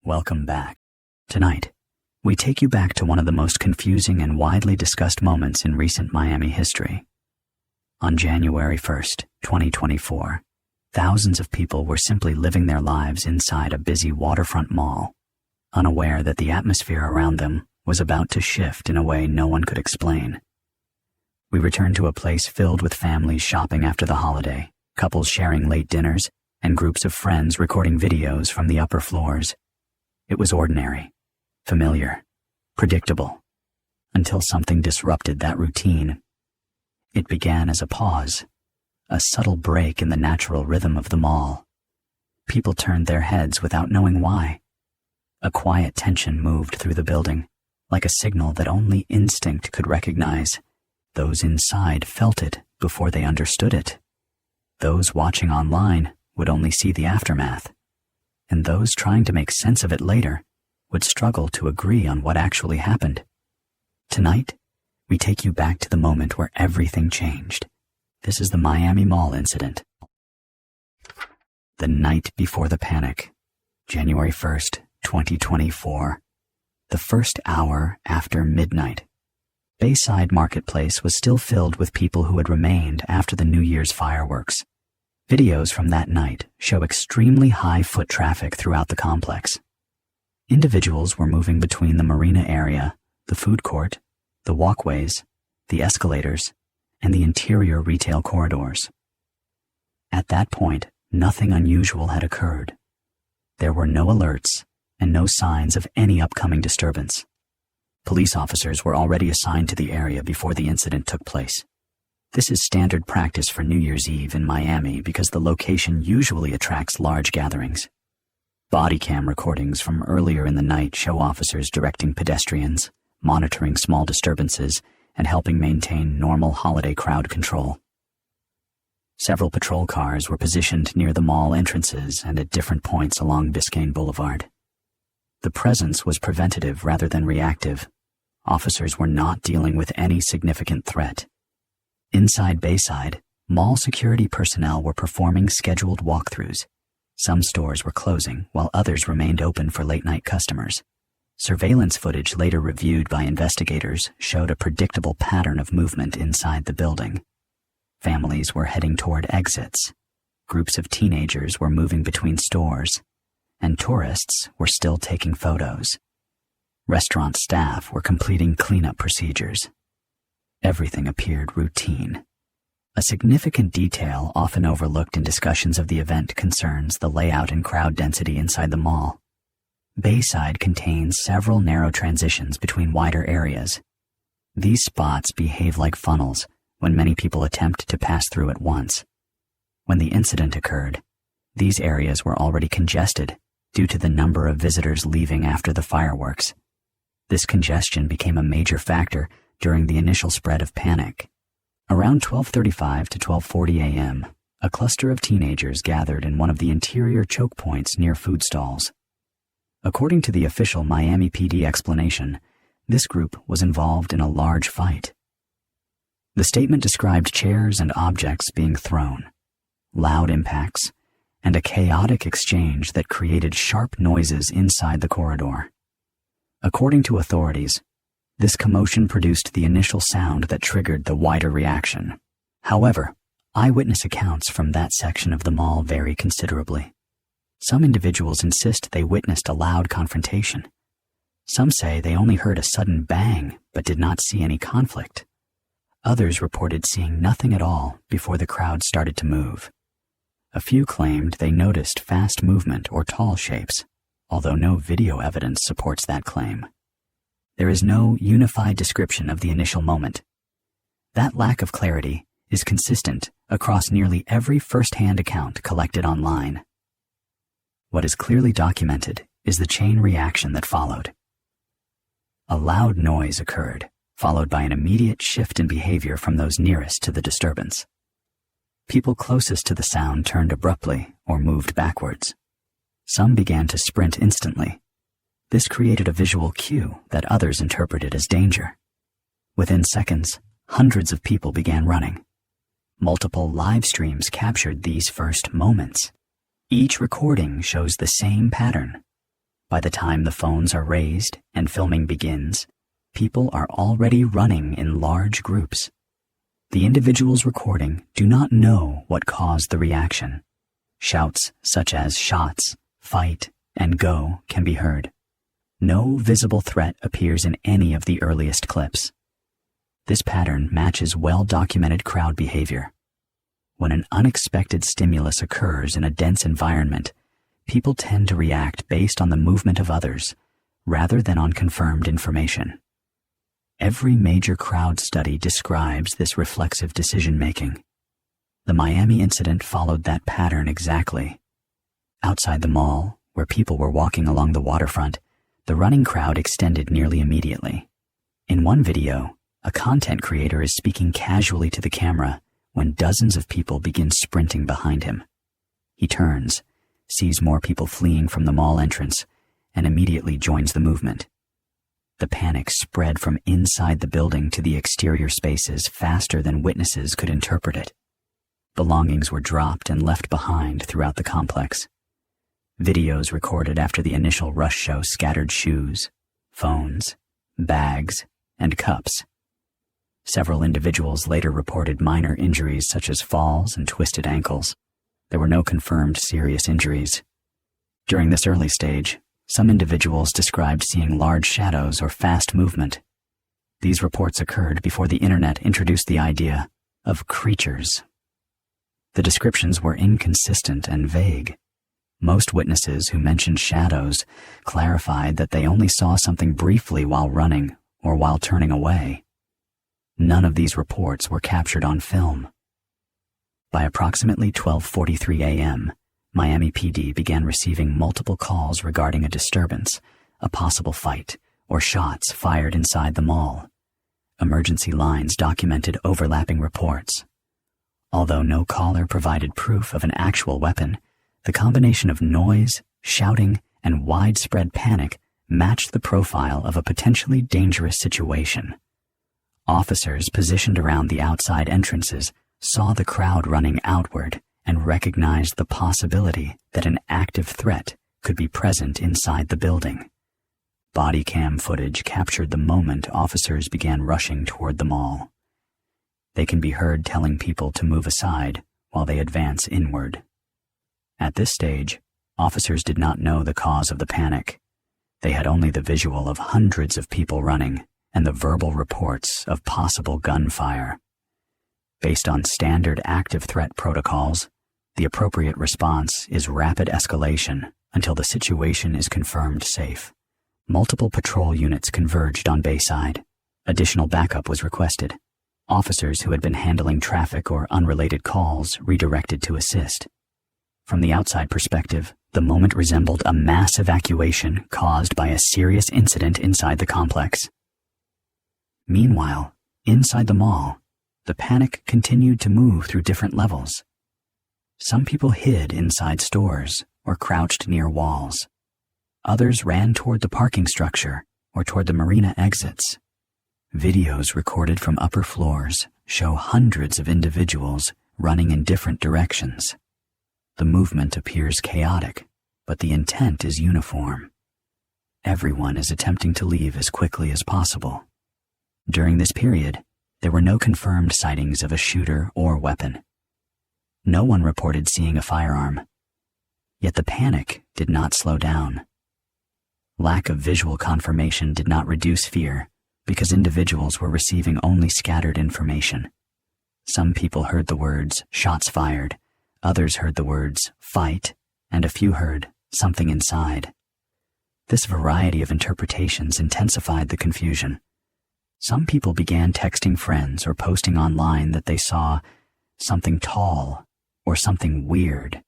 Welcome back. Tonight, we take you back to one of the most confusing and widely discussed moments in recent Miami history. On January 1st, 2024, thousands of people were simply living their lives inside a busy waterfront mall, unaware that the atmosphere around them was about to shift in a way no one could explain. We returned to a place filled with families shopping after the holiday, couples sharing late dinners, and groups of friends recording videos from the upper floors. It was ordinary, familiar, predictable, until something disrupted that routine. It began as a pause, a subtle break in the natural rhythm of the mall. People turned their heads without knowing why. A quiet tension moved through the building, like a signal that only instinct could recognize. Those inside felt it before they understood it. Those watching online would only see the aftermath, and those trying to make sense of it later would struggle to agree on what actually happened. Tonight, we take you back to the moment where everything changed. This is the Miami Mall incident. The night before the panic, January 1st, 2024. The first hour after midnight. Bayside Marketplace was still filled with people who had remained after the New Year's fireworks. Videos from that night show extremely high foot traffic throughout the complex. Individuals were moving between the marina area, the food court, the walkways, the escalators, and the interior retail corridors. At that point, nothing unusual had occurred. There were no alerts and no signs of any upcoming disturbance. Police officers were already assigned to the area before the incident took place. This is standard practice for New Year's Eve in Miami because the location usually attracts large gatherings. Body cam recordings from earlier in the night show officers directing pedestrians, monitoring small disturbances, and helping maintain normal holiday crowd control. Several patrol cars were positioned near the mall entrances and at different points along Biscayne Boulevard. The presence was preventative rather than reactive. Officers were not dealing with any significant threat. Inside Bayside, mall security personnel were performing scheduled walkthroughs. Some stores were closing, while others remained open for late-night customers. Surveillance footage later reviewed by investigators showed a predictable pattern of movement inside the building. Families were heading toward exits. Groups of teenagers were moving between stores, and tourists were still taking photos. Restaurant staff were completing cleanup procedures. Everything appeared routine. A significant detail often overlooked in discussions of the event concerns the layout and crowd density inside the mall. Bayside contains several narrow transitions between wider areas. These spots behave like funnels when many people attempt to pass through at once. When the incident occurred, these areas were already congested due to the number of visitors leaving after the fireworks. This congestion became a major factor during the initial spread of panic. Around 12:35 to 12:40 a.m., a cluster of teenagers gathered in one of the interior choke points near food stalls. According to the official Miami PD explanation, this group was involved in a large fight. The statement described chairs and objects being thrown, loud impacts, and a chaotic exchange that created sharp noises inside the corridor. According to authorities, this commotion produced the initial sound that triggered the wider reaction. However, eyewitness accounts from that section of the mall vary considerably. Some individuals insist they witnessed a loud confrontation. Some say they only heard a sudden bang but did not see any conflict. Others reported seeing nothing at all before the crowd started to move. A few claimed they noticed fast movement or tall shapes, although no video evidence supports that claim. There is no unified description of the initial moment. That lack of clarity is consistent across nearly every first-hand account collected online. What is clearly documented is the chain reaction that followed. A loud noise occurred, followed by an immediate shift in behavior from those nearest to the disturbance. People closest to the sound turned abruptly or moved backwards. Some began to sprint instantly. This created a visual cue that others interpreted as danger. Within seconds, hundreds of people began running. Multiple live streams captured these first moments. Each recording shows the same pattern. By the time the phones are raised and filming begins, people are already running in large groups. The individuals recording do not know what caused the reaction. Shouts such as shots, fight, and go can be heard. No visible threat appears in any of the earliest clips. This pattern matches well-documented crowd behavior. When an unexpected stimulus occurs in a dense environment, people tend to react based on the movement of others, rather than on confirmed information. Every major crowd study describes this reflexive decision-making. The Miami incident followed that pattern exactly. Outside the mall, where people were walking along the waterfront, the running crowd extended nearly immediately. In one video, a content creator is speaking casually to the camera when dozens of people begin sprinting behind him. He turns, sees more people fleeing from the mall entrance, and immediately joins the movement. The panic spread from inside the building to the exterior spaces faster than witnesses could interpret it. Belongings were dropped and left behind throughout the complex. Videos recorded after the initial rush show scattered shoes, phones, bags, and cups. Several individuals later reported minor injuries such as falls and twisted ankles. There were no confirmed serious injuries. During this early stage, some individuals described seeing large shadows or fast movement. These reports occurred before the internet introduced the idea of creatures. The descriptions were inconsistent and vague. Most witnesses who mentioned shadows clarified that they only saw something briefly while running or while turning away. None of these reports were captured on film. By approximately 12:43 a.m., Miami PD began receiving multiple calls regarding a disturbance, a possible fight, or shots fired inside the mall. Emergency lines documented overlapping reports. Although no caller provided proof of an actual weapon, the combination of noise, shouting, and widespread panic matched the profile of a potentially dangerous situation. Officers positioned around the outside entrances saw the crowd running outward and recognized the possibility that an active threat could be present inside the building. Body cam footage captured the moment officers began rushing toward the mall. They can be heard telling people to move aside while they advance inward. At this stage, officers did not know the cause of the panic. They had only the visual of hundreds of people running and the verbal reports of possible gunfire. Based on standard active threat protocols, the appropriate response is rapid escalation until the situation is confirmed safe. Multiple patrol units converged on Bayside. Additional backup was requested. Officers who had been handling traffic or unrelated calls redirected to assist. From the outside perspective, the moment resembled a mass evacuation caused by a serious incident inside the complex. Meanwhile, inside the mall, the panic continued to move through different levels. Some people hid inside stores or crouched near walls. Others ran toward the parking structure or toward the marina exits. Videos recorded from upper floors show hundreds of individuals running in different directions. The movement appears chaotic, but the intent is uniform. Everyone is attempting to leave as quickly as possible. During this period, there were no confirmed sightings of a shooter or weapon. No one reported seeing a firearm. Yet the panic did not slow down. Lack of visual confirmation did not reduce fear because individuals were receiving only scattered information. Some people heard the words, "shots fired," others heard the words, "fight," and a few heard, "something inside." This variety of interpretations intensified the confusion. Some people began texting friends or posting online that they saw something tall or something weird.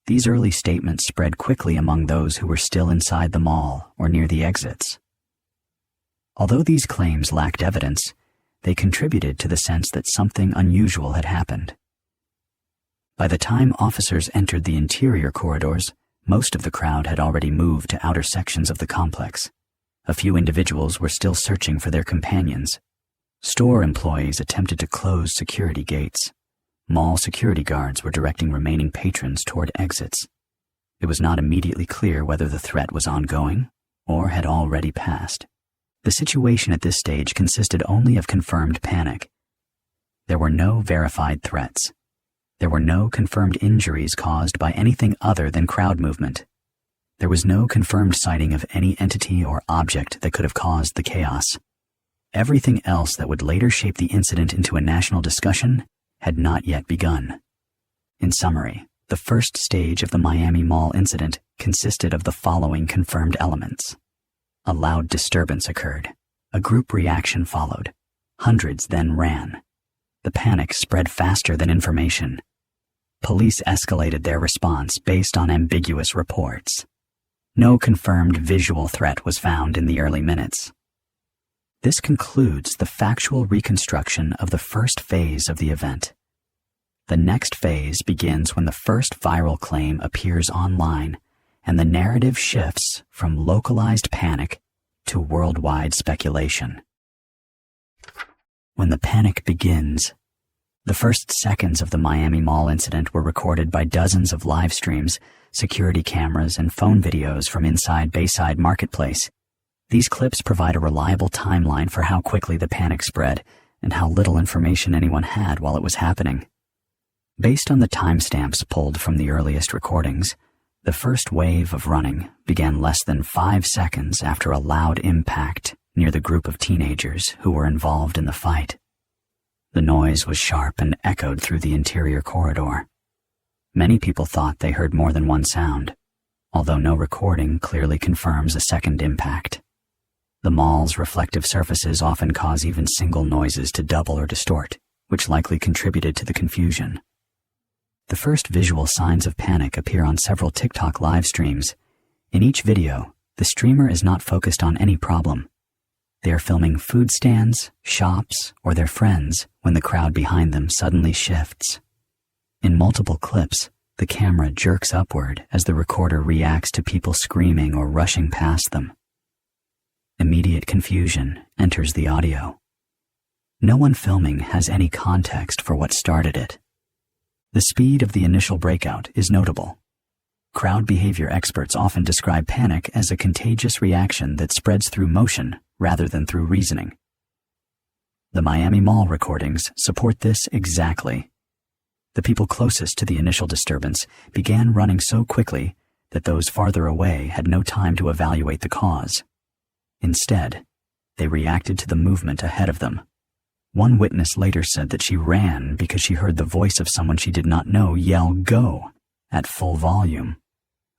These early statements spread quickly among those who were still inside the mall or near the exits. Although these claims lacked evidence, they contributed to the sense that something unusual had happened. By the time officers entered the interior corridors, most of the crowd had already moved to outer sections of the complex. A few individuals were still searching for their companions. Store employees attempted to close security gates. Mall security guards were directing remaining patrons toward exits. It was not immediately clear whether the threat was ongoing or had already passed. The situation at this stage consisted only of confirmed panic. There were no verified threats. There were no confirmed injuries caused by anything other than crowd movement. There was no confirmed sighting of any entity or object that could have caused the chaos. Everything else that would later shape the incident into a national discussion had not yet begun. In summary, the first stage of the Miami Mall incident consisted of the following confirmed elements. A loud disturbance occurred. A group reaction followed. Hundreds then ran. The panic spread faster than information. Police escalated their response based on ambiguous reports. No confirmed visual threat was found in the early minutes. This concludes the factual reconstruction of the first phase of the event. The next phase begins when the first viral claim appears online and the narrative shifts from localized panic to worldwide speculation. When the panic begins, the first seconds of the Miami Mall incident were recorded by dozens of live streams, security cameras, and phone videos from inside Bayside Marketplace. These clips provide a reliable timeline for how quickly the panic spread and how little information anyone had while it was happening. Based on the timestamps pulled from the earliest recordings, the first wave of running began less than 5 seconds after a loud impact near the group of teenagers who were involved in the fight. The noise was sharp and echoed through the interior corridor. Many people thought they heard more than one sound, although no recording clearly confirms a second impact. The mall's reflective surfaces often cause even single noises to double or distort, which likely contributed to the confusion. The first visual signs of panic appear on several TikTok live streams. In each video, the streamer is not focused on any problem. They are filming food stands, shops, or their friends when the crowd behind them suddenly shifts. In multiple clips, the camera jerks upward as the recorder reacts to people screaming or rushing past them. Immediate confusion enters the audio. No one filming has any context for what started it. The speed of the initial breakout is notable. Crowd behavior experts often describe panic as a contagious reaction that spreads through motion rather than through reasoning. The Miami Mall recordings support this exactly. The people closest to the initial disturbance began running so quickly that those farther away had no time to evaluate the cause. Instead, they reacted to the movement ahead of them. One witness later said that she ran because she heard the voice of someone she did not know yell "Go!" at full volume.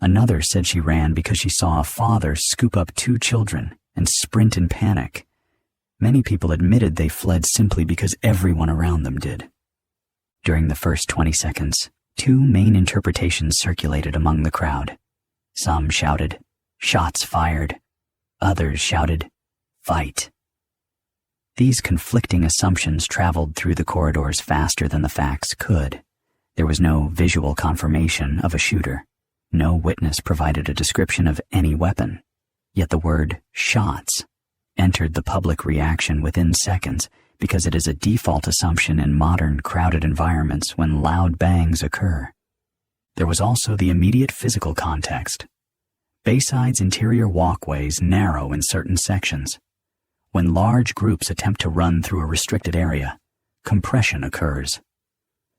Another said she ran because she saw a father scoop up 2 children and sprint in panic. Many people admitted they fled simply because everyone around them did. During the first 20 seconds, 2 main interpretations circulated among the crowd. Some shouted, "Shots fired." Others shouted, "Fight." These conflicting assumptions traveled through the corridors faster than the facts could. There was no visual confirmation of a shooter. No witness provided a description of any weapon. Yet the word "shots" entered the public reaction within seconds because it is a default assumption in modern crowded environments when loud bangs occur. There was also the immediate physical context. Bayside's interior walkways narrow in certain sections. When large groups attempt to run through a restricted area, compression occurs.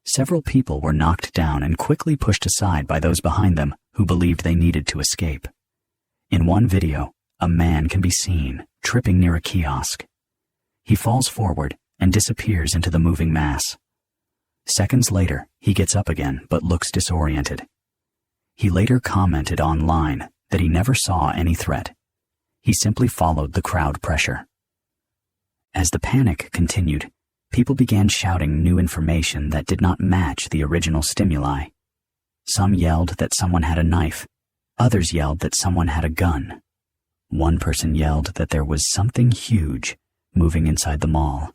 Several people were knocked down and quickly pushed aside by those behind them who believed they needed to escape. In one video, a man can be seen tripping near a kiosk. He falls forward and disappears into the moving mass. Seconds later, he gets up again but looks disoriented. He later commented online that he never saw any threat. He simply followed the crowd pressure. As the panic continued, people began shouting new information that did not match the original stimuli. Some yelled that someone had a knife. Others yelled that someone had a gun. One person yelled that there was something huge moving inside the mall.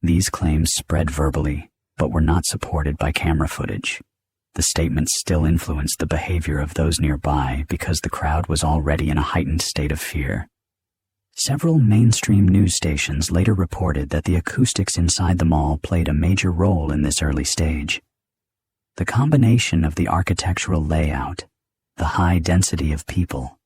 These claims spread verbally, but were not supported by camera footage. The statements still influenced the behavior of those nearby because the crowd was already in a heightened state of fear. Several mainstream news stations later reported that the acoustics inside the mall played a major role in this early stage. The combination of the architectural layout, The high density of people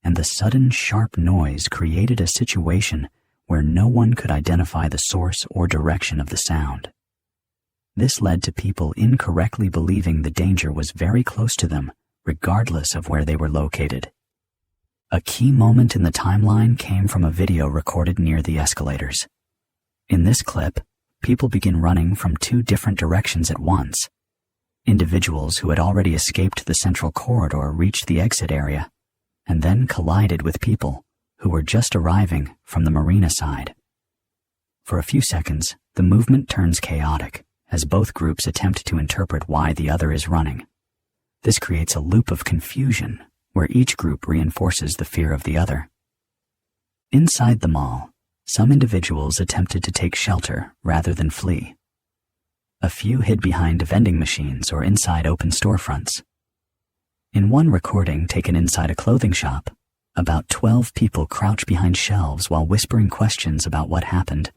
and the sudden sharp noise created a situation where no one could identify the source or direction of the sound. This led to people incorrectly believing the danger was very close to them, regardless of where they were located. A key moment in the timeline came from a video recorded near the escalators. In this clip, people begin running from two different directions at once. Individuals who had already escaped the central corridor reached the exit area and then collided with people who were just arriving from the marina side. For a few seconds, the movement turns chaotic as both groups attempt to interpret why the other is running. This creates a loop of confusion where each group reinforces the fear of the other. Inside the mall, some individuals attempted to take shelter rather than flee. A few hid behind vending machines or inside open storefronts. In one recording taken inside a clothing shop, about 12 people crouch behind shelves while whispering questions about what happened.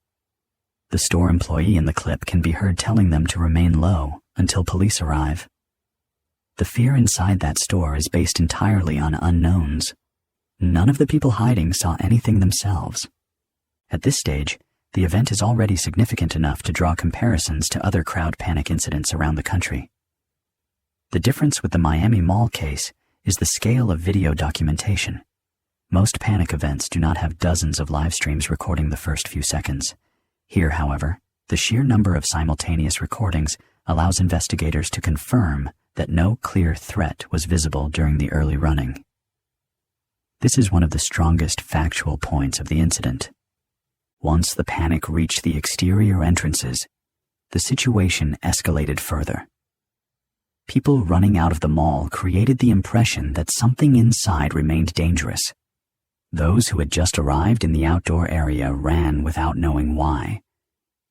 The store employee in the clip can be heard telling them to remain low until police arrive. The fear inside that store is based entirely on unknowns. None of the people hiding saw anything themselves. At this stage, the event is already significant enough to draw comparisons to other crowd panic incidents around the country. The difference with the Miami Mall case is the scale of video documentation. Most panic events do not have dozens of live streams recording the first few seconds. Here, however, the sheer number of simultaneous recordings allows investigators to confirm that no clear threat was visible during the early running. This is one of the strongest factual points of the incident. Once the panic reached the exterior entrances, the situation escalated further. People running out of the mall created the impression that something inside remained dangerous. Those who had just arrived in the outdoor area ran without knowing why.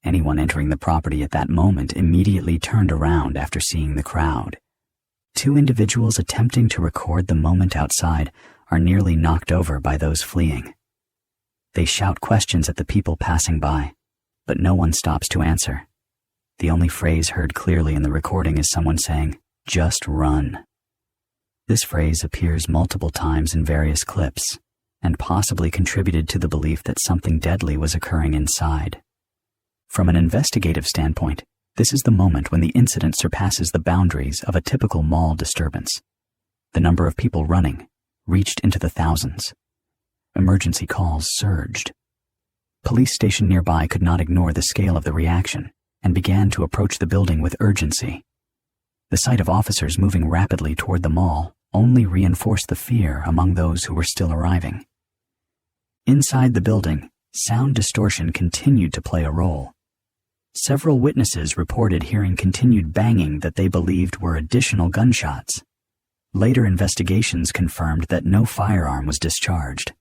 Anyone entering the property at that moment immediately turned around after seeing the crowd. Two individuals attempting to record the moment outside are nearly knocked over by those fleeing. They shout questions at the people passing by, but no one stops to answer. The only phrase heard clearly in the recording is someone saying, "Just run." This phrase appears multiple times in various clips and possibly contributed to the belief that something deadly was occurring inside. From an investigative standpoint, this is the moment when the incident surpasses the boundaries of a typical mall disturbance. The number of people running reached into the thousands. Emergency calls surged. Police stationed nearby could not ignore the scale of the reaction and began to approach the building with urgency. The sight of officers moving rapidly toward the mall only reinforced the fear among those who were still arriving. Inside the building, sound distortion continued to play a role. Several witnesses reported hearing continued banging that they believed were additional gunshots. Later investigations confirmed that no firearm was discharged.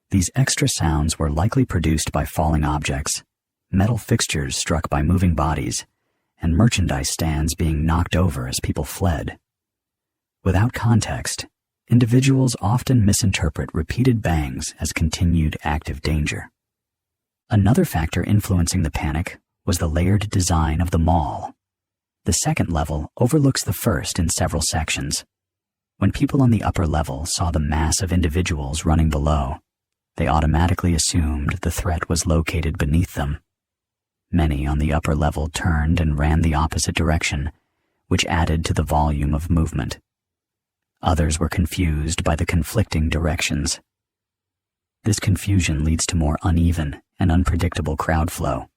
These extra sounds were likely produced by falling objects, metal fixtures struck by moving bodies, and merchandise stands being knocked over as people fled. Without context, individuals often misinterpret repeated bangs as continued active danger. Another factor influencing the panic was the layered design of the mall. The second level overlooks the first in several sections. When people on the upper level saw the mass of individuals running below, they automatically assumed the threat was located beneath them. Many on the upper level turned and ran the opposite direction, which added to the volume of movement. Others were confused by the conflicting directions. This confusion leads to more uneven and unpredictable crowd flow.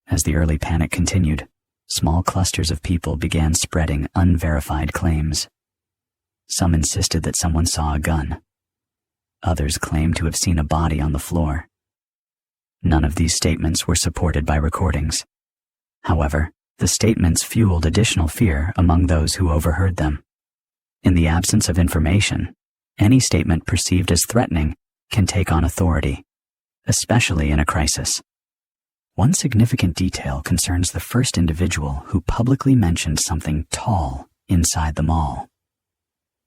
As the early panic continued, small clusters of people began spreading unverified claims. Some insisted that someone saw a gun. Others claimed to have seen a body on the floor. None of these statements were supported by recordings. However, the statements fueled additional fear among those who overheard them. In the absence of information, any statement perceived as threatening can take on authority, especially in a crisis. One significant detail concerns the first individual who publicly mentioned something tall inside the mall.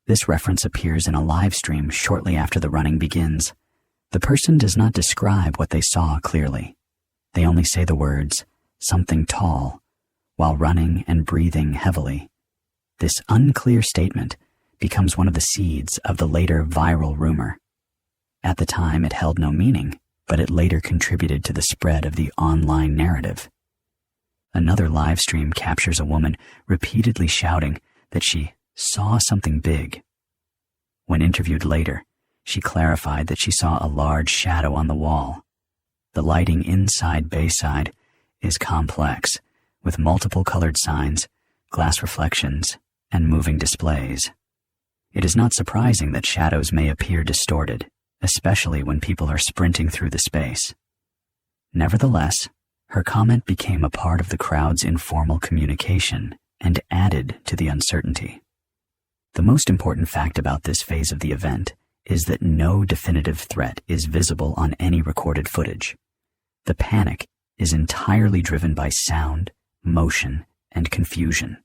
This reference appears in a live stream shortly after the running begins. The person does not describe what they saw clearly. They only say the words, "something tall," while running and breathing heavily. This unclear statement becomes one of the seeds of the later viral rumor. At the time, it held no meaning, but it later contributed to the spread of the online narrative. Another live stream captures a woman repeatedly shouting that she saw something big. When interviewed later, she clarified that she saw a large shadow on the wall. The lighting inside Bayside is complex, with multiple colored signs, glass reflections, and moving displays. It is not surprising that shadows may appear distorted, especially when people are sprinting through the space. Nevertheless, her comment became a part of the crowd's informal communication and added to the uncertainty. The most important fact about this phase of the event is that no definitive threat is visible on any recorded footage. The panic is entirely driven by sound, motion, and confusion.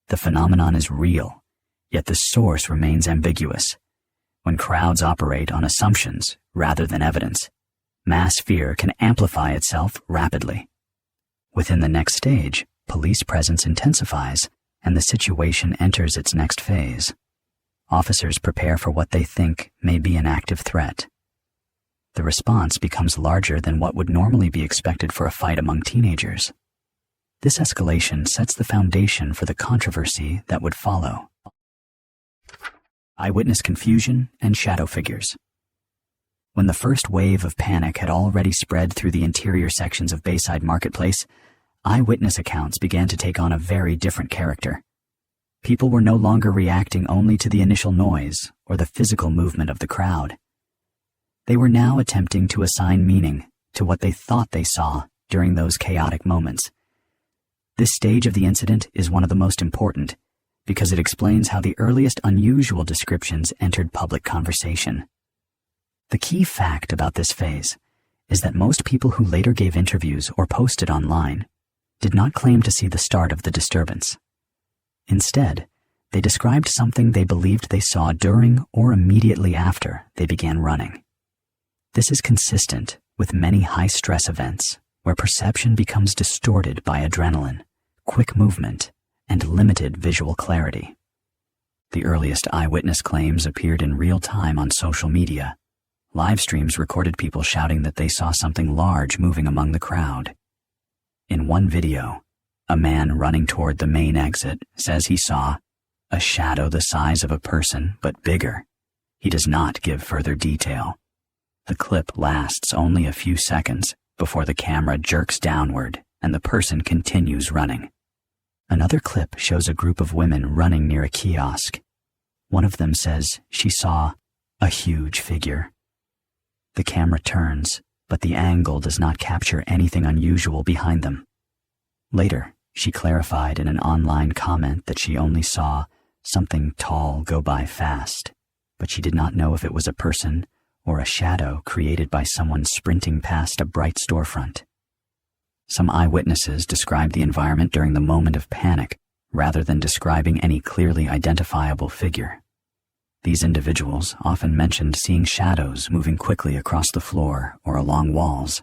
The phenomenon is real, yet the source remains ambiguous. When crowds operate on assumptions rather than evidence, mass fear can amplify itself rapidly. Within the next stage, police presence intensifies, and the situation enters its next phase. Officers prepare for what they think may be an active threat. The response becomes larger than what would normally be expected for a fight among teenagers. This escalation sets the foundation for the controversy that would follow. Eyewitness confusion and shadow figures. When the first wave of panic had already spread through the interior sections of Bayside Marketplace, eyewitness accounts began to take on a very different character. People were no longer reacting only to the initial noise or the physical movement of the crowd. They were now attempting to assign meaning to what they thought they saw during those chaotic moments. This stage of the incident is one of the most important because it explains how the earliest unusual descriptions entered public conversation. The key fact about this phase is that most people who later gave interviews or posted online did not claim to see the start of the disturbance. Instead, they described something they believed they saw during or immediately after they began running. This is consistent with many high-stress events where perception becomes distorted by adrenaline, quick movement, and limited visual clarity. The earliest eyewitness claims appeared in real time on social media. Live streams recorded people shouting that they saw something large moving among the crowd. In one video, a man running toward the main exit says he saw a shadow the size of a person but bigger. He does not give further detail. The clip lasts only a few seconds before the camera jerks downward and the person continues running. Another clip shows a group of women running near a kiosk. One of them says she saw a huge figure. The camera turns, but the angle does not capture anything unusual behind them. Later, she clarified in an online comment that she only saw something tall go by fast, but she did not know if it was a person or a shadow created by someone sprinting past a bright storefront. Some eyewitnesses described the environment during the moment of panic rather than describing any clearly identifiable figure. These individuals often mentioned seeing shadows moving quickly across the floor or along walls.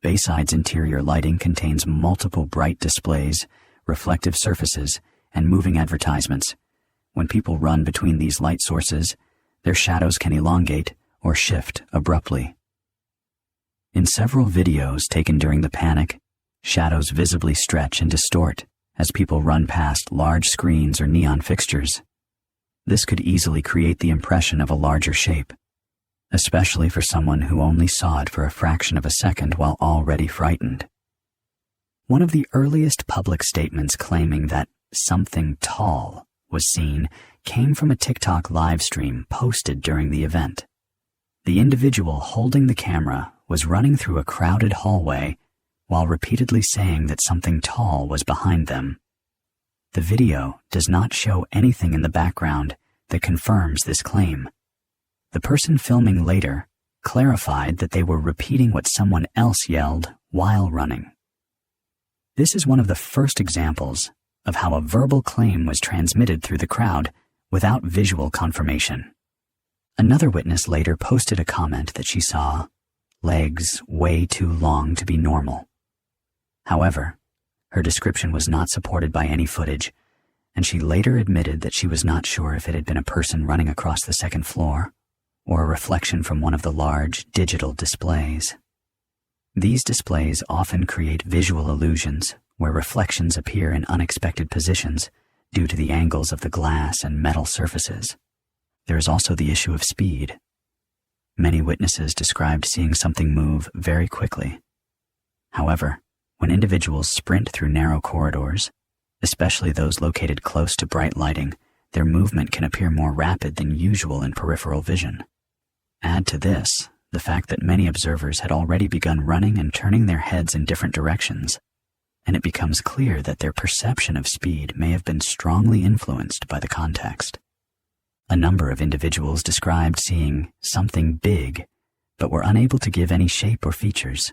Bayside's interior lighting contains multiple bright displays, reflective surfaces, and moving advertisements. When people run between these light sources, their shadows can elongate or shift abruptly. In several videos taken during the panic, shadows visibly stretch and distort as people run past large screens or neon fixtures. This could easily create the impression of a larger shape, especially for someone who only saw it for a fraction of a second while already frightened. One of the earliest public statements claiming that something tall was seen came from a TikTok live stream posted during the event. The individual holding the camera was running through a crowded hallway while repeatedly saying that something tall was behind them. The video does not show anything in the background that confirms this claim. The person filming later clarified that they were repeating what someone else yelled while running. This is one of the first examples of how a verbal claim was transmitted through the crowd without visual confirmation. Another witness later posted a comment that she saw legs way too long to be normal. However, her description was not supported by any footage, and she later admitted that she was not sure if it had been a person running across the second floor or a reflection from one of the large digital displays. These displays often create visual illusions where reflections appear in unexpected positions due to the angles of the glass and metal surfaces. There is also the issue of speed. Many witnesses described seeing something move very quickly. However, when individuals sprint through narrow corridors, especially those located close to bright lighting, their movement can appear more rapid than usual in peripheral vision. Add to this the fact that many observers had already begun running and turning their heads in different directions, and it becomes clear that their perception of speed may have been strongly influenced by the context. A number of individuals described seeing something big, but were unable to give any shape or features.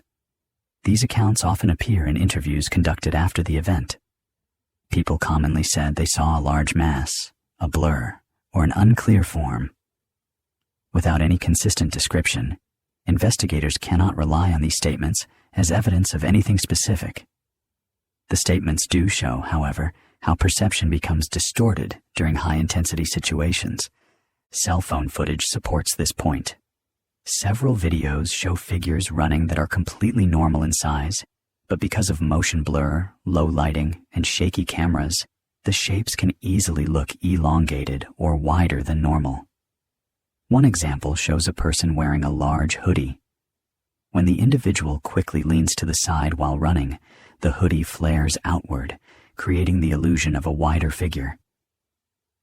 These accounts often appear in interviews conducted after the event. People commonly said they saw a large mass, a blur, or an unclear form. Without any consistent description, investigators cannot rely on these statements as evidence of anything specific. The statements do show, however, how perception becomes distorted during high-intensity situations. Cell phone footage supports this point. Several videos show figures running that are completely normal in size, but because of motion blur, low lighting, and shaky cameras, the shapes can easily look elongated or wider than normal. One example shows a person wearing a large hoodie. When the individual quickly leans to the side while running, the hoodie flares outward, creating the illusion of a wider figure.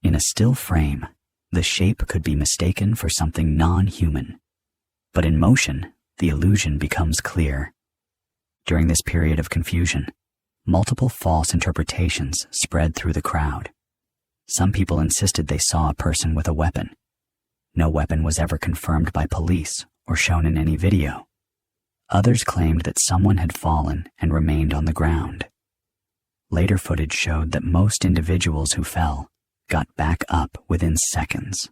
In a still frame, the shape could be mistaken for something non-human. But in motion, the illusion becomes clear. During this period of confusion, multiple false interpretations spread through the crowd. Some people insisted they saw a person with a weapon. No weapon was ever confirmed by police or shown in any video. Others claimed that someone had fallen and remained on the ground. Later footage showed that most individuals who fell got back up within seconds.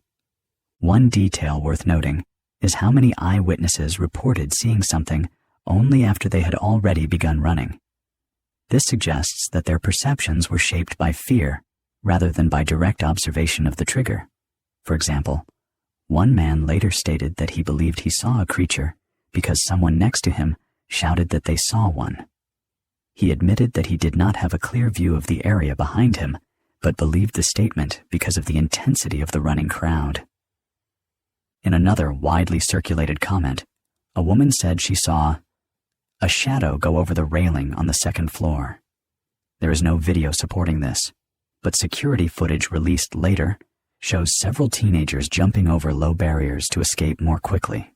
One detail worth noting is how many eyewitnesses reported seeing something only after they had already begun running. This suggests that their perceptions were shaped by fear rather than by direct observation of the trigger. For example, one man later stated that he believed he saw a creature because someone next to him shouted that they saw one. He admitted that he did not have a clear view of the area behind him, but believed the statement because of the intensity of the running crowd. In another widely circulated comment, a woman said she saw a shadow go over the railing on the second floor. There is no video supporting this, but security footage released later shows several teenagers jumping over low barriers to escape more quickly.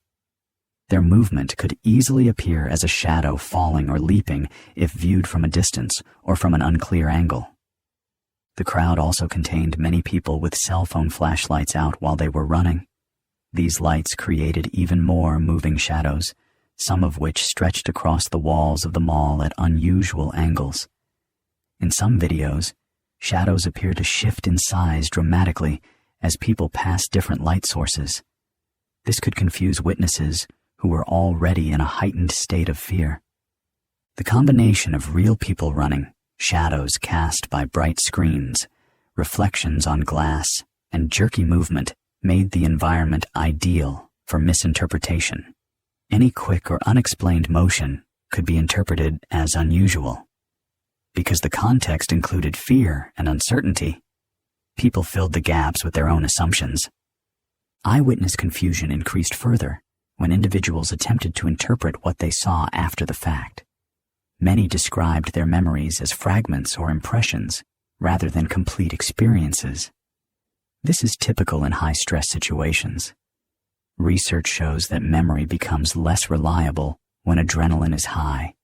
Their movement could easily appear as a shadow falling or leaping if viewed from a distance or from an unclear angle. The crowd also contained many people with cell phone flashlights out while they were running. These lights created even more moving shadows, some of which stretched across the walls of the mall at unusual angles. In some videos, shadows appear to shift in size dramatically as people pass different light sources. This could confuse witnesses who were already in a heightened state of fear. The combination of real people running, shadows cast by bright screens, reflections on glass, and jerky movement made the environment ideal for misinterpretation. Any quick or unexplained motion could be interpreted as unusual. Because the context included fear and uncertainty, people filled the gaps with their own assumptions. Eyewitness confusion increased further when individuals attempted to interpret what they saw after the fact. Many described their memories as fragments or impressions rather than complete experiences. This is typical in high-stress situations. Research shows that memory becomes less reliable when adrenaline is high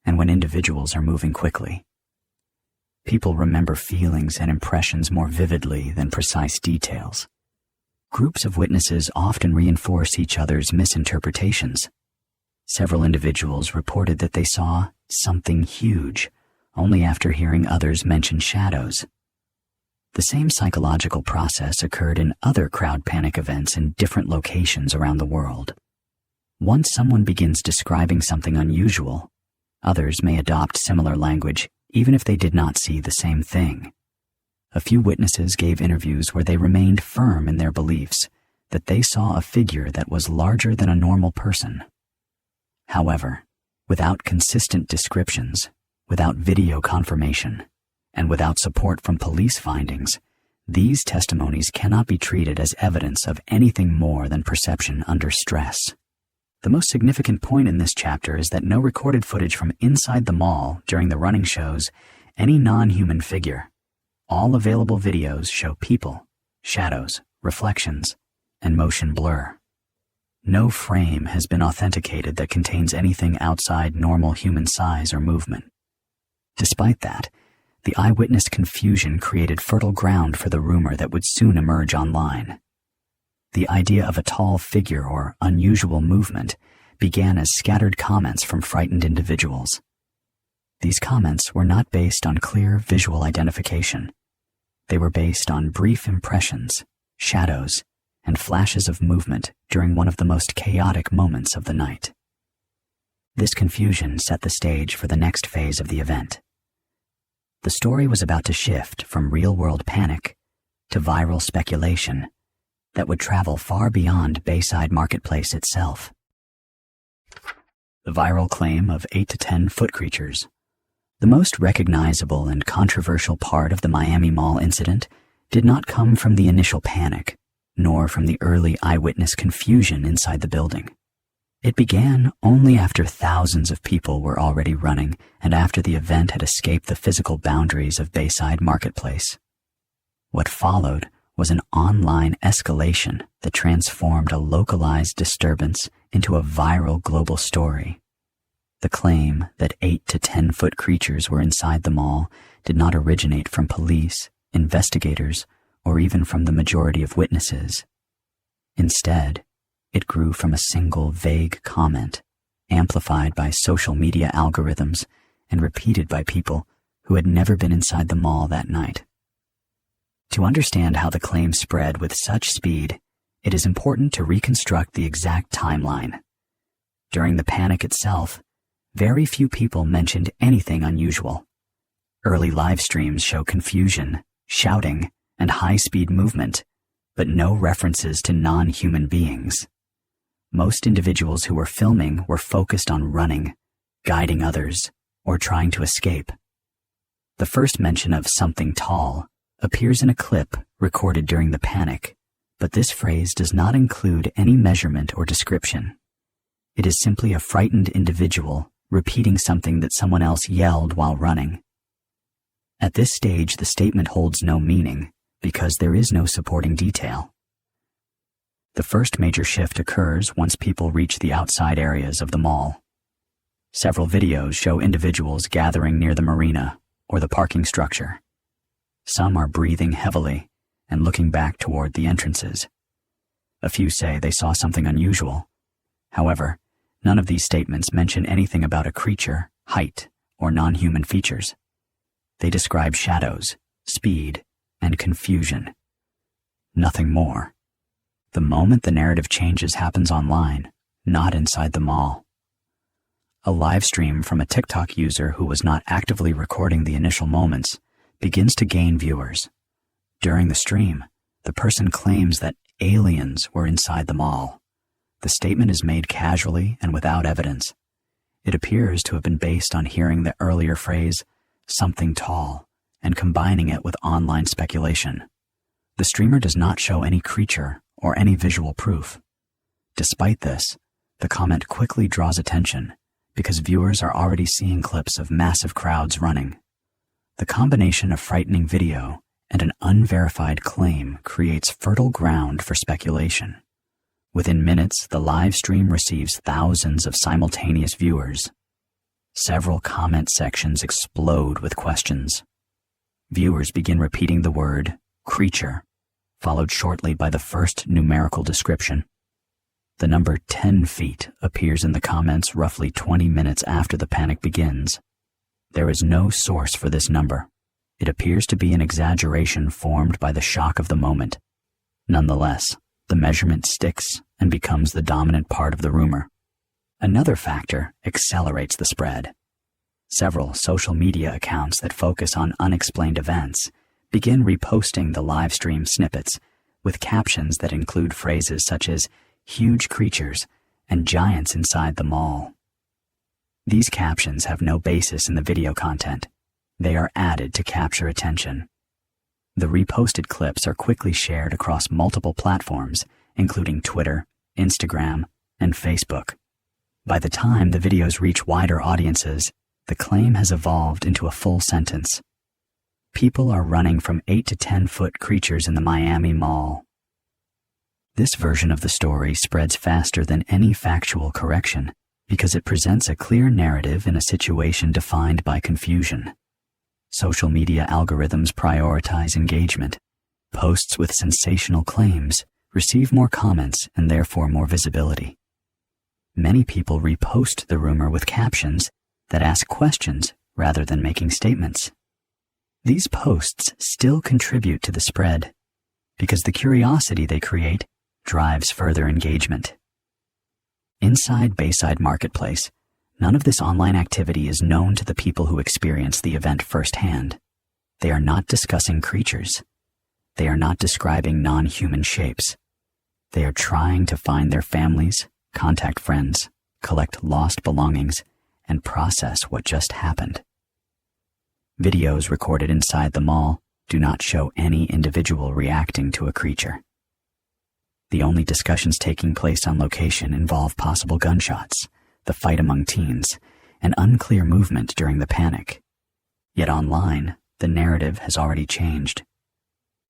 and when individuals are moving quickly. People remember feelings and impressions more vividly than precise details. Groups of witnesses often reinforce each other's misinterpretations. Several individuals reported that they saw something huge only after hearing others mention shadows. The same psychological process occurred in other crowd panic events in different locations around the world. Once someone begins describing something unusual, others may adopt similar language even if they did not see the same thing. A few witnesses gave interviews where they remained firm in their beliefs that they saw a figure that was larger than a normal person. However, without consistent descriptions, without video confirmation, and without support from police findings, these testimonies cannot be treated as evidence of anything more than perception under stress. The most significant point in this chapter is that no recorded footage from inside the mall during the running shows any non-human figure. All available videos show people, shadows, reflections, and motion blur. No frame has been authenticated that contains anything outside normal human size or movement. Despite that, the eyewitness confusion created fertile ground for the rumor that would soon emerge online. The idea of a tall figure or unusual movement began as scattered comments from frightened individuals. These comments were not based on clear visual identification. They were based on brief impressions, shadows, and flashes of movement during one of the most chaotic moments of the night. This confusion set the stage for the next phase of the event. The story was about to shift from real-world panic to viral speculation that would travel far beyond Bayside Marketplace itself. The viral claim of 8 to 10 foot creatures. The most recognizable and controversial part of the Miami Mall incident did not come from the initial panic, nor from the early eyewitness confusion inside the building. It began only after thousands of people were already running and after the event had escaped the physical boundaries of Bayside Marketplace. What followed was an online escalation that transformed a localized disturbance into a viral global story. The claim that 8 to 10 foot creatures were inside the mall did not originate from police, investigators, or even from the majority of witnesses. Instead, it grew from a single vague comment, amplified by social media algorithms and repeated by people who had never been inside the mall that night. To understand how the claim spread with such speed, it is important to reconstruct the exact timeline. During the panic itself, very few people mentioned anything unusual. Early live streams show confusion, shouting, and high-speed movement, but no references to non-human beings. Most individuals who were filming were focused on running, guiding others, or trying to escape. The first mention of something tall appears in a clip recorded during the panic, but this phrase does not include any measurement or description. It is simply a frightened individual repeating something that someone else yelled while running. At this stage, the statement holds no meaning because there is no supporting detail. The first major shift occurs once people reach the outside areas of the mall. Several videos show individuals gathering near the marina or the parking structure. Some are breathing heavily and looking back toward the entrances. A few say they saw something unusual. However, none of these statements mention anything about a creature, height, or non-human features. They describe shadows, speed, and confusion. Nothing more. The moment the narrative changes happens online, not inside the mall. A live stream from a TikTok user who was not actively recording the initial moments begins to gain viewers. During the stream, the person claims that aliens were inside the mall. The statement is made casually and without evidence. It appears to have been based on hearing the earlier phrase, something tall, and combining it with online speculation. The streamer does not show any creature or any visual proof. Despite this, the comment quickly draws attention because viewers are already seeing clips of massive crowds running. The combination of frightening video and an unverified claim creates fertile ground for speculation. Within minutes, the live stream receives thousands of simultaneous viewers. Several comment sections explode with questions. Viewers begin repeating the word creature, followed shortly by the first numerical description. The number 10 feet appears in the comments roughly 20 minutes after the panic begins. There is no source for this number. It appears to be an exaggeration formed by the shock of the moment. Nonetheless, the measurement sticks and becomes the dominant part of the rumor. Another factor accelerates the spread. Several social media accounts that focus on unexplained events begin reposting the live stream snippets with captions that include phrases such as huge creatures and giants inside the mall. These captions have no basis in the video content. They are added to capture attention. The reposted clips are quickly shared across multiple platforms, including Twitter, Instagram, and Facebook. By the time the videos reach wider audiences, the claim has evolved into a full sentence. People are running from 8 to 10-foot creatures in the Miami Mall. This version of the story spreads faster than any factual correction because it presents a clear narrative in a situation defined by confusion. Social media algorithms prioritize engagement. Posts with sensational claims receive more comments and therefore more visibility. Many people repost the rumor with captions that ask questions rather than making statements. These posts still contribute to the spread because the curiosity they create drives further engagement. Inside Bayside Marketplace, none of this online activity is known to the people who experience the event firsthand. They are not discussing creatures. They are not describing non-human shapes. They are trying to find their families, contact friends, collect lost belongings, and process what just happened. Videos recorded inside the mall do not show any individual reacting to a creature. The only discussions taking place on location involve possible gunshots, the fight among teens, and unclear movement during the panic. Yet online, the narrative has already changed.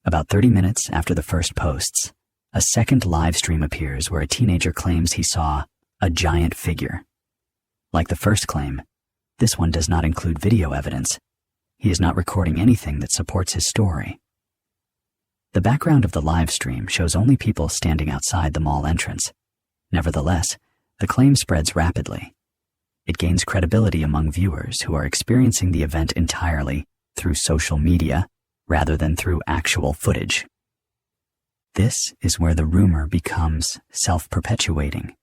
About 30 minutes after the first posts, a second live stream appears where a teenager claims he saw a giant figure. Like the first claim, this one does not include video evidence. He is not recording anything that supports his story. The background of the live stream shows only people standing outside the mall entrance. Nevertheless, the claim spreads rapidly. It gains credibility among viewers who are experiencing the event entirely through social media rather than through actual footage. This is where the rumor becomes self-perpetuating.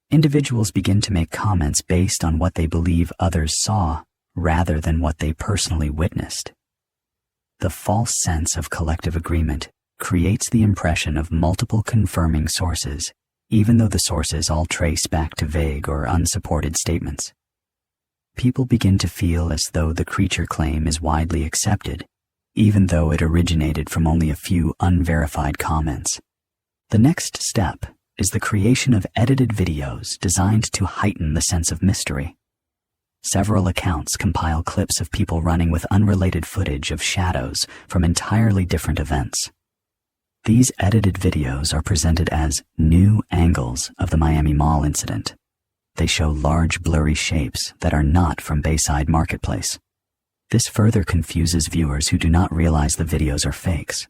Individuals begin to make comments based on what they believe others saw rather than what they personally witnessed. The false sense of collective agreement creates the impression of multiple confirming sources, even though the sources all trace back to vague or unsupported statements. People begin to feel as though the creature claim is widely accepted, even though it originated from only a few unverified comments. The next step is the creation of edited videos designed to heighten the sense of mystery. Several accounts compile clips of people running with unrelated footage of shadows from entirely different events. These edited videos are presented as new angles of the Miami Mall incident. They show large blurry shapes that are not from Bayside Marketplace. This further confuses viewers who do not realize the videos are fakes.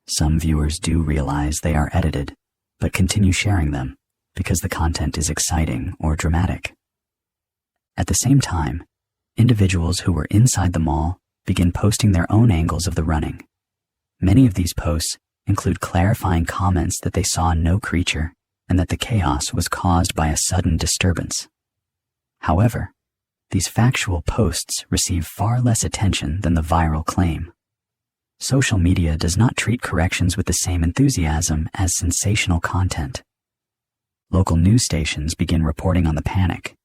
Some viewers do realize they are edited, but continue sharing them because the content is exciting or dramatic. At the same time, individuals who were inside the mall begin posting their own angles of the running. Many of these posts include clarifying comments that they saw no creature and that the chaos was caused by a sudden disturbance. However, these factual posts receive far less attention than the viral claim. Social media does not treat corrections with the same enthusiasm as sensational content. Local news stations begin reporting on the panic,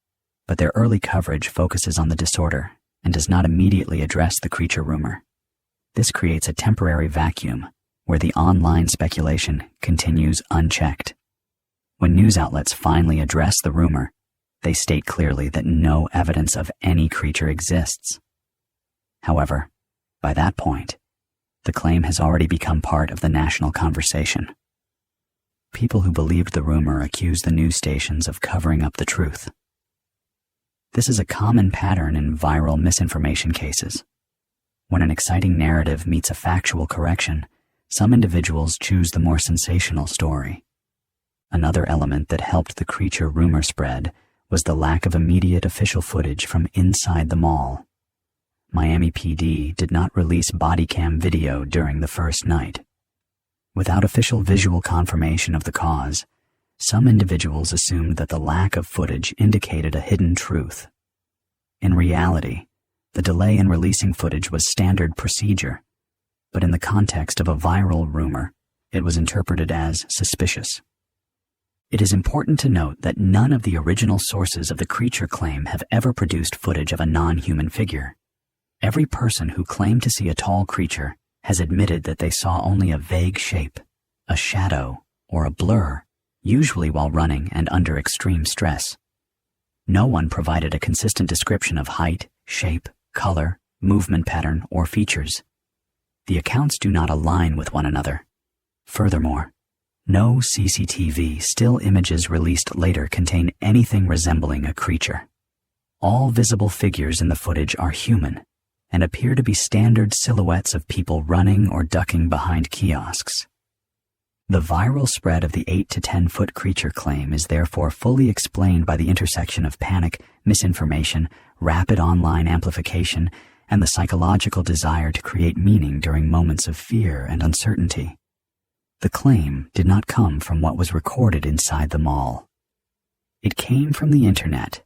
but their early coverage focuses on the disorder and does not immediately address the creature rumor. This creates a temporary vacuum where the online speculation continues unchecked. When news outlets finally address the rumor, they state clearly that no evidence of any creature exists. However, by that point, the claim has already become part of the national conversation. People who believed the rumor accuse the news stations of covering up the truth. This is a common pattern in viral misinformation cases. When an exciting narrative meets a factual correction, some individuals choose the more sensational story. Another element that helped the creature rumor spread was the lack of immediate official footage from inside the mall. Miami PD did not release body cam video during the first night. Without official visual confirmation of the cause, some individuals assumed that the lack of footage indicated a hidden truth. In reality, The delay in releasing footage was standard procedure, but in the context of a viral rumor, it was interpreted as suspicious. It is important to note that none of the original sources of the creature claim have ever produced footage of a non-human figure. Every person who claimed to see a tall creature has admitted that they saw only a vague shape, a shadow, or a blur, usually while running and under extreme stress. No one provided a consistent description of height, shape, color, movement pattern, or features. The accounts do not align with one another. Furthermore, no CCTV still images released later contain anything resembling a creature. All visible figures in the footage are human and appear to be standard silhouettes of people running or ducking behind kiosks. The viral spread of the 8 to 10 foot creature claim is therefore fully explained by the intersection of panic, misinformation, rapid online amplification, and the psychological desire to create meaning during moments of fear and uncertainty. The claim did not come from what was recorded inside the mall. It came from the internet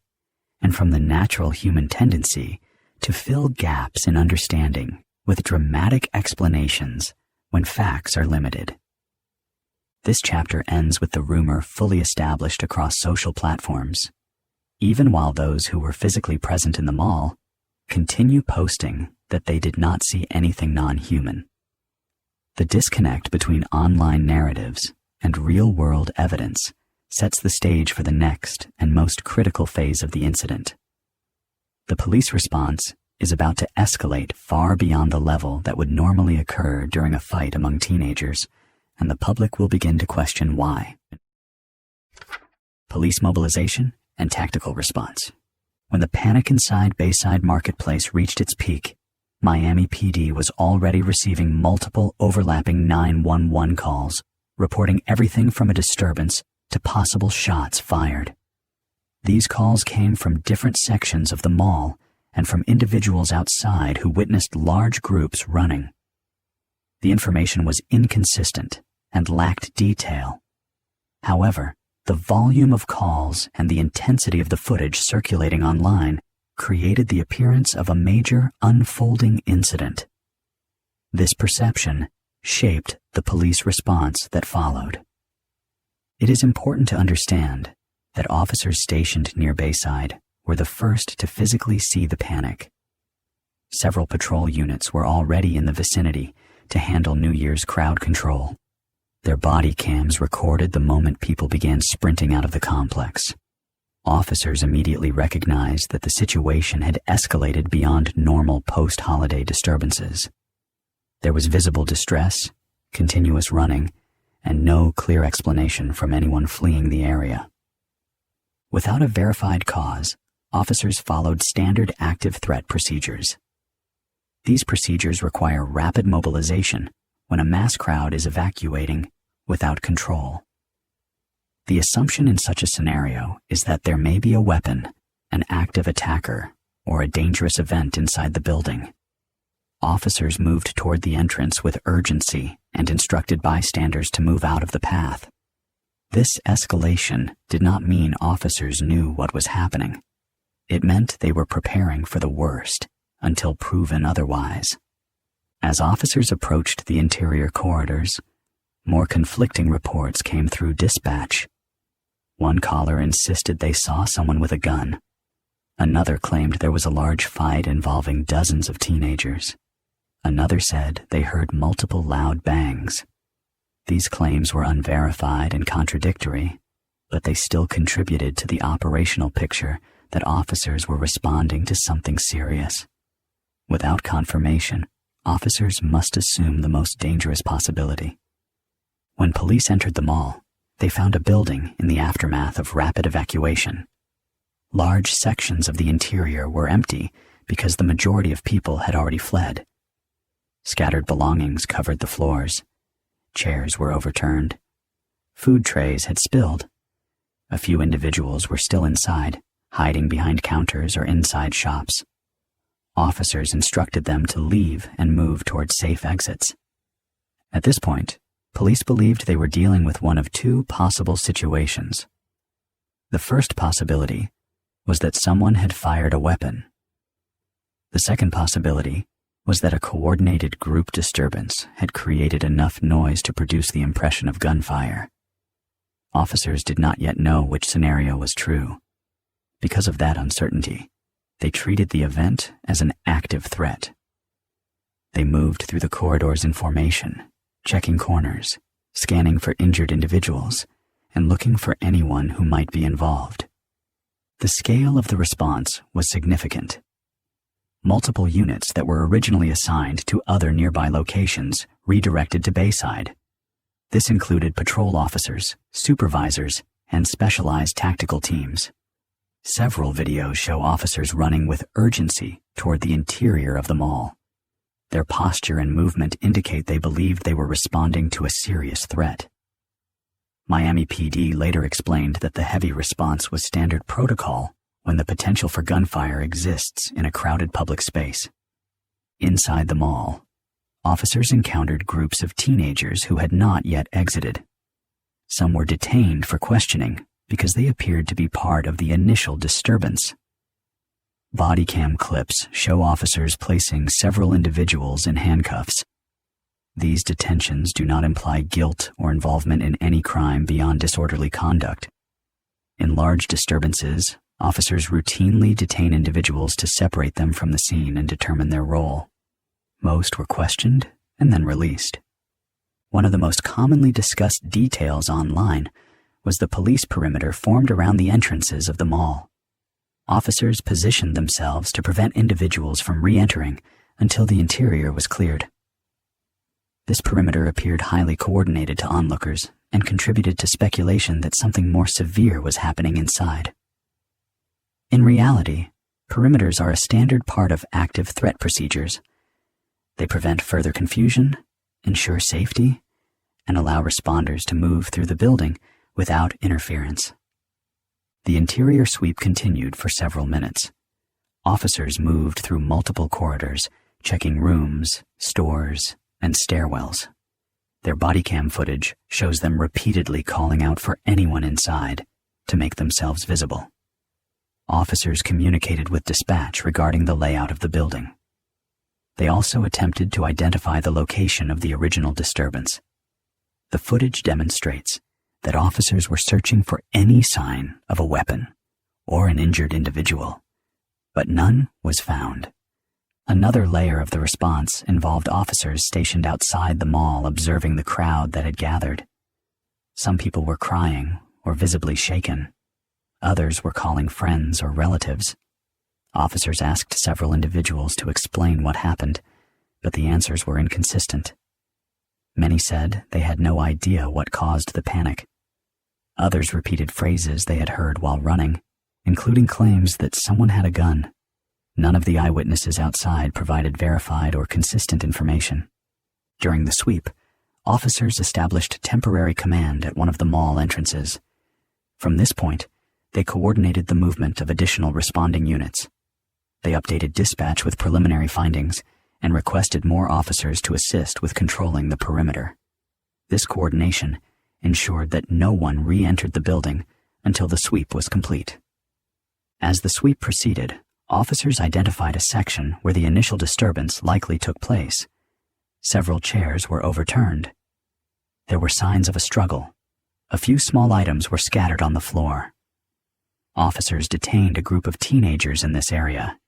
and from the natural human tendency to fill gaps in understanding with dramatic explanations when facts are limited. This chapter ends with the rumor fully established across social platforms, even while those who were physically present in the mall continue posting that they did not see anything non-human. The disconnect between online narratives and real-world evidence sets the stage for the next and most critical phase of the incident. The police response is about to escalate far beyond the level that would normally occur during a fight among teenagers, and the public will begin to question why. Police mobilization and tactical response. When the panic inside Bayside Marketplace reached its peak, Miami PD was already receiving multiple overlapping 911 calls, reporting everything from a disturbance to possible shots fired. These calls came from different sections of the mall and from individuals outside who witnessed large groups running. The information was inconsistent and lacked detail. However, the volume of calls and the intensity of the footage circulating online created the appearance of a major unfolding incident. This perception shaped the police response that followed. It is important to understand that officers stationed near Bayside were the first to physically see the panic. Several patrol units were already in the vicinity to handle New Year's crowd control. Their body cams recorded the moment people began sprinting out of the complex. Officers immediately recognized that the situation had escalated beyond normal post-holiday disturbances. There was visible distress, continuous running, and no clear explanation from anyone fleeing the area. Without a verified cause, officers followed standard active threat procedures. These procedures require rapid mobilization when a mass crowd is evacuating without control. The assumption in such a scenario is that there may be a weapon, an active attacker, or a dangerous event inside the building. Officers moved toward the entrance with urgency and instructed bystanders to move out of the path. This escalation did not mean officers knew what was happening. It meant they were preparing for the worst until proven otherwise. As officers approached the interior corridors, more conflicting reports came through dispatch. One caller insisted they saw someone with a gun. Another claimed there was a large fight involving dozens of teenagers. Another said they heard multiple loud bangs. These claims were unverified and contradictory, but they still contributed to the operational picture that officers were responding to something serious. Without confirmation, officers must assume the most dangerous possibility. When police entered the mall, they found a building in the aftermath of rapid evacuation. Large sections of the interior were empty because the majority of people had already fled. Scattered belongings covered the floors. Chairs were overturned. Food trays had spilled. A few individuals were still inside, hiding behind counters or inside shops. Officers instructed them to leave and move toward safe exits. At this point, police believed they were dealing with one of two possible situations. The first possibility was that someone had fired a weapon. The second possibility was that a coordinated group disturbance had created enough noise to produce the impression of gunfire. Officers did not yet know which scenario was true. Because of that uncertainty, they treated the event as an active threat. They moved through the corridors in formation, checking corners, scanning for injured individuals, and looking for anyone who might be involved. The scale of the response was significant. Multiple units that were originally assigned to other nearby locations redirected to Bayside. This included patrol officers, supervisors, and specialized tactical teams. Several videos show officers running with urgency toward the interior of the mall. Their posture and movement indicate they believed they were responding to a serious threat. Miami PD later explained that the heavy response was standard protocol when the potential for gunfire exists in a crowded public space. Inside the mall, officers encountered groups of teenagers who had not yet exited. Some were detained for questioning because they appeared to be part of the initial disturbance. Body cam clips show officers placing several individuals in handcuffs. These detentions do not imply guilt or involvement in any crime beyond disorderly conduct. In large disturbances, officers routinely detain individuals to separate them from the scene and determine their role. Most were questioned and then released. One of the most commonly discussed details online was the police perimeter formed around the entrances of the mall. Officers positioned themselves to prevent individuals from re-entering until the interior was cleared. This perimeter appeared highly coordinated to onlookers and contributed to speculation that something more severe was happening inside. In reality, perimeters are a standard part of active threat procedures. They prevent further confusion, ensure safety, and allow responders to move through the building without interference. The interior sweep continued for several minutes. Officers moved through multiple corridors, checking rooms, stores, and stairwells. Their body cam footage shows them repeatedly calling out for anyone inside to make themselves visible. Officers communicated with dispatch regarding the layout of the building. They also attempted to identify the location of the original disturbance. The footage demonstrates that officers were searching for any sign of a weapon or an injured individual, but none was found. Another layer of the response involved officers stationed outside the mall observing the crowd that had gathered. Some people were crying or visibly shaken. Others were calling friends or relatives. Officers asked several individuals to explain what happened, but the answers were inconsistent. Many said they had no idea what caused the panic. Others repeated phrases they had heard while running, including claims that someone had a gun. None of the eyewitnesses outside provided verified or consistent information. During the sweep, officers established temporary command at one of the mall entrances. From this point, they coordinated the movement of additional responding units. They updated dispatch with preliminary findings and requested more officers to assist with controlling the perimeter. This coordination ensured that no one re-entered the building until the sweep was complete. As the sweep proceeded, officers identified a section where the initial disturbance likely took place. Several chairs were overturned. There were signs of a struggle. A few small items were scattered on the floor. Officers detained a group of teenagers in this area.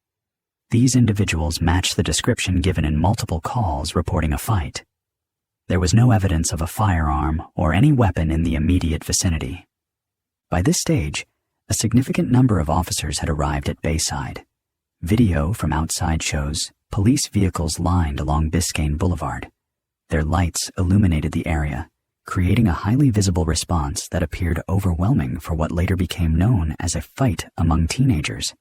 These individuals matched the description given in multiple calls reporting a fight. There was no evidence of a firearm or any weapon in the immediate vicinity. By this stage, a significant number of officers had arrived at Bayside. Video from outside shows police vehicles lined along Biscayne Boulevard. Their lights illuminated the area, creating a highly visible response that appeared overwhelming for what later became known as a fight among teenagers.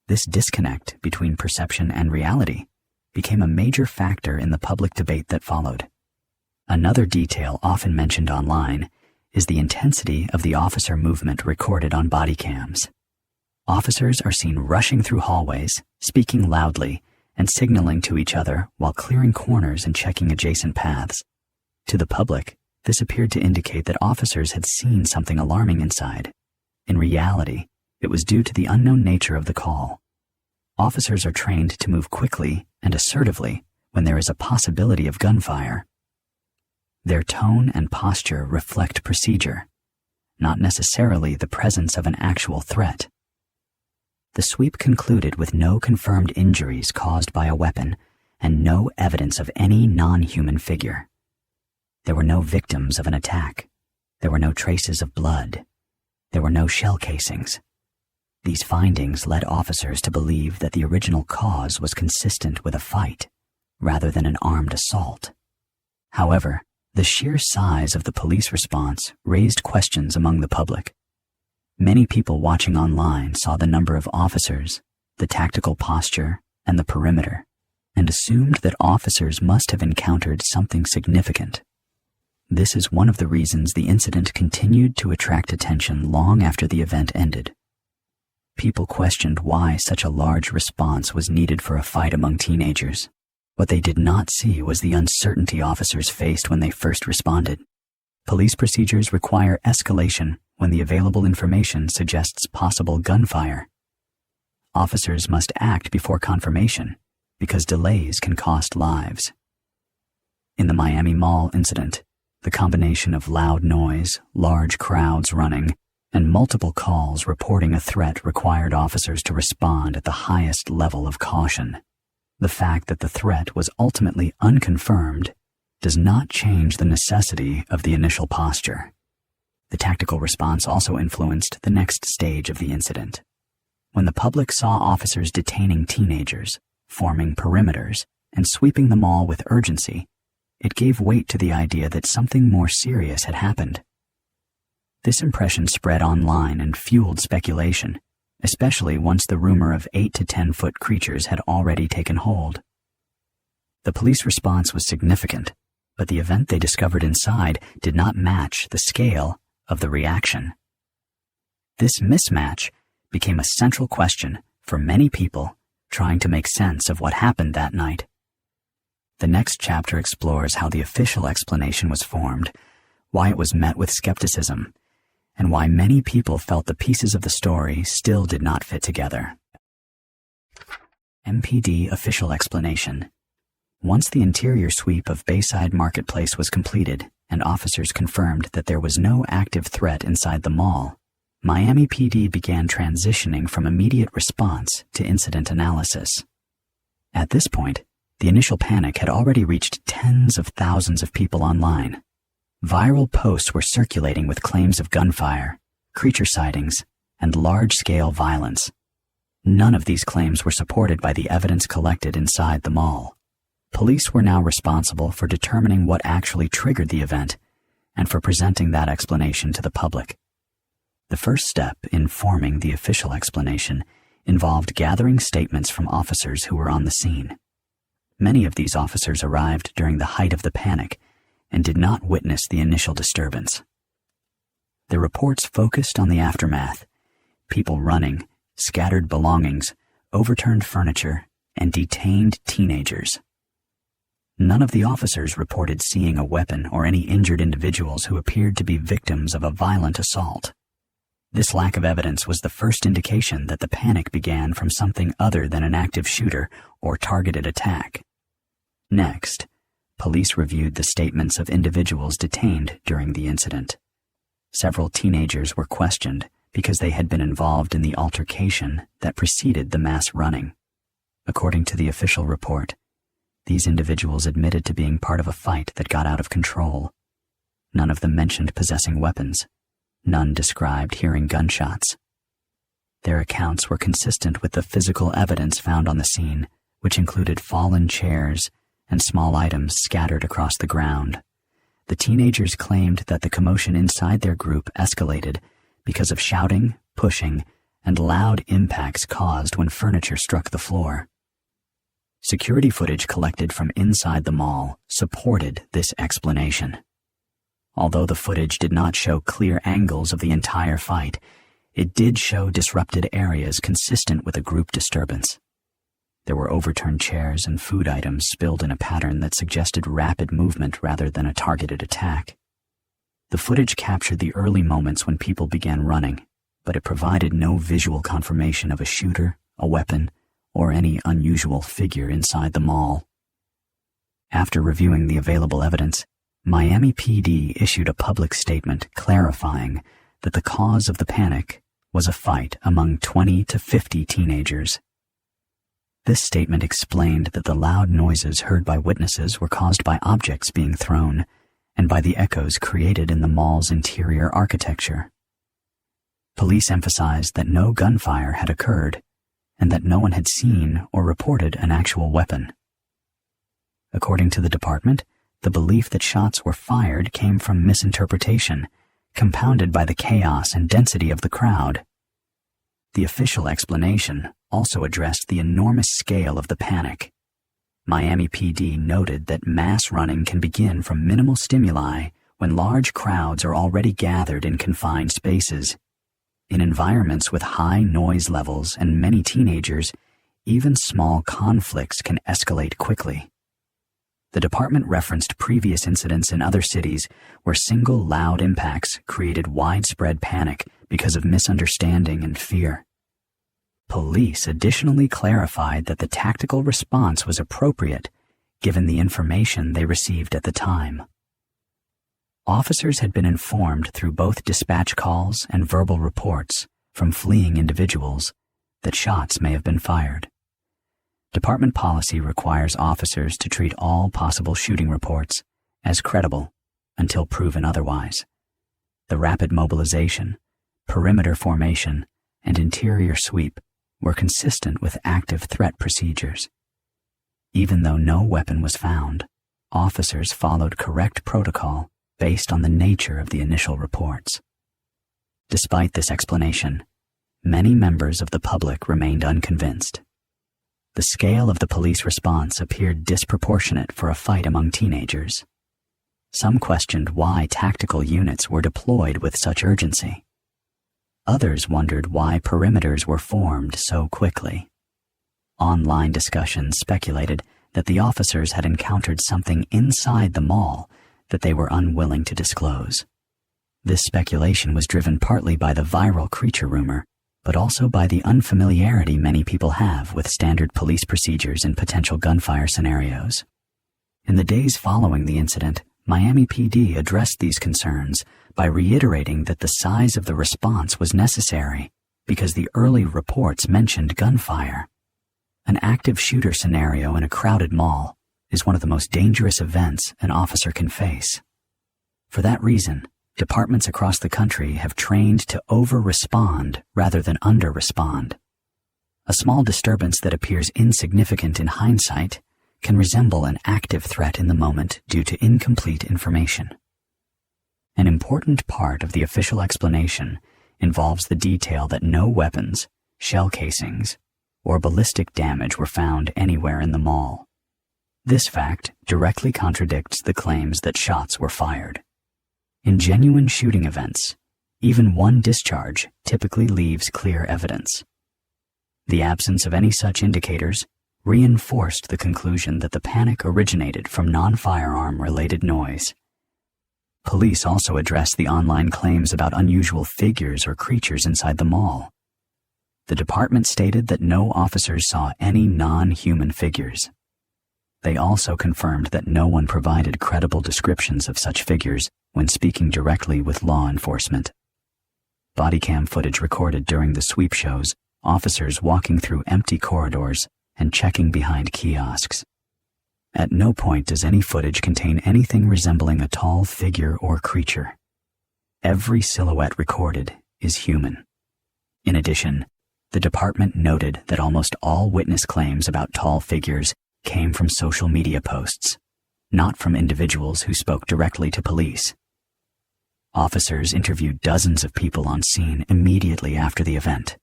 This disconnect between perception and reality became a major factor in the public debate that followed. Another detail often mentioned online is the intensity of the officer movement recorded on body cams. Officers are seen rushing through hallways, speaking loudly, and signaling to each other while clearing corners and checking adjacent paths. To the public, this appeared to indicate that officers had seen something alarming inside. In reality, it was due to the unknown nature of the call. Officers are trained to move quickly and assertively when there is a possibility of gunfire. Their tone and posture reflect procedure, not necessarily the presence of an actual threat. The sweep concluded with no confirmed injuries caused by a weapon and no evidence of any non-human figure. There were no victims of an attack. There were no traces of blood. There were no shell casings. These findings led officers to believe that the original cause was consistent with a fight, rather than an armed assault. However, the sheer size of the police response raised questions among the public. Many people watching online saw the number of officers, the tactical posture, and the perimeter, and assumed that officers must have encountered something significant. This is one of the reasons the incident continued to attract attention long after the event ended. People questioned why such a large response was needed for a fight among teenagers. What they did not see was the uncertainty officers faced when they first responded. Police procedures require escalation when the available information suggests possible gunfire. Officers must act before confirmation, because delays can cost lives. In the Miami Mall incident, the combination of loud noise, large crowds running, and multiple calls reporting a threat required officers to respond at the highest level of caution. The fact that the threat was ultimately unconfirmed does not change the necessity of the initial posture. The tactical response also influenced the next stage of the incident. When the public saw officers detaining teenagers, forming perimeters, and sweeping the mall with urgency, it gave weight to the idea that something more serious had happened. This impression spread online and fueled speculation, especially once the rumor of 8 to 10 foot creatures had already taken hold. The police response was significant, but the event they discovered inside did not match the scale of the reaction. This mismatch became a central question for many people trying to make sense of what happened that night. The next chapter explores how the official explanation was formed, why it was met with skepticism, and why many people felt the pieces of the story still did not fit together. MPD official explanation. Once the interior sweep of Bayside Marketplace was completed and officers confirmed that there was no active threat inside the mall, Miami PD began transitioning from immediate response to incident analysis. At this point, the initial panic had already reached tens of thousands of people online. Viral posts were circulating with claims of gunfire, creature sightings, and large-scale violence. None of these claims were supported by the evidence collected inside the mall. Police were now responsible for determining what actually triggered the event and for presenting that explanation to the public. The first step in forming the official explanation involved gathering statements from officers who were on the scene. Many of these officers arrived during the height of the panic and did not witness the initial disturbance. The reports focused on the aftermath: people running, scattered belongings, overturned furniture, and detained teenagers. None of the officers reported seeing a weapon or any injured individuals who appeared to be victims of a violent assault. This lack of evidence was the first indication that the panic began from something other than an active shooter or targeted attack. Next, police reviewed the statements of individuals detained during the incident. Several teenagers were questioned because they had been involved in the altercation that preceded the mass running. According to the official report, these individuals admitted to being part of a fight that got out of control. None of them mentioned possessing weapons. None described hearing gunshots. Their accounts were consistent with the physical evidence found on the scene, which included fallen chairs and small items scattered across the ground. The teenagers claimed that the commotion inside their group escalated because of shouting, pushing, and loud impacts caused when furniture struck the floor. Security footage collected from inside the mall supported this explanation. Although the footage did not show clear angles of the entire fight, it did show disrupted areas consistent with a group disturbance. There were overturned chairs and food items spilled in a pattern that suggested rapid movement rather than a targeted attack. The footage captured the early moments when people began running, but it provided no visual confirmation of a shooter, a weapon, or any unusual figure inside the mall. After reviewing the available evidence, Miami PD issued a public statement clarifying that the cause of the panic was a fight among 20 to 50 teenagers. This statement explained that the loud noises heard by witnesses were caused by objects being thrown and by the echoes created in the mall's interior architecture. Police emphasized that no gunfire had occurred and that no one had seen or reported an actual weapon. According to the department, the belief that shots were fired came from misinterpretation, compounded by the chaos and density of the crowd. The official explanation also addressed the enormous scale of the panic. Miami PD noted that mass running can begin from minimal stimuli when large crowds are already gathered in confined spaces. In environments with high noise levels and many teenagers, even small conflicts can escalate quickly. The department referenced previous incidents in other cities where single loud impacts created widespread panic because of misunderstanding and fear. Police additionally clarified that the tactical response was appropriate given the information they received at the time. Officers had been informed through both dispatch calls and verbal reports from fleeing individuals that shots may have been fired. Department policy requires officers to treat all possible shooting reports as credible until proven otherwise. The rapid mobilization, perimeter formation, and interior sweep were consistent with active threat procedures. Even though no weapon was found, officers followed correct protocol based on the nature of the initial reports. Despite this explanation, many members of the public remained unconvinced. The scale of the police response appeared disproportionate for a fight among teenagers. Some questioned why tactical units were deployed with such urgency. Others wondered why perimeters were formed so quickly. Online discussions speculated that the officers had encountered something inside the mall that they were unwilling to disclose. This speculation was driven partly by the viral creature rumor, but also by the unfamiliarity many people have with standard police procedures in potential gunfire scenarios. In the days following the incident, Miami PD addressed these concerns by reiterating that the size of the response was necessary because the early reports mentioned gunfire. An active shooter scenario in a crowded mall is one of the most dangerous events an officer can face. For that reason, departments across the country have trained to over-respond rather than under-respond. A small disturbance that appears insignificant in hindsight can resemble an active threat in the moment due to incomplete information. An important part of the official explanation involves the detail that no weapons, shell casings, or ballistic damage were found anywhere in the mall. This fact directly contradicts the claims that shots were fired. In genuine shooting events, even one discharge typically leaves clear evidence. The absence of any such indicators reinforced the conclusion that the panic originated from non-firearm related noise. Police also addressed the online claims about unusual figures or creatures inside the mall. The department stated that no officers saw any non-human figures. They also confirmed that no one provided credible descriptions of such figures when speaking directly with law enforcement. Bodycam footage recorded during the sweep shows officers walking through empty corridors and checking behind kiosks. At no point does any footage contain anything resembling a tall figure or creature. Every silhouette recorded is human. In addition, the department noted that almost all witness claims about tall figures came from social media posts, not from individuals who spoke directly to police. Officers interviewed dozens of people on scene immediately after the event.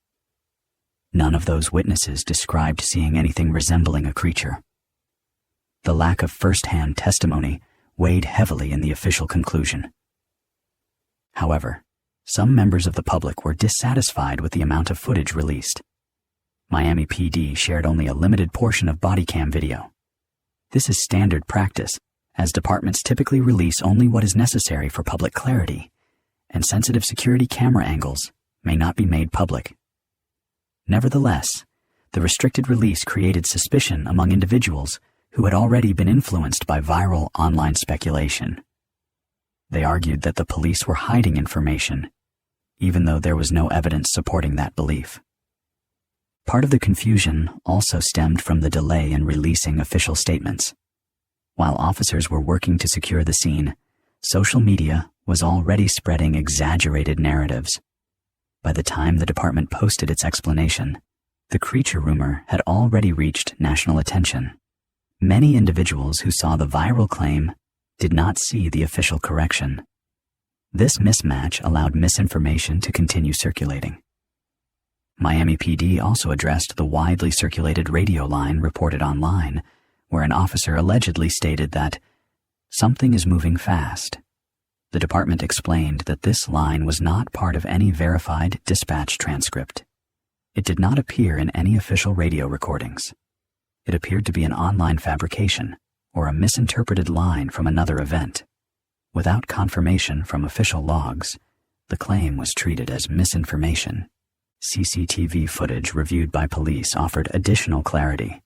None of those witnesses described seeing anything resembling a creature. The lack of first-hand testimony weighed heavily in the official conclusion. However, some members of the public were dissatisfied with the amount of footage released. Miami PD shared only a limited portion of body cam video. This is standard practice, as departments typically release only what is necessary for public clarity, and sensitive security camera angles may not be made public. Nevertheless, The restricted release created suspicion among individuals who had already been influenced by viral online speculation. They argued that the police were hiding information, even though there was no evidence supporting that belief. Part of the confusion also stemmed from the delay in releasing official statements. While officers were working to secure the scene, social media was already spreading exaggerated narratives. By the time the department posted its explanation, the creature rumor had already reached national attention. Many individuals who saw the viral claim did not see the official correction. This mismatch allowed misinformation to continue circulating. Miami PD also addressed the widely circulated radio line reported online, where an officer allegedly stated that something is moving fast. The department explained that this line was not part of any verified dispatch transcript. It did not appear in any official radio recordings. It appeared to be an online fabrication or a misinterpreted line from another event. Without confirmation from official logs, the claim was treated as misinformation. CCTV footage reviewed by police offered additional clarity.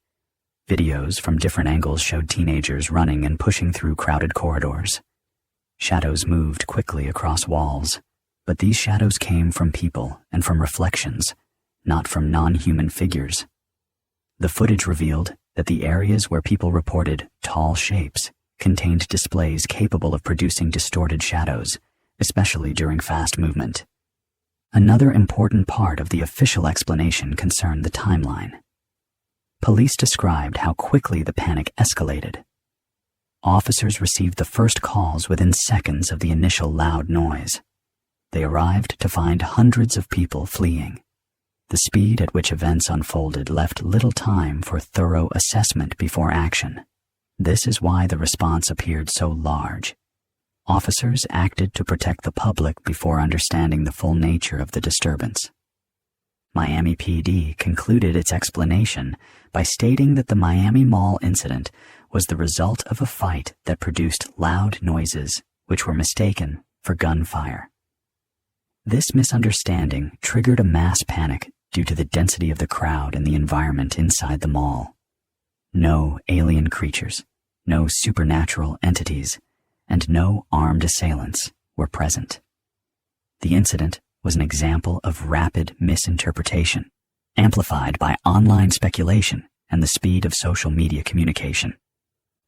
Videos from different angles showed teenagers running and pushing through crowded corridors. Shadows moved quickly across walls, but these shadows came from people and from reflections, not from non-human figures. The footage revealed that the areas where people reported tall shapes contained displays capable of producing distorted shadows, especially during fast movement. Another important part of the official explanation concerned the timeline. Police described how quickly the panic escalated. Officers received the first calls within seconds of the initial loud noise. They arrived to find hundreds of people fleeing. The speed at which events unfolded left little time for thorough assessment before action. This is why the response appeared so large. Officers acted to protect the public before understanding the full nature of the disturbance. Miami PD concluded its explanation by stating that the Miami Mall incident was the result of a fight that produced loud noises which were mistaken for gunfire. This misunderstanding triggered a mass panic due to the density of the crowd and the environment inside the mall. No alien creatures, no supernatural entities, and no armed assailants were present. The incident was an example of rapid misinterpretation, amplified by online speculation and the speed of social media communication.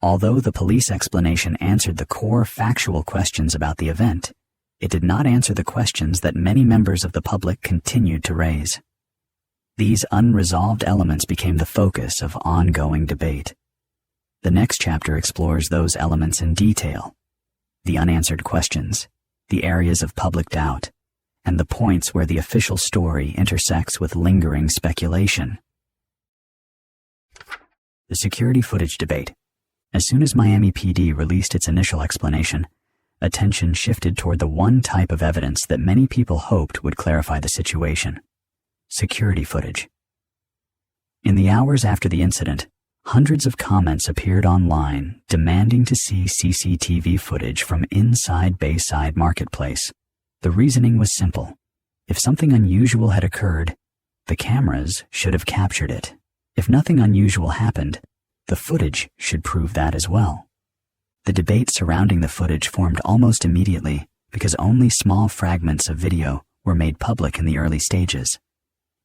Although the police explanation answered the core factual questions about the event, it did not answer the questions that many members of the public continued to raise. These unresolved elements became the focus of ongoing debate. The next chapter explores those elements in detail: the unanswered questions, the areas of public doubt, and the points where the official story intersects with lingering speculation. The security footage debate. As soon as Miami PD released its initial explanation, attention shifted toward the one type of evidence that many people hoped would clarify the situation: security footage. In the hours after the incident, hundreds of comments appeared online demanding to see CCTV footage from inside Bayside Marketplace. The reasoning was simple. If something unusual had occurred, the cameras should have captured it. If nothing unusual happened, the footage should prove that as well. The debate surrounding the footage formed almost immediately because only small fragments of video were made public in the early stages.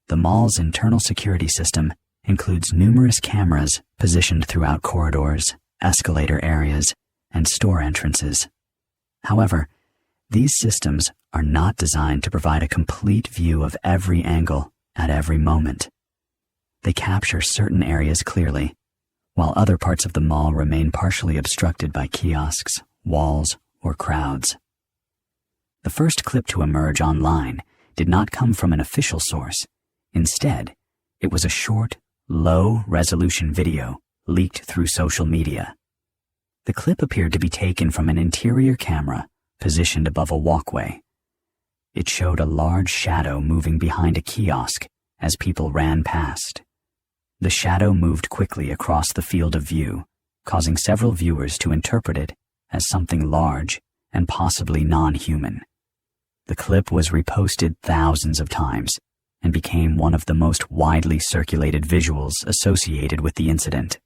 The mall's internal security system includes numerous cameras positioned throughout corridors, escalator areas, and store entrances. However, these systems are not designed to provide a complete view of every angle at every moment. They capture certain areas clearly, while other parts of the mall remain partially obstructed by kiosks, walls, or crowds. The first clip to emerge online did not come from an official source. Instead, it was a short, low-resolution video leaked through social media. The clip appeared to be taken from an interior camera positioned above a walkway. It showed a large shadow moving behind a kiosk as people ran past. The shadow moved quickly across the field of view, causing several viewers to interpret it as something large and possibly non-human. The clip was reposted thousands of times, and became one of the most widely circulated visuals associated with the incident.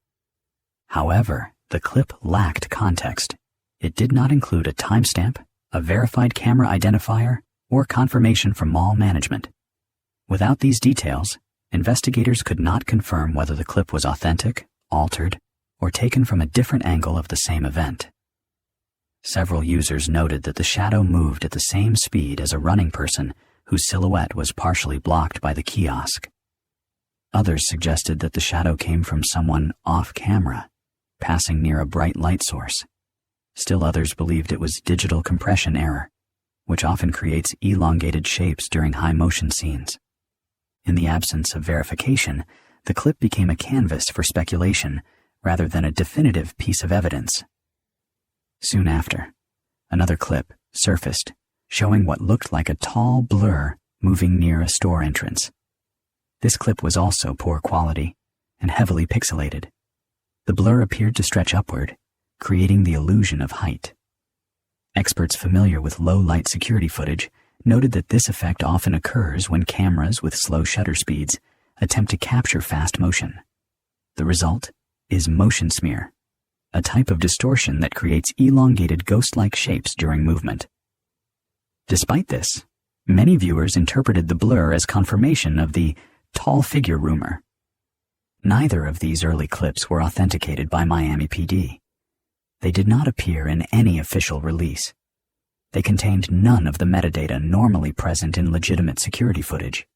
However, the clip lacked context. It did not include a timestamp, a verified camera identifier, or confirmation from mall management. Without these details, investigators could not confirm whether the clip was authentic, altered, or taken from a different angle of the same event. Several users noted that the shadow moved at the same speed as a running person whose silhouette was partially blocked by the kiosk. Others suggested that the shadow came from someone off-camera, passing near a bright light source. Still others believed it was digital compression error, which often creates elongated shapes during high-motion scenes. In the absence of verification, the clip became a canvas for speculation rather than a definitive piece of evidence. Soon after, another clip surfaced showing what looked like a tall blur moving near a store entrance. This clip was also poor quality and heavily pixelated. The blur appeared to stretch upward, creating the illusion of height. Experts familiar with low-light security footage noted that this effect often occurs when cameras with slow shutter speeds attempt to capture fast motion. The result is motion smear, a type of distortion that creates elongated ghost-like shapes during movement. Despite this, many viewers interpreted the blur as confirmation of the tall figure rumor. Neither of these early clips were authenticated by Miami PD. They did not appear in any official release. They contained none of the metadata normally present in legitimate security footage.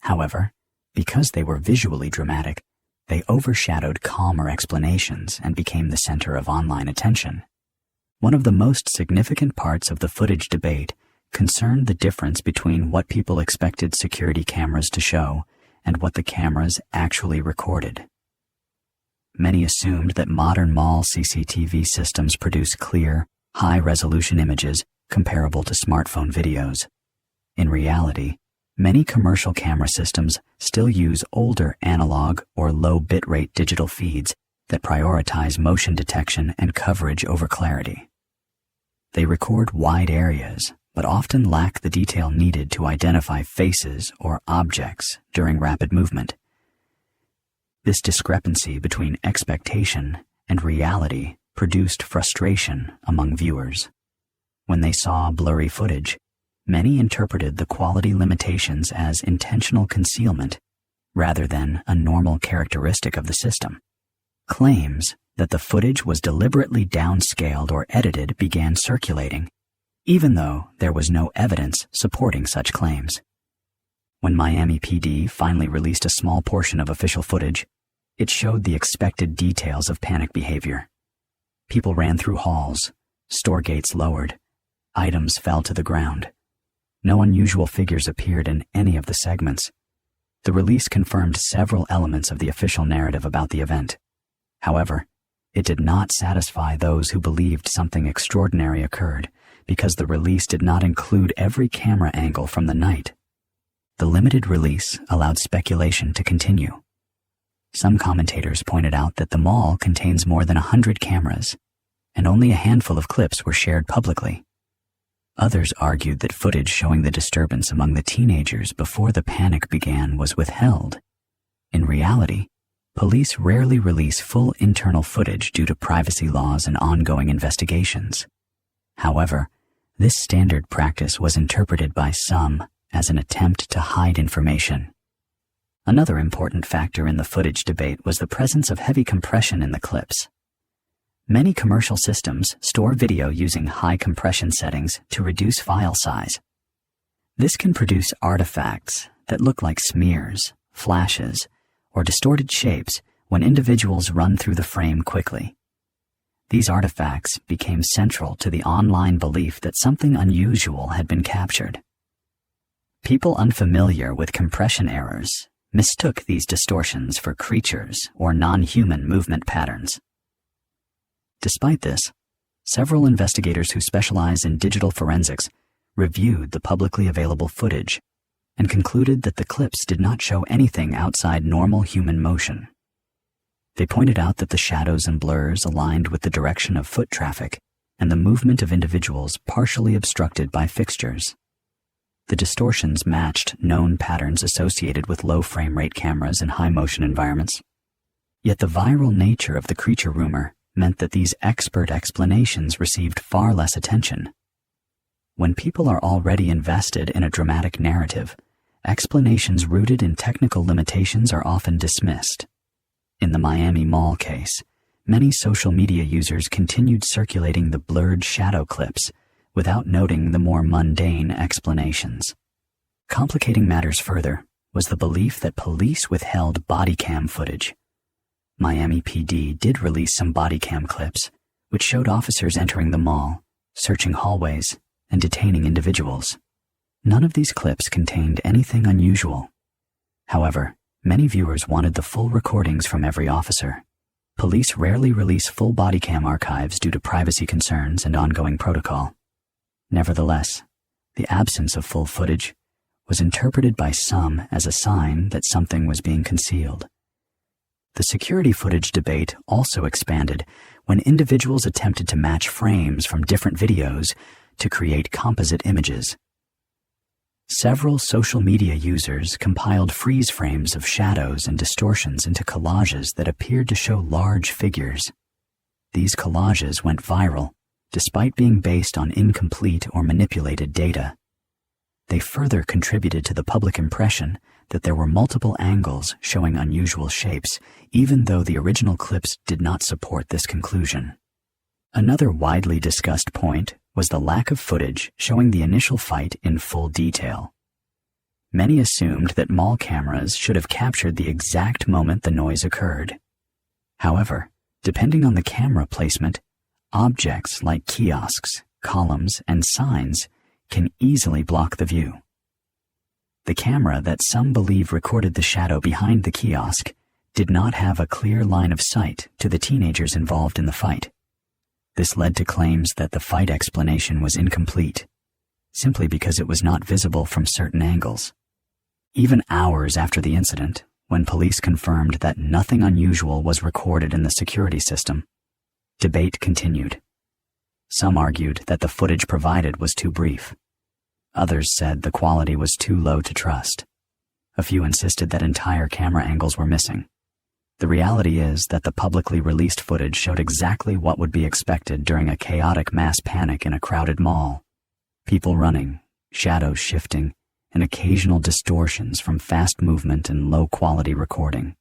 However, because they were visually dramatic, they overshadowed calmer explanations and became the center of online attention. One of the most significant parts of the footage debate concerned the difference between what people expected security cameras to show and what the cameras actually recorded. Many assumed that modern mall CCTV systems produce clear, high-resolution images comparable to smartphone videos. In reality, many commercial camera systems still use older analog or low bitrate digital feeds that prioritize motion detection and coverage over clarity. They record wide areas, but often lack the detail needed to identify faces or objects during rapid movement. This discrepancy between expectation and reality produced frustration among viewers. When they saw blurry footage, many interpreted the quality limitations as intentional concealment rather than a normal characteristic of the system. Claims that the footage was deliberately downscaled or edited began circulating, even though there was no evidence supporting such claims. When Miami PD finally released a small portion of official footage, it showed the expected details of panic behavior. People ran through halls, store gates lowered, items fell to the ground. No unusual figures appeared in any of the segments. The release confirmed several elements of the official narrative about the event. However, it did not satisfy those who believed something extraordinary occurred because the release did not include every camera angle from the night. The limited release allowed speculation to continue. Some commentators pointed out that the mall contains more than 100 cameras, and only a handful of clips were shared publicly. Others argued that footage showing the disturbance among the teenagers before the panic began was withheld. In reality, police rarely release full internal footage due to privacy laws and ongoing investigations. However, this standard practice was interpreted by some as an attempt to hide information. Another important factor in the footage debate was the presence of heavy compression in the clips. Many commercial systems store video using high compression settings to reduce file size. This can produce artifacts that look like smears, flashes, or distorted shapes when individuals run through the frame quickly. These artifacts became central to the online belief that something unusual had been captured. People unfamiliar with compression errors mistook these distortions for creatures or non-human movement patterns. Despite this, several investigators who specialize in digital forensics reviewed the publicly available footage and concluded that the clips did not show anything outside normal human motion. They pointed out that the shadows and blurs aligned with the direction of foot traffic and the movement of individuals partially obstructed by fixtures. The distortions matched known patterns associated with low frame rate cameras in high motion environments. Yet the viral nature of the creature rumor meant that these expert explanations received far less attention. When people are already invested in a dramatic narrative, explanations rooted in technical limitations are often dismissed. In the Miami Mall case, many social media users continued circulating the blurred shadow clips without noting the more mundane explanations. Complicating matters further was the belief that police withheld body cam footage. Miami PD did release some body cam clips, which showed officers entering the mall, searching hallways, and detaining individuals. None of these clips contained anything unusual. However, many viewers wanted the full recordings from every officer. Police rarely release full body cam archives due to privacy concerns and ongoing protocol. Nevertheless, the absence of full footage was interpreted by some as a sign that something was being concealed. The security footage debate also expanded when individuals attempted to match frames from different videos to create composite images. Several social media users compiled freeze frames of shadows and distortions into collages that appeared to show large figures. These collages went viral, despite being based on incomplete or manipulated data. They further contributed to the public impression that there were multiple angles showing unusual shapes, even though the original clips did not support this conclusion. Another widely discussed point was the lack of footage showing the initial fight in full detail. Many assumed that mall cameras should have captured the exact moment the noise occurred. However, depending on the camera placement, objects like kiosks, columns, and signs can easily block the view. The camera that some believe recorded the shadow behind the kiosk did not have a clear line of sight to the teenagers involved in the fight. This led to claims that the fight explanation was incomplete, simply because it was not visible from certain angles. Even hours after the incident, when police confirmed that nothing unusual was recorded in the security system, debate continued. Some argued that the footage provided was too brief. Others said the quality was too low to trust. A few insisted that entire camera angles were missing. The reality is that the publicly released footage showed exactly what would be expected during a chaotic mass panic in a crowded mall. People running, shadows shifting, and occasional distortions from fast movement and low-quality recording.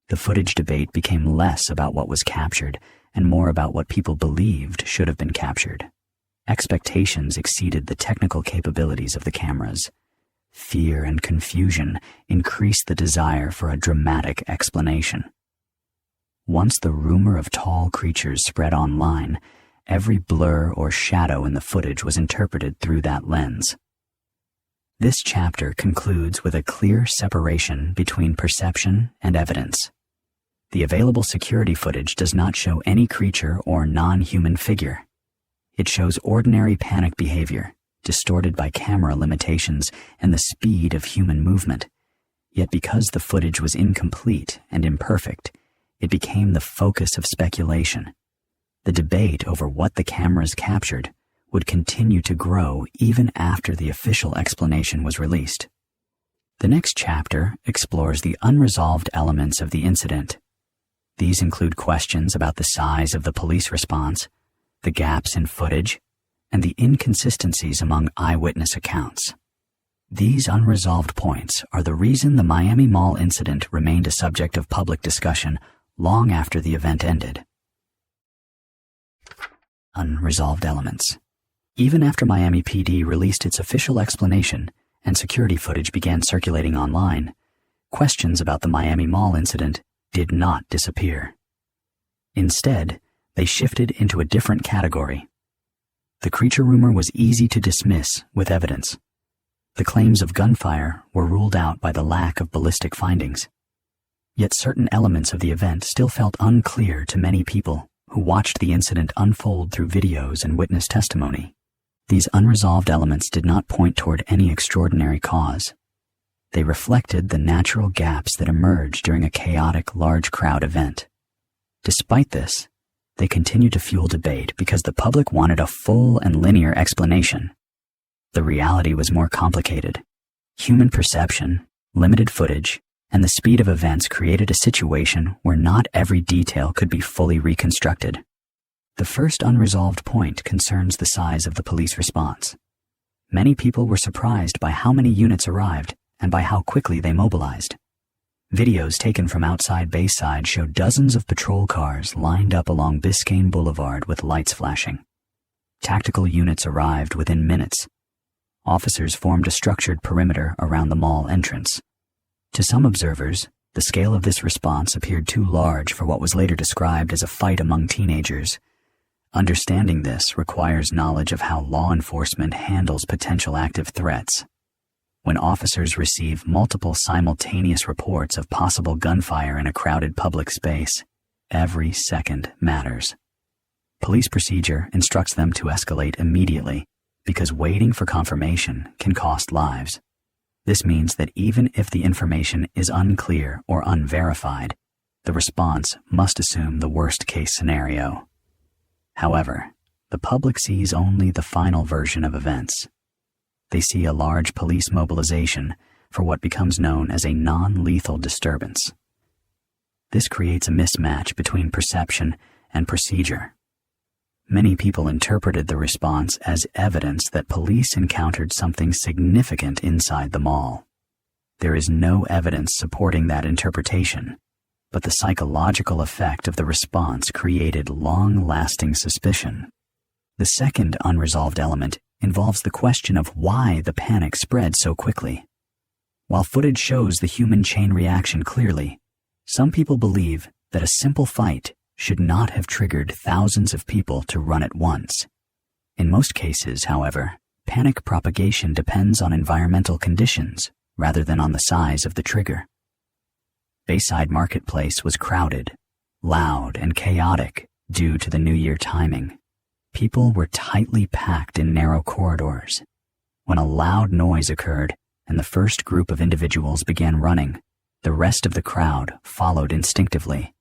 The footage debate became less about what was captured and more about what people believed should have been captured. Expectations exceeded the technical capabilities of the cameras. Fear and confusion increased the desire for a dramatic explanation. Once the rumor of tall creatures spread online, every blur or shadow in the footage was interpreted through that lens. This chapter concludes with a clear separation between perception and evidence. The available security footage does not show any creature or non-human figure. It shows ordinary panic behavior, distorted by camera limitations and the speed of human movement. Yet because the footage was incomplete and imperfect, it became the focus of speculation. The debate over what the cameras captured would continue to grow even after the official explanation was released. The next chapter explores the unresolved elements of the incident. These include questions about the size of the police response, the gaps in footage, and the inconsistencies among eyewitness accounts. These unresolved points are the reason the Miami Mall incident remained a subject of public discussion long after the event ended. Unresolved elements. Even after Miami PD released its official explanation and security footage began circulating online, questions about the Miami Mall incident did not disappear. Instead, they shifted into a different category. The creature rumor was easy to dismiss with evidence. The claims of gunfire were ruled out by the lack of ballistic findings. Yet certain elements of the event still felt unclear to many people who watched the incident unfold through videos and witness testimony. These unresolved elements did not point toward any extraordinary cause. They reflected the natural gaps that emerge during a chaotic, large crowd event. Despite this, they continued to fuel debate because the public wanted a full and linear explanation. The reality was more complicated. Human perception, limited footage, and the speed of events created a situation where not every detail could be fully reconstructed. The first unresolved point concerns the size of the police response. Many people were surprised by how many units arrived and by how quickly they mobilized. Videos taken from outside Bayside show dozens of patrol cars lined up along Biscayne Boulevard with lights flashing. Tactical units arrived within minutes. Officers formed a structured perimeter around the mall entrance. To some observers, the scale of this response appeared too large for what was later described as a fight among teenagers. Understanding this requires knowledge of how law enforcement handles potential active threats. When officers receive multiple simultaneous reports of possible gunfire in a crowded public space, every second matters. Police procedure instructs them to escalate immediately because waiting for confirmation can cost lives. This means that even if the information is unclear or unverified, the response must assume the worst-case scenario. However, the public sees only the final version of events. They see a large police mobilization for what becomes known as a non-lethal disturbance. This creates a mismatch between perception and procedure. Many people interpreted the response as evidence that police encountered something significant inside the mall. There is no evidence supporting that interpretation, but the psychological effect of the response created long-lasting suspicion. The second unresolved element involves the question of why the panic spread so quickly. While footage shows the human chain reaction clearly, some people believe that a simple fight should not have triggered thousands of people to run at once. In most cases, however, panic propagation depends on environmental conditions rather than on the size of the trigger. Bayside Marketplace was crowded, loud, and chaotic due to the New Year timing. People were tightly packed in narrow corridors. When a loud noise occurred and the first group of individuals began running, the rest of the crowd followed instinctively.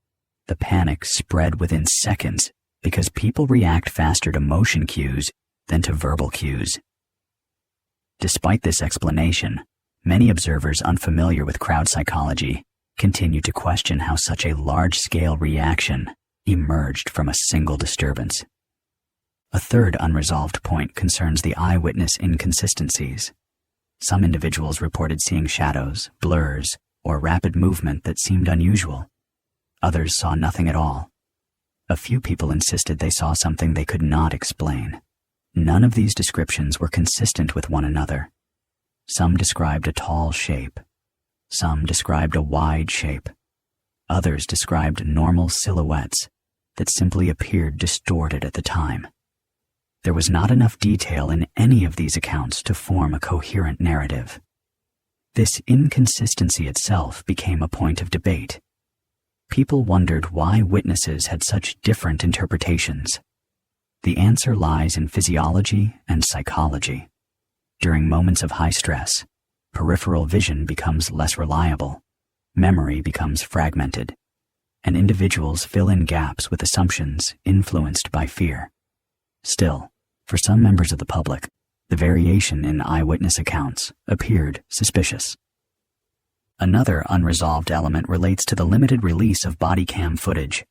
The panic spread within seconds because people react faster to motion cues than to verbal cues. Despite this explanation, many observers unfamiliar with crowd psychology continue to question how such a large-scale reaction emerged from a single disturbance. A third unresolved point concerns the eyewitness inconsistencies. Some individuals reported seeing shadows, blurs, or rapid movement that seemed unusual. Others saw nothing at all. A few people insisted they saw something they could not explain. None of these descriptions were consistent with one another. Some described a tall shape. Some described a wide shape. Others described normal silhouettes that simply appeared distorted at the time. There was not enough detail in any of these accounts to form a coherent narrative. This inconsistency itself became a point of debate. People wondered why witnesses had such different interpretations. The answer lies in physiology and psychology. During moments of high stress, peripheral vision becomes less reliable, memory becomes fragmented, and individuals fill in gaps with assumptions influenced by fear. Still, for some members of the public, the variation in eyewitness accounts appeared suspicious. Another unresolved element relates to the limited release of body cam footage.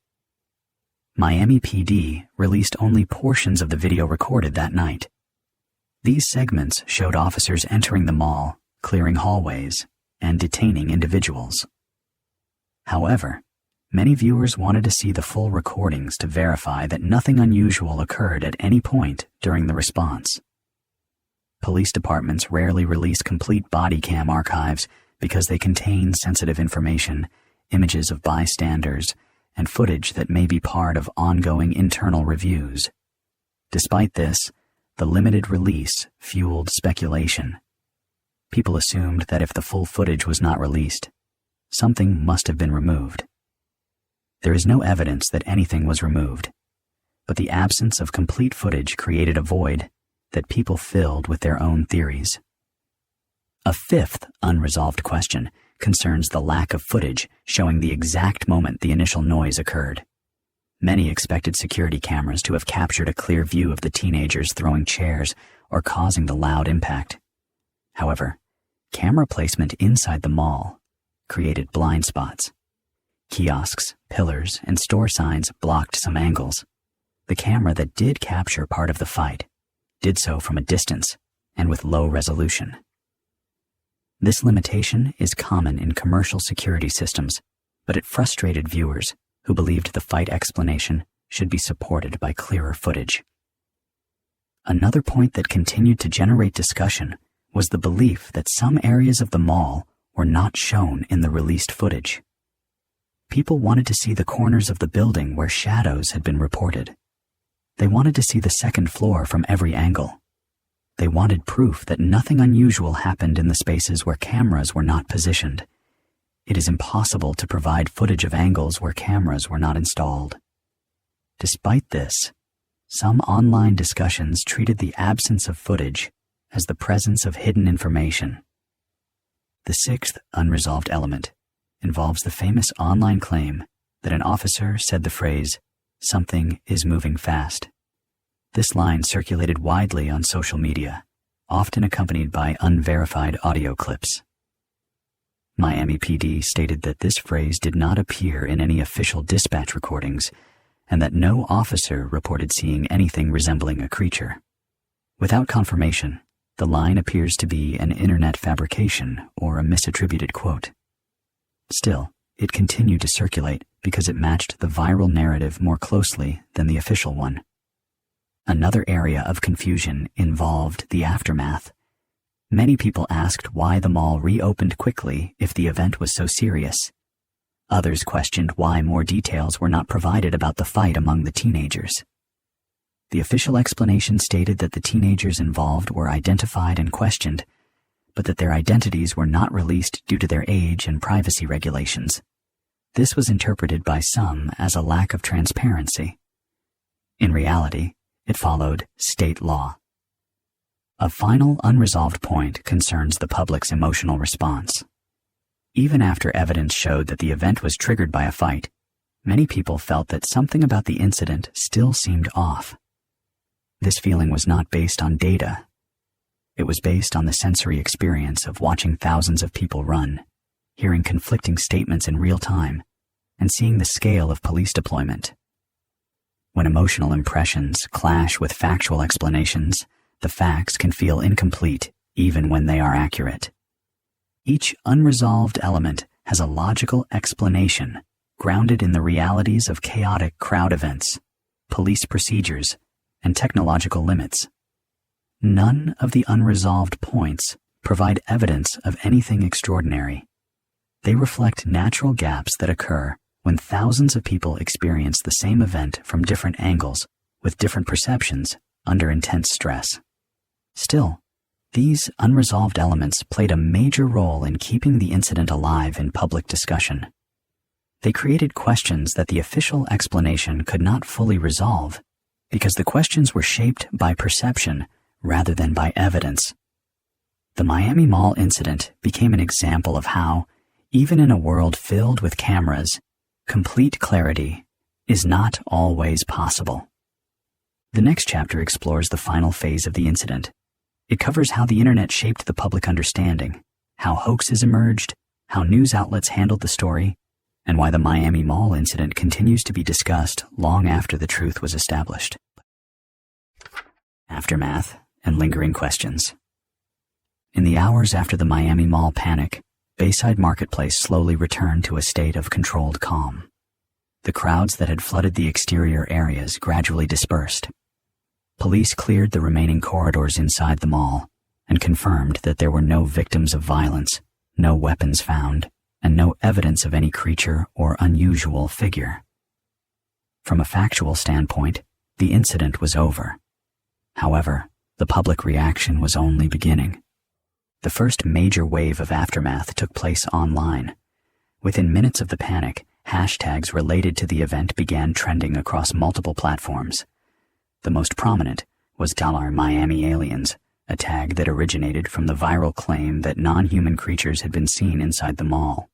Miami PD released only portions of the video recorded that night. These segments showed officers entering the mall, clearing hallways, and detaining individuals. However, many viewers wanted to see the full recordings to verify that nothing unusual occurred at any point during the response. Police departments rarely release complete body cam archives because they contain sensitive information, images of bystanders, and footage that may be part of ongoing internal reviews. Despite this, the limited release fueled speculation. People assumed that if the full footage was not released, something must have been removed. There is no evidence that anything was removed, but the absence of complete footage created a void that people filled with their own theories. A fifth unresolved question concerns the lack of footage showing the exact moment the initial noise occurred. Many expected security cameras to have captured a clear view of the teenagers throwing chairs or causing the loud impact. However, camera placement inside the mall created blind spots. Kiosks, pillars, and store signs blocked some angles. The camera that did capture part of the fight did so from a distance and with low resolution. This limitation is common in commercial security systems, but it frustrated viewers who believed the fight explanation should be supported by clearer footage. Another point that continued to generate discussion was the belief that some areas of the mall were not shown in the released footage. People wanted to see the corners of the building where shadows had been reported. They wanted to see the second floor from every angle. They wanted proof that nothing unusual happened in the spaces where cameras were not positioned. It is impossible to provide footage of angles where cameras were not installed. Despite this, some online discussions treated the absence of footage as the presence of hidden information. The sixth unresolved element involves the famous online claim that an officer said the phrase, "Something is moving fast." This line circulated widely on social media, often accompanied by unverified audio clips. Miami PD stated that this phrase did not appear in any official dispatch recordings and that no officer reported seeing anything resembling a creature. Without confirmation, the line appears to be an internet fabrication or a misattributed quote. Still, it continued to circulate because it matched the viral narrative more closely than the official one. Another area of confusion involved the aftermath. Many people asked why the mall reopened quickly if the event was so serious. Others questioned why more details were not provided about the fight among the teenagers. The official explanation stated that the teenagers involved were identified and questioned, but that their identities were not released due to their age and privacy regulations. This was interpreted by some as a lack of transparency. In reality, it followed state law. A final unresolved point concerns the public's emotional response. Even after evidence showed that the event was triggered by a fight, many people felt that something about the incident still seemed off. This feeling was not based on data. It was based on the sensory experience of watching thousands of people run, hearing conflicting statements in real time, and seeing the scale of police deployment. When emotional impressions clash with factual explanations, the facts can feel incomplete even when they are accurate. Each unresolved element has a logical explanation grounded in the realities of chaotic crowd events, police procedures, and technological limits. None of the unresolved points provide evidence of anything extraordinary. They reflect natural gaps that occur when thousands of people experience the same event from different angles with different perceptions under intense stress. Still, these unresolved elements played a major role in keeping the incident alive in public discussion. They created questions that the official explanation could not fully resolve because the questions were shaped by perception rather than by evidence. The Miami Mall incident became an example of how, even in a world filled with cameras, complete clarity is not always possible. The next chapter explores the final phase of the incident. It covers how the internet shaped the public understanding, how hoaxes emerged, how news outlets handled the story, and why the Miami Mall incident continues to be discussed long after the truth was established. Aftermath and lingering questions. In the hours after the Miami Mall panic, Bayside Marketplace slowly returned to a state of controlled calm. The crowds that had flooded the exterior areas gradually dispersed. Police cleared the remaining corridors inside the mall and confirmed that there were no victims of violence, no weapons found, and no evidence of any creature or unusual figure. From a factual standpoint, the incident was over. However, the public reaction was only beginning. The first major wave of aftermath took place online. Within minutes of the panic, hashtags related to the event began trending across multiple platforms. The most prominent was $MiamiAliens, a tag that originated from the viral claim that non-human creatures had been seen inside the mall.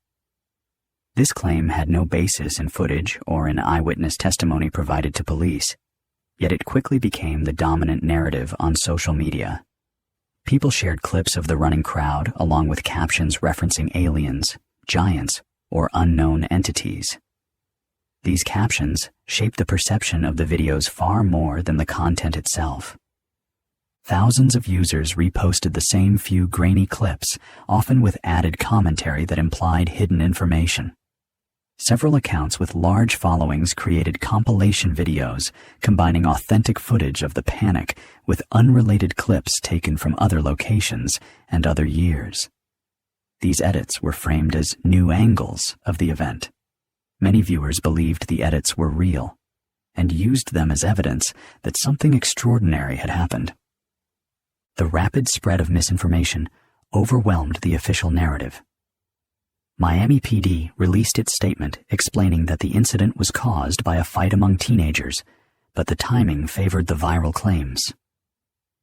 This claim had no basis in footage or in eyewitness testimony provided to police, yet it quickly became the dominant narrative on social media People shared clips of the running crowd along with captions referencing aliens, giants, or unknown entities. These captions shaped the perception of the videos far more than the content itself. Thousands of users reposted the same few grainy clips, often with added commentary that implied hidden information. Several accounts with large followings created compilation videos combining authentic footage of the panic with unrelated clips taken from other locations and other years. These edits were framed as new angles of the event. Many viewers believed the edits were real and used them as evidence that something extraordinary had happened. The rapid spread of misinformation overwhelmed the official narrative. Miami PD released its statement explaining that the incident was caused by a fight among teenagers, but the timing favored the viral claims.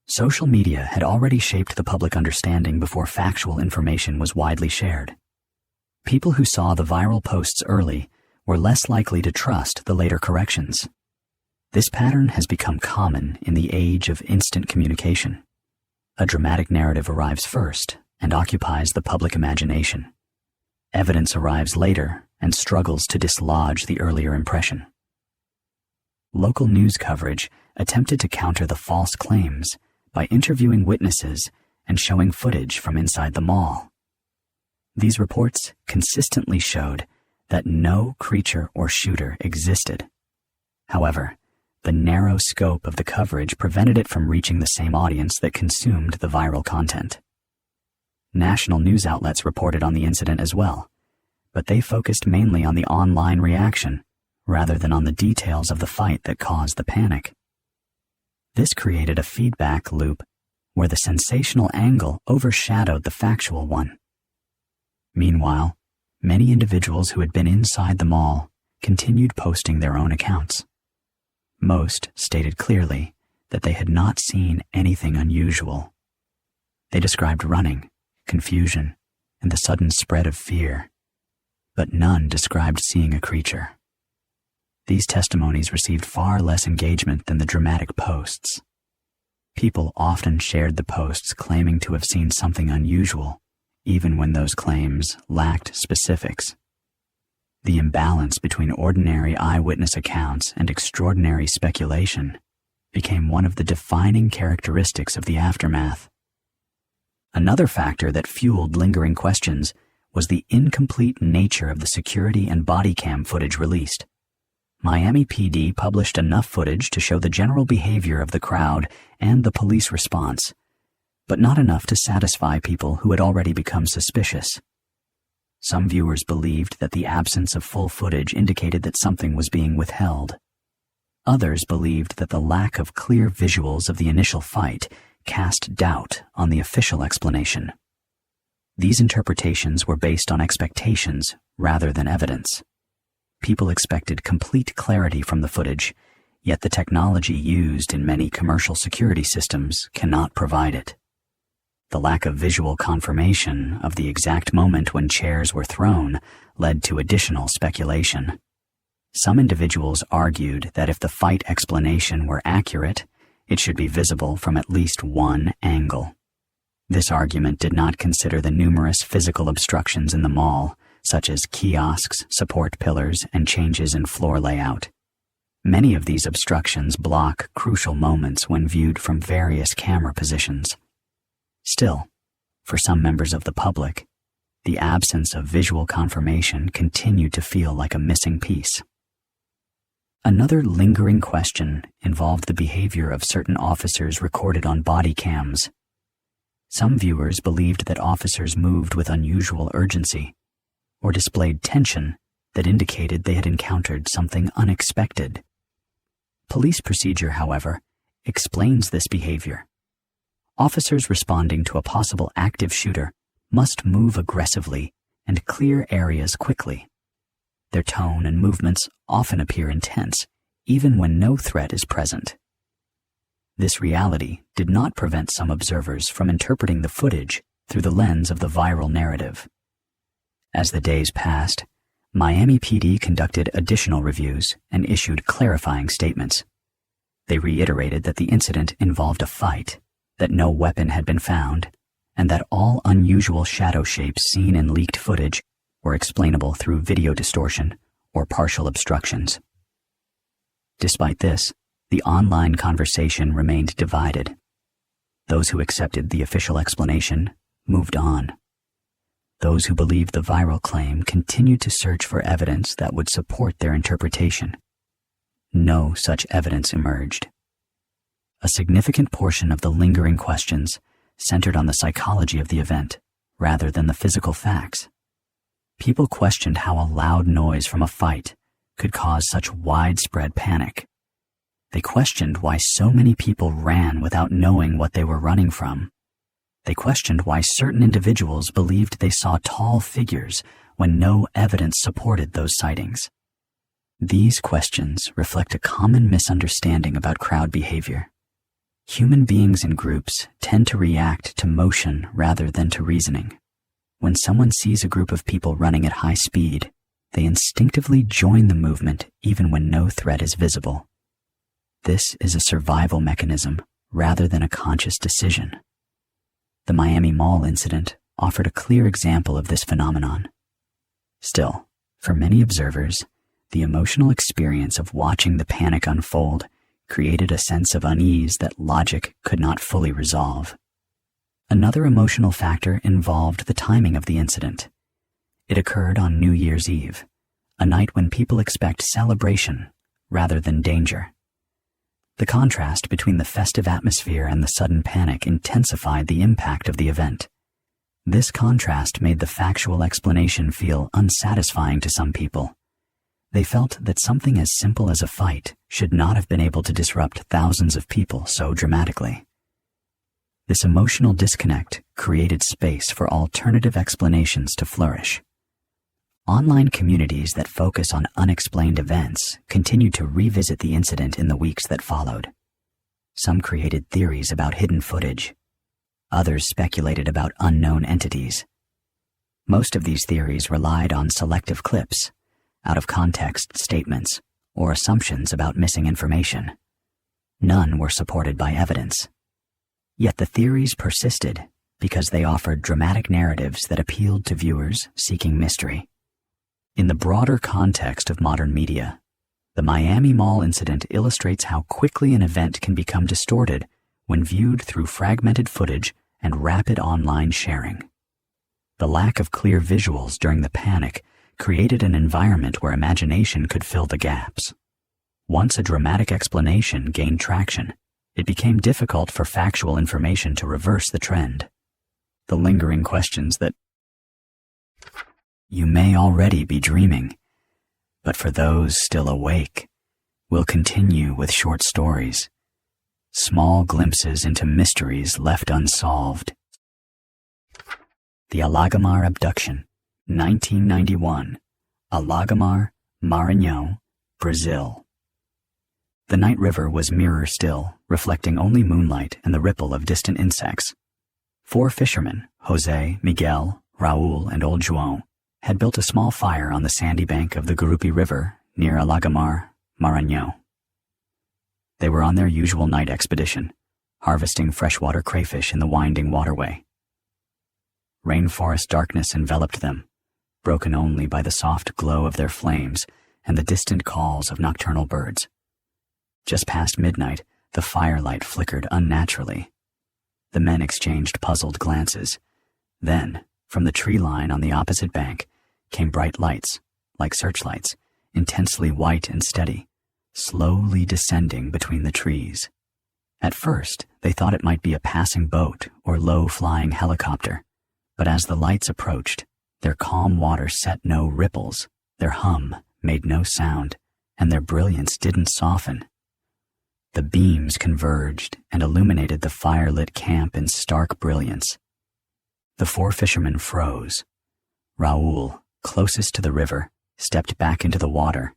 Social media had already shaped the public understanding before factual information was widely shared. People who saw the viral posts early were less likely to trust the later corrections. This pattern has become common in the age of instant communication. A dramatic narrative arrives first and occupies the public imagination. Evidence arrives later and struggles to dislodge the earlier impression. Local news coverage attempted to counter the false claims by interviewing witnesses and showing footage from inside the mall. These reports consistently showed that no creature or shooter existed. However, the narrow scope of the coverage prevented it from reaching the same audience that consumed the viral content. National news outlets reported on the incident as well, but they focused mainly on the online reaction rather than on the details of the fight that caused the panic. This created a feedback loop where the sensational angle overshadowed the factual one. Meanwhile, many individuals who had been inside the mall continued posting their own accounts. Most stated clearly that they had not seen anything unusual. They described running, confusion, and the sudden spread of fear, but none described seeing a creature. These testimonies received far less engagement than the dramatic posts. People often shared the posts claiming to have seen something unusual, even when those claims lacked specifics. The imbalance between ordinary eyewitness accounts and extraordinary speculation became one of the defining characteristics of the aftermath. Another factor that fueled lingering questions was the incomplete nature of the security and body cam footage released. Miami PD published enough footage to show the general behavior of the crowd and the police response, but not enough to satisfy people who had already become suspicious. Some viewers believed that the absence of full footage indicated that something was being withheld. Others believed that the lack of clear visuals of the initial fight cast doubt on the official explanation. These interpretations were based on expectations rather than evidence. People expected complete clarity from the footage, yet the technology used in many commercial security systems cannot provide it. The lack of visual confirmation of the exact moment when chairs were thrown led to additional speculation. Some individuals argued that if the fight explanation were accurate, it should be visible from at least one angle. This argument did not consider the numerous physical obstructions in the mall, such as kiosks, support pillars, and changes in floor layout. Many of these obstructions block crucial moments when viewed from various camera positions. Still, for some members of the public, the absence of visual confirmation continued to feel like a missing piece. Another lingering question involved the behavior of certain officers recorded on body cams. Some viewers believed that officers moved with unusual urgency or displayed tension that indicated they had encountered something unexpected. Police procedure, however, explains this behavior. Officers responding to a possible active shooter must move aggressively and clear areas quickly. Their tone and movements often appear intense, even when no threat is present. This reality did not prevent some observers from interpreting the footage through the lens of the viral narrative. As the days passed, Miami PD conducted additional reviews and issued clarifying statements. They reiterated that the incident involved a fight that no weapon had been found, and that all unusual shadow shapes seen in leaked footage were explainable through video distortion or partial obstructions. Despite this, the online conversation remained divided. Those who accepted the official explanation moved on. Those who believed the viral claim continued to search for evidence that would support their interpretation. No such evidence emerged. A significant portion of the lingering questions centered on the psychology of the event rather than the physical facts. People questioned how a loud noise from a fight could cause such widespread panic. They questioned why so many people ran without knowing what they were running from. They questioned why certain individuals believed they saw tall figures when no evidence supported those sightings. These questions reflect a common misunderstanding about crowd behavior. Human beings in groups tend to react to motion rather than to reasoning. When someone sees a group of people running at high speed, they instinctively join the movement even when no threat is visible. This is a survival mechanism rather than a conscious decision. The Miami Mall incident offered a clear example of this phenomenon. Still, for many observers, the emotional experience of watching the panic unfold created a sense of unease that logic could not fully resolve. Another emotional factor involved the timing of the incident. It occurred on New Year's Eve, a night when people expect celebration rather than danger. The contrast between the festive atmosphere and the sudden panic intensified the impact of the event. This contrast made the factual explanation feel unsatisfying to some people. They felt that something as simple as a fight should not have been able to disrupt thousands of people so dramatically. This emotional disconnect created space for alternative explanations to flourish. Online communities that focus on unexplained events continued to revisit the incident in the weeks that followed. Some created theories about hidden footage. Others speculated about unknown entities. Most of these theories relied on selective clips, out-of-context statements, or assumptions about missing information. None were supported by evidence. Yet the theories persisted because they offered dramatic narratives that appealed to viewers seeking mystery. In the broader context of modern media, the Miami Mall incident illustrates how quickly an event can become distorted when viewed through fragmented footage and rapid online sharing. The lack of clear visuals during the panic created an environment where imagination could fill the gaps. Once a dramatic explanation gained traction, it became difficult for factual information to reverse the trend. The lingering questions that you may already be dreaming, but for those still awake, we'll continue with short stories, small glimpses into mysteries left unsolved. The Alagamar Abduction, 1991, Alagamar, Maranhão, Brazil. The night river was mirror still, reflecting only moonlight and the ripple of distant insects. 4 fishermen, Jose, Miguel, Raul, and old João, had built a small fire on the sandy bank of the Gurupi River near Alagamar, Maranhão. They were on their usual night expedition, harvesting freshwater crayfish in the winding waterway. Rainforest darkness enveloped them, broken only by the soft glow of their flames and the distant calls of nocturnal birds. Just past midnight, the firelight flickered unnaturally. The men exchanged puzzled glances. Then, from the tree line on the opposite bank, came bright lights, like searchlights, intensely white and steady, slowly descending between the trees. At first, they thought it might be a passing boat or low-flying helicopter, but as the lights approached, their calm water set no ripples, their hum made no sound, and their brilliance didn't soften. The beams converged and illuminated the fire-lit camp in stark brilliance. The 4 fishermen froze. Raul, closest to the river, stepped back into the water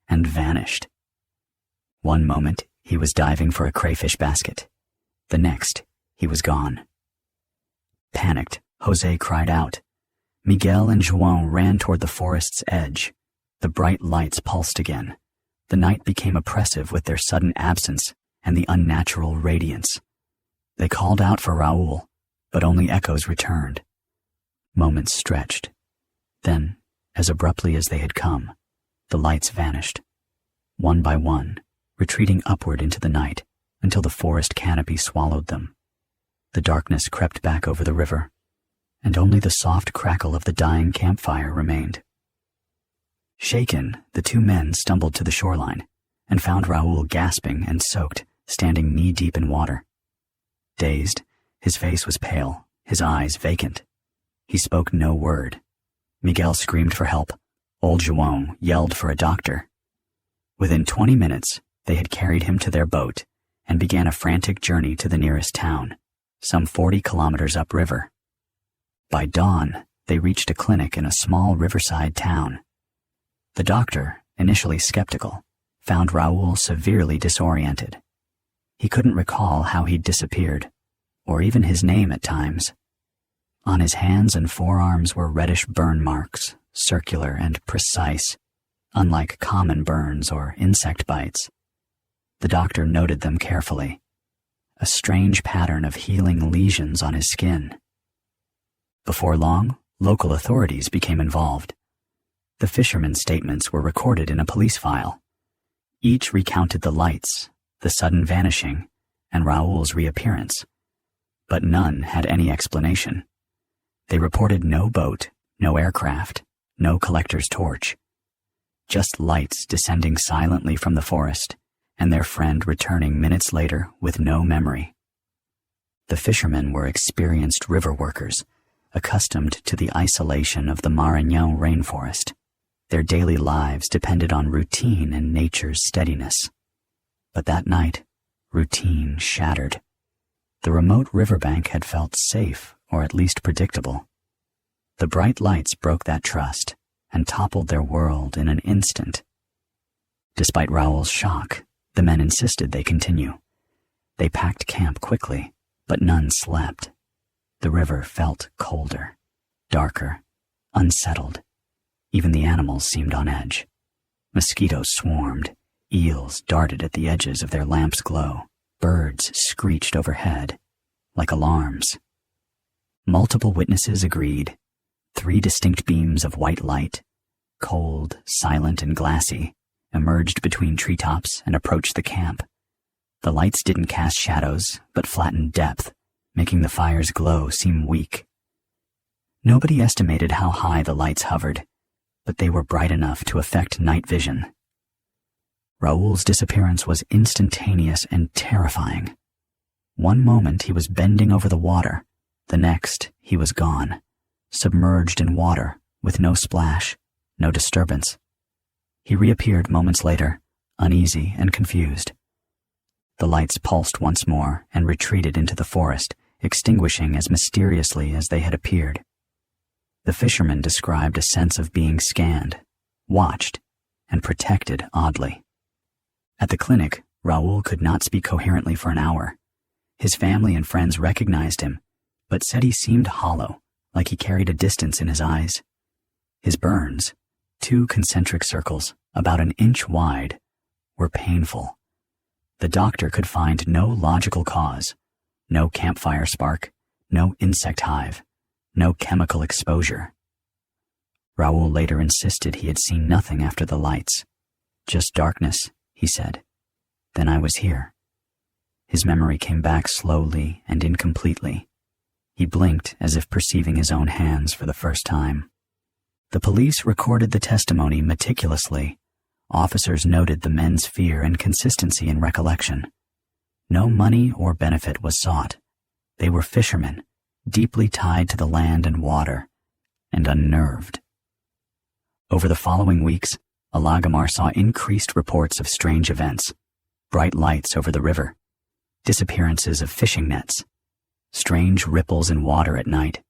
and vanished. One moment, he was diving for a crayfish basket. The next, he was gone. Panicked, Jose cried out. Miguel and João ran toward the forest's edge. The bright lights pulsed again. The night became oppressive with their sudden absence and the unnatural radiance. They called out for Raoul, but only echoes returned. Moments stretched. Then, as abruptly as they had come, the lights vanished, one by one, retreating upward into the night until the forest canopy swallowed them. The darkness crept back over the river, and only the soft crackle of the dying campfire remained. Shaken, the two men stumbled to the shoreline and found Raoul gasping and soaked, standing knee-deep in water. Dazed, his face was pale, his eyes vacant. He spoke no word. Miguel screamed for help. Old João yelled for a doctor. Within 20 minutes, they had carried him to their boat and began a frantic journey to the nearest town, some 40 kilometers upriver. By dawn, they reached a clinic in a small riverside town. The doctor, initially skeptical, found Raoul severely disoriented. He couldn't recall how he'd disappeared, or even his name at times. On his hands and forearms were reddish burn marks, circular and precise, unlike common burns or insect bites. The doctor noted them carefully, a strange pattern of healing lesions on his skin. Before long, local authorities became involved. The fishermen's statements were recorded in a police file. Each recounted the lights, the sudden vanishing, and Raoul's reappearance. But none had any explanation. They reported no boat, no aircraft, no collector's torch. Just lights descending silently from the forest, and their friend returning minutes later with no memory. The fishermen were experienced river workers, accustomed to the isolation of the Maranhão rainforest. Their daily lives depended on routine and nature's steadiness. But that night, routine shattered. The remote riverbank had felt safe, or at least predictable. The bright lights broke that trust and toppled their world in an instant. Despite Raoul's shock, the men insisted they continue. They packed camp quickly, but none slept. The river felt colder, darker, unsettled. Even the animals seemed on edge. Mosquitoes swarmed, eels darted at the edges of their lamps' glow, birds screeched overhead, like alarms. Multiple witnesses agreed. 3 distinct beams of white light, cold, silent, and glassy, emerged between treetops and approached the camp. The lights didn't cast shadows, but flattened depth, making the fire's glow seem weak. Nobody estimated how high the lights hovered, but they were bright enough to affect night vision. Raoul's disappearance was instantaneous and terrifying. One moment he was bending over the water, the next he was gone, submerged in water, with no splash, no disturbance. He reappeared moments later, uneasy and confused. The lights pulsed once more and retreated into the forest, extinguishing as mysteriously as they had appeared. The fisherman described a sense of being scanned, watched, and protected oddly. At the clinic, Raoul could not speak coherently for an hour. His family and friends recognized him, but said he seemed hollow, like he carried a distance in his eyes. His burns, 2 concentric circles, about an inch wide, were painful. The doctor could find no logical cause, no campfire spark, no insect hive, no chemical exposure. Raoul later insisted he had seen nothing after the lights. Just darkness, he said. Then I was here. His memory came back slowly and incompletely. He blinked as if perceiving his own hands for the first time. The police recorded the testimony meticulously. Officers noted the men's fear and consistency in recollection. No money or benefit was sought. They were fishermen, deeply tied to the land and water, and unnerved. Over the following weeks, Alagamar saw increased reports of strange events, bright lights over the river, disappearances of fishing nets, strange ripples in water at night.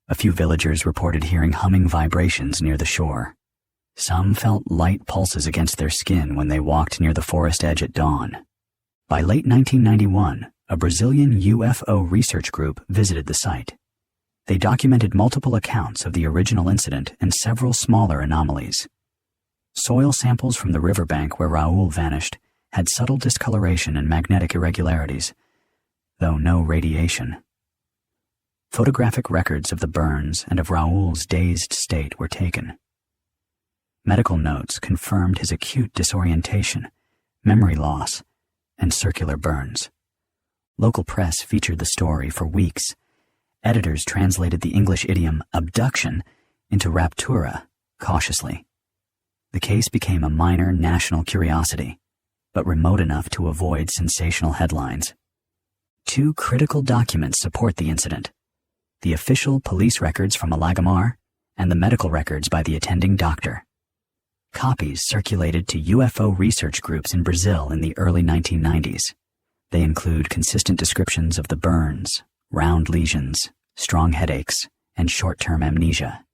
A few villagers reported hearing humming vibrations near the shore. Some felt light pulses against their skin when they walked near the forest edge at dawn. By late 1991, a Brazilian UFO research group visited the site. They documented multiple accounts of the original incident and several smaller anomalies. Soil samples from the riverbank where Raoul vanished had subtle discoloration and magnetic irregularities. though no radiation. Photographic records of the burns and of Raoul's dazed state were taken. Medical notes confirmed his acute disorientation, memory loss, and circular burns. Local press featured the story for weeks. Editors translated the English idiom abduction into raptura cautiously. The case became a minor national curiosity, but remote enough to avoid sensational headlines. Two critical documents support the incident: the official police records from Alagamar and the medical records by the attending doctor. Copies circulated to UFO research groups in Brazil in the early 1990s. They include consistent descriptions of the burns, round lesions, strong headaches, and short-term amnesia.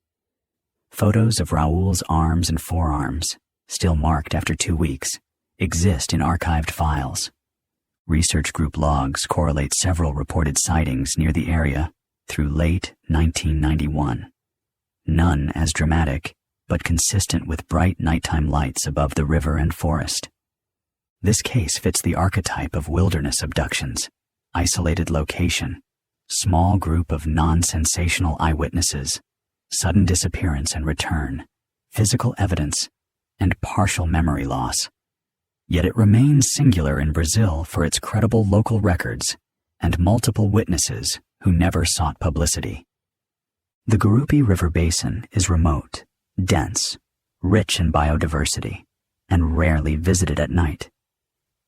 Photos of Raoul's arms and forearms, still marked after 2 weeks, exist in archived files. Research group logs correlate several reported sightings near the area through late 1991. None as dramatic, but consistent with bright nighttime lights above the river and forest. This case fits the archetype of wilderness abductions: isolated location, small group of non-sensational eyewitnesses, sudden disappearance and return, physical evidence, and partial memory loss. Yet it remains singular in Brazil for its credible local records and multiple witnesses who never sought publicity. The Gurupi River Basin is remote, dense, rich in biodiversity, and rarely visited at night.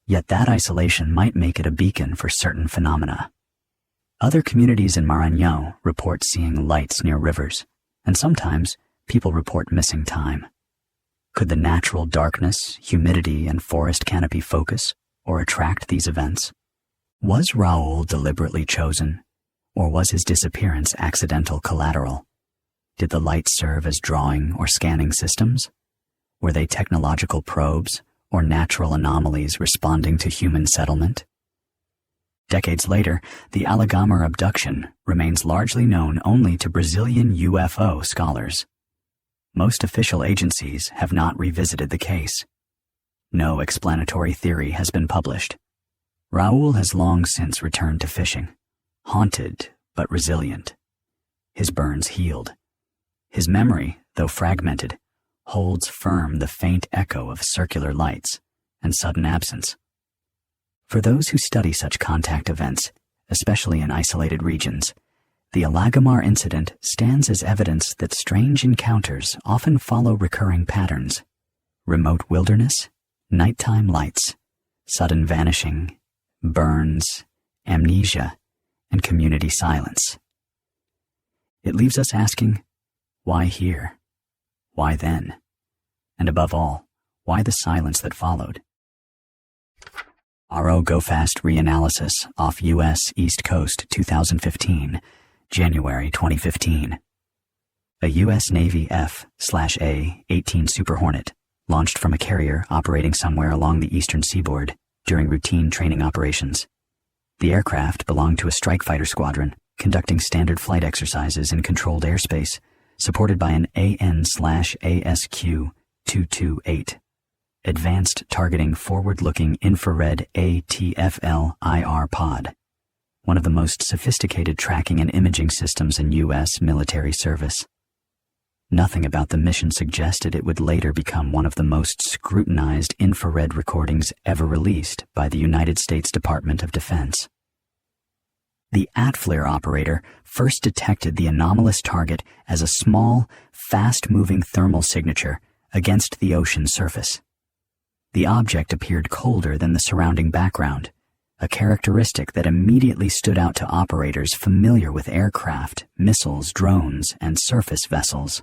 Yet that isolation might make it a beacon for certain phenomena. Other communities in Maranhão report seeing lights near rivers, and sometimes people report missing time. Could the natural darkness, humidity, and forest canopy focus or attract these events? Was Raoul deliberately chosen, or was his disappearance accidental collateral? Did the lights serve as drawing or scanning systems? Were they technological probes or natural anomalies responding to human settlement? Decades later, the Alagamar abduction remains largely known only to Brazilian UFO scholars. Most official agencies have not revisited the case. No explanatory theory has been published. Raoul has long since returned to fishing, haunted but resilient. His burns healed. His memory, though fragmented, holds firm the faint echo of circular lights and sudden absence. For those who study such contact events, especially in isolated regions, the Alagamar incident stands as evidence that strange encounters often follow recurring patterns: remote wilderness, nighttime lights, sudden vanishing, burns, amnesia, and community silence. It leaves us asking, why here? Why then? And above all, why the silence that followed? RO Go Fast Reanalysis off U.S. East Coast 2015, January 2015. A U.S. Navy F/A-18 Super Hornet launched from a carrier operating somewhere along the eastern seaboard during routine training operations. The aircraft belonged to a strike fighter squadron conducting standard flight exercises in controlled airspace, supported by an AN/ASQ-228, Advanced Targeting Forward-Looking Infrared ATFL-IR pod, one of the most sophisticated tracking and imaging systems in U.S. military service. Nothing about the mission suggested it would later become one of the most scrutinized infrared recordings ever released by the United States Department of Defense. The ATFLIR operator first detected the anomalous target as a small, fast-moving thermal signature against the ocean surface. The object appeared colder than the surrounding background, a characteristic that immediately stood out to operators familiar with aircraft, missiles, drones, and surface vessels.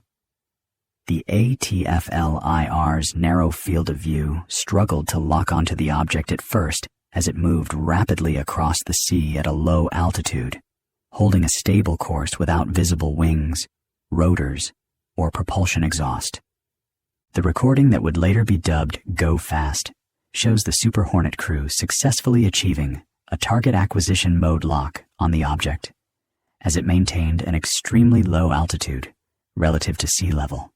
The ATFL-IR's narrow field of view struggled to lock onto the object at first as it moved rapidly across the sea at a low altitude, holding a stable course without visible wings, rotors, or propulsion exhaust. The recording that would later be dubbed Go Fast shows the Super Hornet crew successfully achieving a target acquisition mode lock on the object, as it maintained an extremely low altitude relative to sea level.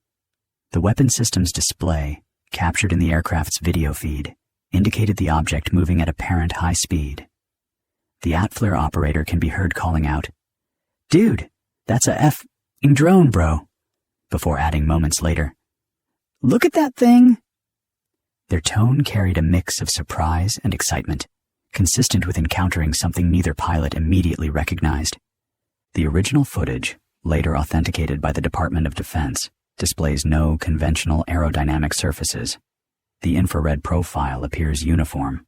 The weapon system's display, captured in the aircraft's video feed, indicated the object moving at apparent high speed. The ATFLIR operator can be heard calling out, "Dude, that's a f***ing drone, bro," before adding moments later, "Look at that thing!" Their tone carried a mix of surprise and excitement, consistent with encountering something neither pilot immediately recognized. The original footage, later authenticated by the Department of Defense, displays no conventional aerodynamic surfaces. The infrared profile appears uniform.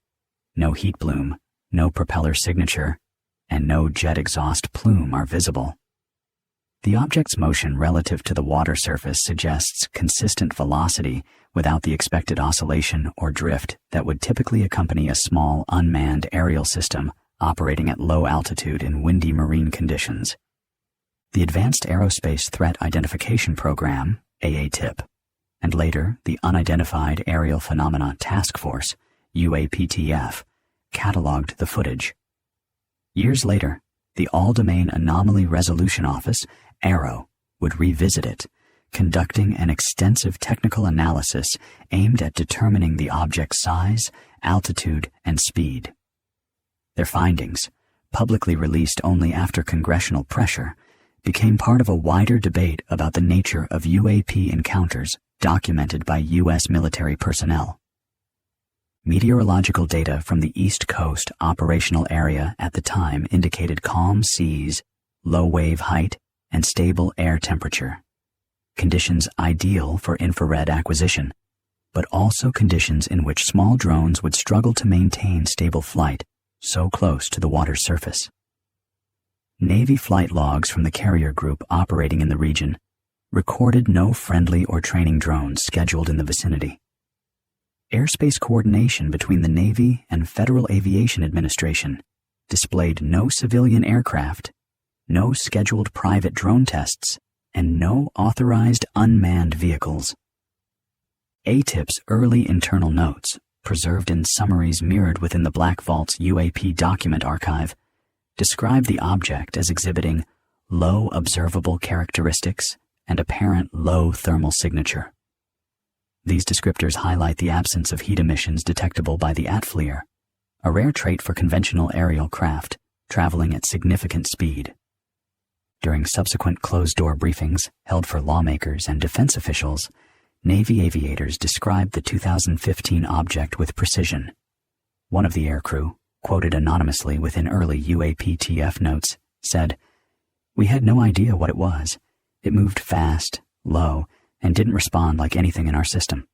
No heat bloom, no propeller signature, and no jet exhaust plume are visible. The object's motion relative to the water surface suggests consistent velocity without the expected oscillation or drift that would typically accompany a small unmanned aerial system operating at low altitude in windy marine conditions. The Advanced Aerospace Threat Identification Program, AATIP, and later the Unidentified Aerial Phenomena Task Force, UAPTF, cataloged the footage. Years later, the All-Domain Anomaly Resolution Office, AARO, would revisit it, conducting an extensive technical analysis aimed at determining the object's size, altitude, and speed. Their findings, publicly released only after congressional pressure, became part of a wider debate about the nature of UAP encounters documented by U.S. military personnel. Meteorological data from the East Coast operational area at the time indicated calm seas, low wave height, and stable air temperature. Conditions ideal for infrared acquisition, but also conditions in which small drones would struggle to maintain stable flight so close to the water's surface. Navy flight logs from the carrier group operating in the region recorded no friendly or training drones scheduled in the vicinity. Airspace coordination between the Navy and Federal Aviation Administration displayed no civilian aircraft, no scheduled private drone tests, and no authorized unmanned vehicles. ATIP's early internal notes, preserved in summaries mirrored within the Black Vault's UAP document archive, describe the object as exhibiting low observable characteristics and apparent low thermal signature. These descriptors highlight the absence of heat emissions detectable by the ATFLIR, a rare trait for conventional aerial craft traveling at significant speed. During subsequent closed-door briefings held for lawmakers and defense officials, Navy aviators described the 2015 object with precision. One of the aircrew, quoted anonymously within early UAPTF notes, said, "We had no idea what it was. It moved fast, low, and didn't respond like anything in our system."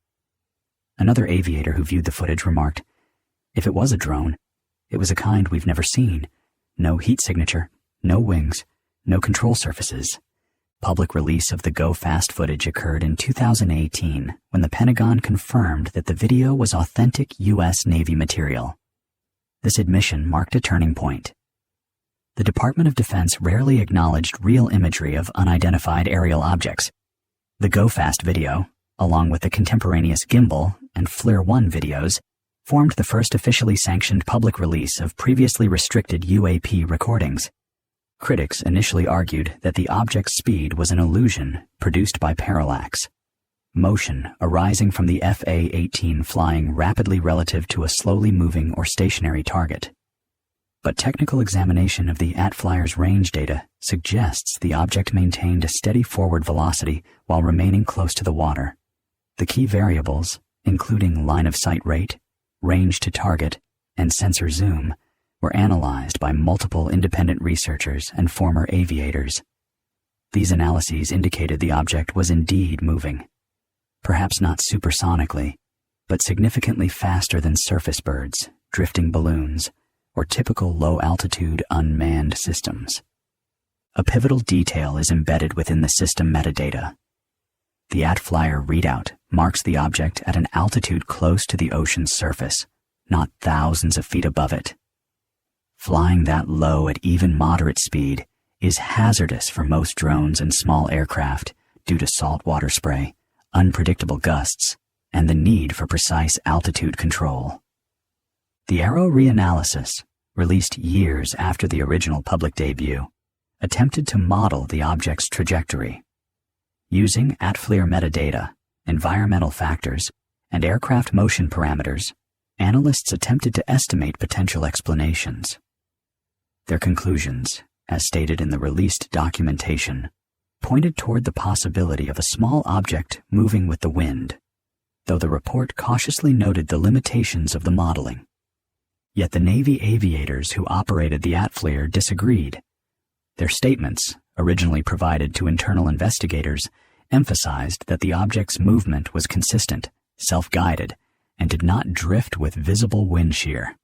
Another aviator who viewed the footage remarked, "If it was a drone, it was a kind we've never seen. No heat signature, no wings, no control surfaces." Public release of the Go Fast footage occurred in 2018 when the Pentagon confirmed that the video was authentic U.S. Navy material. This admission marked a turning point. The Department of Defense rarely acknowledged real imagery of unidentified aerial objects. The Go Fast video, along with the contemporaneous Gimbal and FLIR-1 videos, formed the first officially sanctioned public release of previously restricted UAP recordings. Critics initially argued that the object's speed was an illusion produced by parallax, motion arising from the FA-18 flying rapidly relative to a slowly moving or stationary target. But technical examination of the ATFLIR's range data suggests the object maintained a steady forward velocity while remaining close to the water. The key variables, including line of sight rate, range to target, and sensor zoom, were analyzed by multiple independent researchers and former aviators. These analyses indicated the object was indeed moving, perhaps not supersonically, but significantly faster than surface birds, drifting balloons, or typical low-altitude unmanned systems. A pivotal detail is embedded within the system metadata. The ATFLIR readout marks the object at an altitude close to the ocean's surface, not thousands of feet above it. Flying that low at even moderate speed is hazardous for most drones and small aircraft due to saltwater spray, unpredictable gusts, and the need for precise altitude control. The AARO reanalysis, released years after the original public debut, attempted to model the object's trajectory. Using ATFLIR metadata, environmental factors, and aircraft motion parameters, analysts attempted to estimate potential explanations. Their conclusions, as stated in the released documentation, pointed toward the possibility of a small object moving with the wind, though the report cautiously noted the limitations of the modeling. Yet the Navy aviators who operated the Atflyer disagreed. Their statements, originally provided to internal investigators, emphasized that the object's movement was consistent, self-guided, and did not drift with visible wind shear.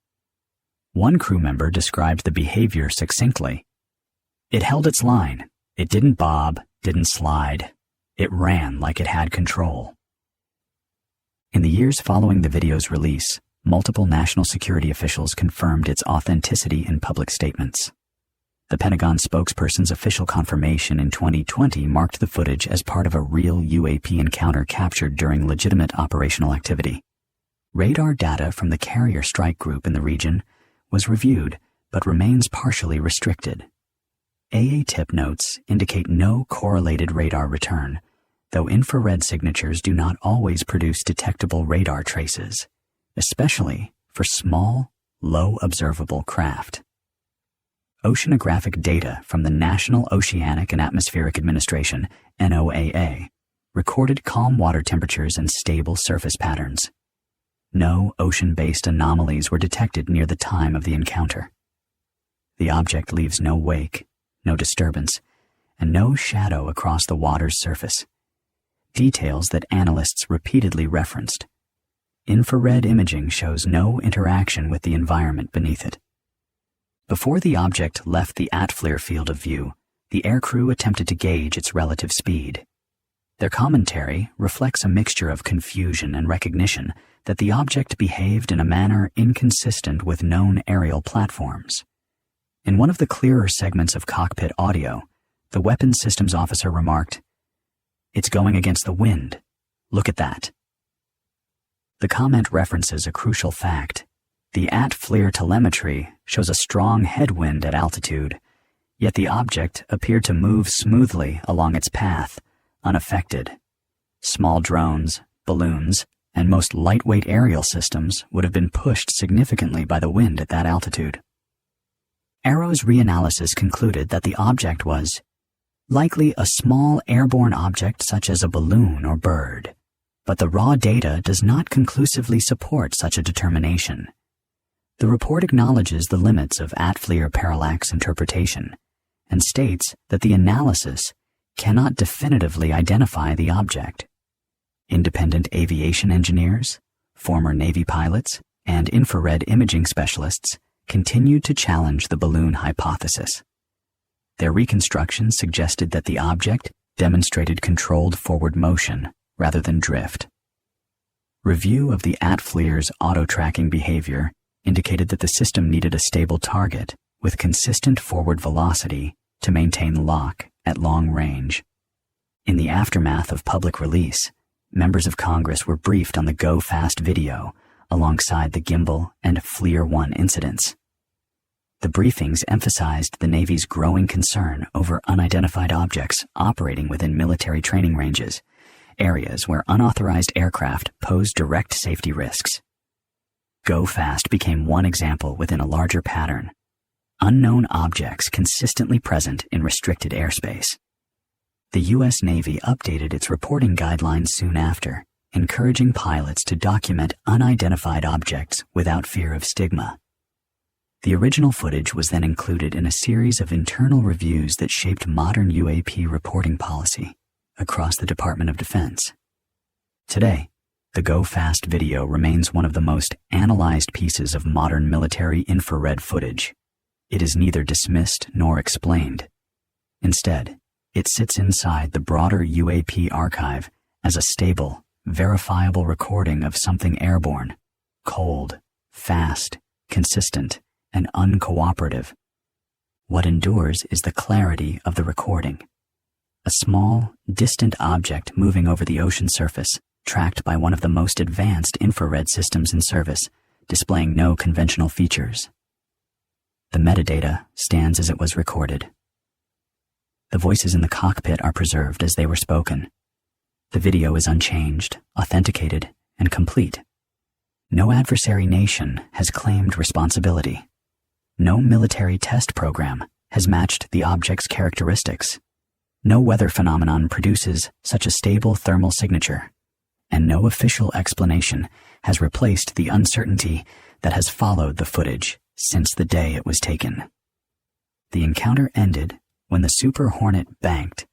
One crew member described the behavior succinctly. "It held its line. It didn't bob, didn't slide. It ran like it had control." In the years following the video's release, multiple national security officials confirmed its authenticity in public statements. The Pentagon spokesperson's official confirmation in 2020 marked the footage as part of a real UAP encounter captured during legitimate operational activity. Radar data from the carrier strike group in the region was reviewed but remains partially restricted. AA-tip notes indicate no correlated radar return, though infrared signatures do not always produce detectable radar traces, especially for small, low-observable craft. Oceanographic data from the National Oceanic and Atmospheric Administration, NOAA, recorded calm water temperatures and stable surface patterns. No ocean-based anomalies were detected near the time of the encounter. The object leaves no wake, no disturbance, and no shadow across the water's surface, details that analysts repeatedly referenced. Infrared imaging shows no interaction with the environment beneath it. Before the object left the Atflyer field of view, the aircrew attempted to gauge its relative speed. Their commentary reflects a mixture of confusion and recognition that the object behaved in a manner inconsistent with known aerial platforms. In one of the clearer segments of cockpit audio, the weapons systems officer remarked, "It's going against the wind. Look at that." The comment references a crucial fact. The Atflyer telemetry shows a strong headwind at altitude, yet the object appeared to move smoothly along its path, unaffected. Small drones, balloons, and most lightweight aerial systems would have been pushed significantly by the wind at that altitude. Arrow's reanalysis concluded that the object was likely a small airborne object such as a balloon or bird, but the raw data does not conclusively support such a determination. The report acknowledges the limits of Atflyer parallax interpretation and states that the analysis cannot definitively identify the object. Independent aviation engineers, former Navy pilots, and infrared imaging specialists continued to challenge the balloon hypothesis. Their reconstruction suggested that the object demonstrated controlled forward motion rather than drift. Review of the Atflyer's auto-tracking behavior indicated that the system needed a stable target with consistent forward velocity to maintain lock at long range. In the aftermath of public release, members of Congress were briefed on the Go Fast video alongside the Gimbal and FLIR 1 incidents. The briefings emphasized the Navy's growing concern over unidentified objects operating within military training ranges, areas where unauthorized aircraft pose direct safety risks. Go Fast became one example within a larger pattern: unknown objects consistently present in restricted airspace. The U.S. Navy updated its reporting guidelines soon after, encouraging pilots to document unidentified objects without fear of stigma. The original footage was then included in a series of internal reviews that shaped modern UAP reporting policy across the Department of Defense. Today, the Go Fast video remains one of the most analyzed pieces of modern military infrared footage. It is neither dismissed nor explained. Instead, it sits inside the broader UAP archive as a stable, verifiable recording of something airborne, cold, fast, consistent, and uncooperative. What endures is the clarity of the recording. A small, distant object moving over the ocean surface, tracked by one of the most advanced infrared systems in service, displaying no conventional features. The metadata stands as it was recorded. The voices in the cockpit are preserved as they were spoken. The video is unchanged, authenticated, and complete. No adversary nation has claimed responsibility. No military test program has matched the object's characteristics. No weather phenomenon produces such a stable thermal signature, and no official explanation has replaced the uncertainty that has followed the footage since the day it was taken. The encounter ended when the Super Hornet banked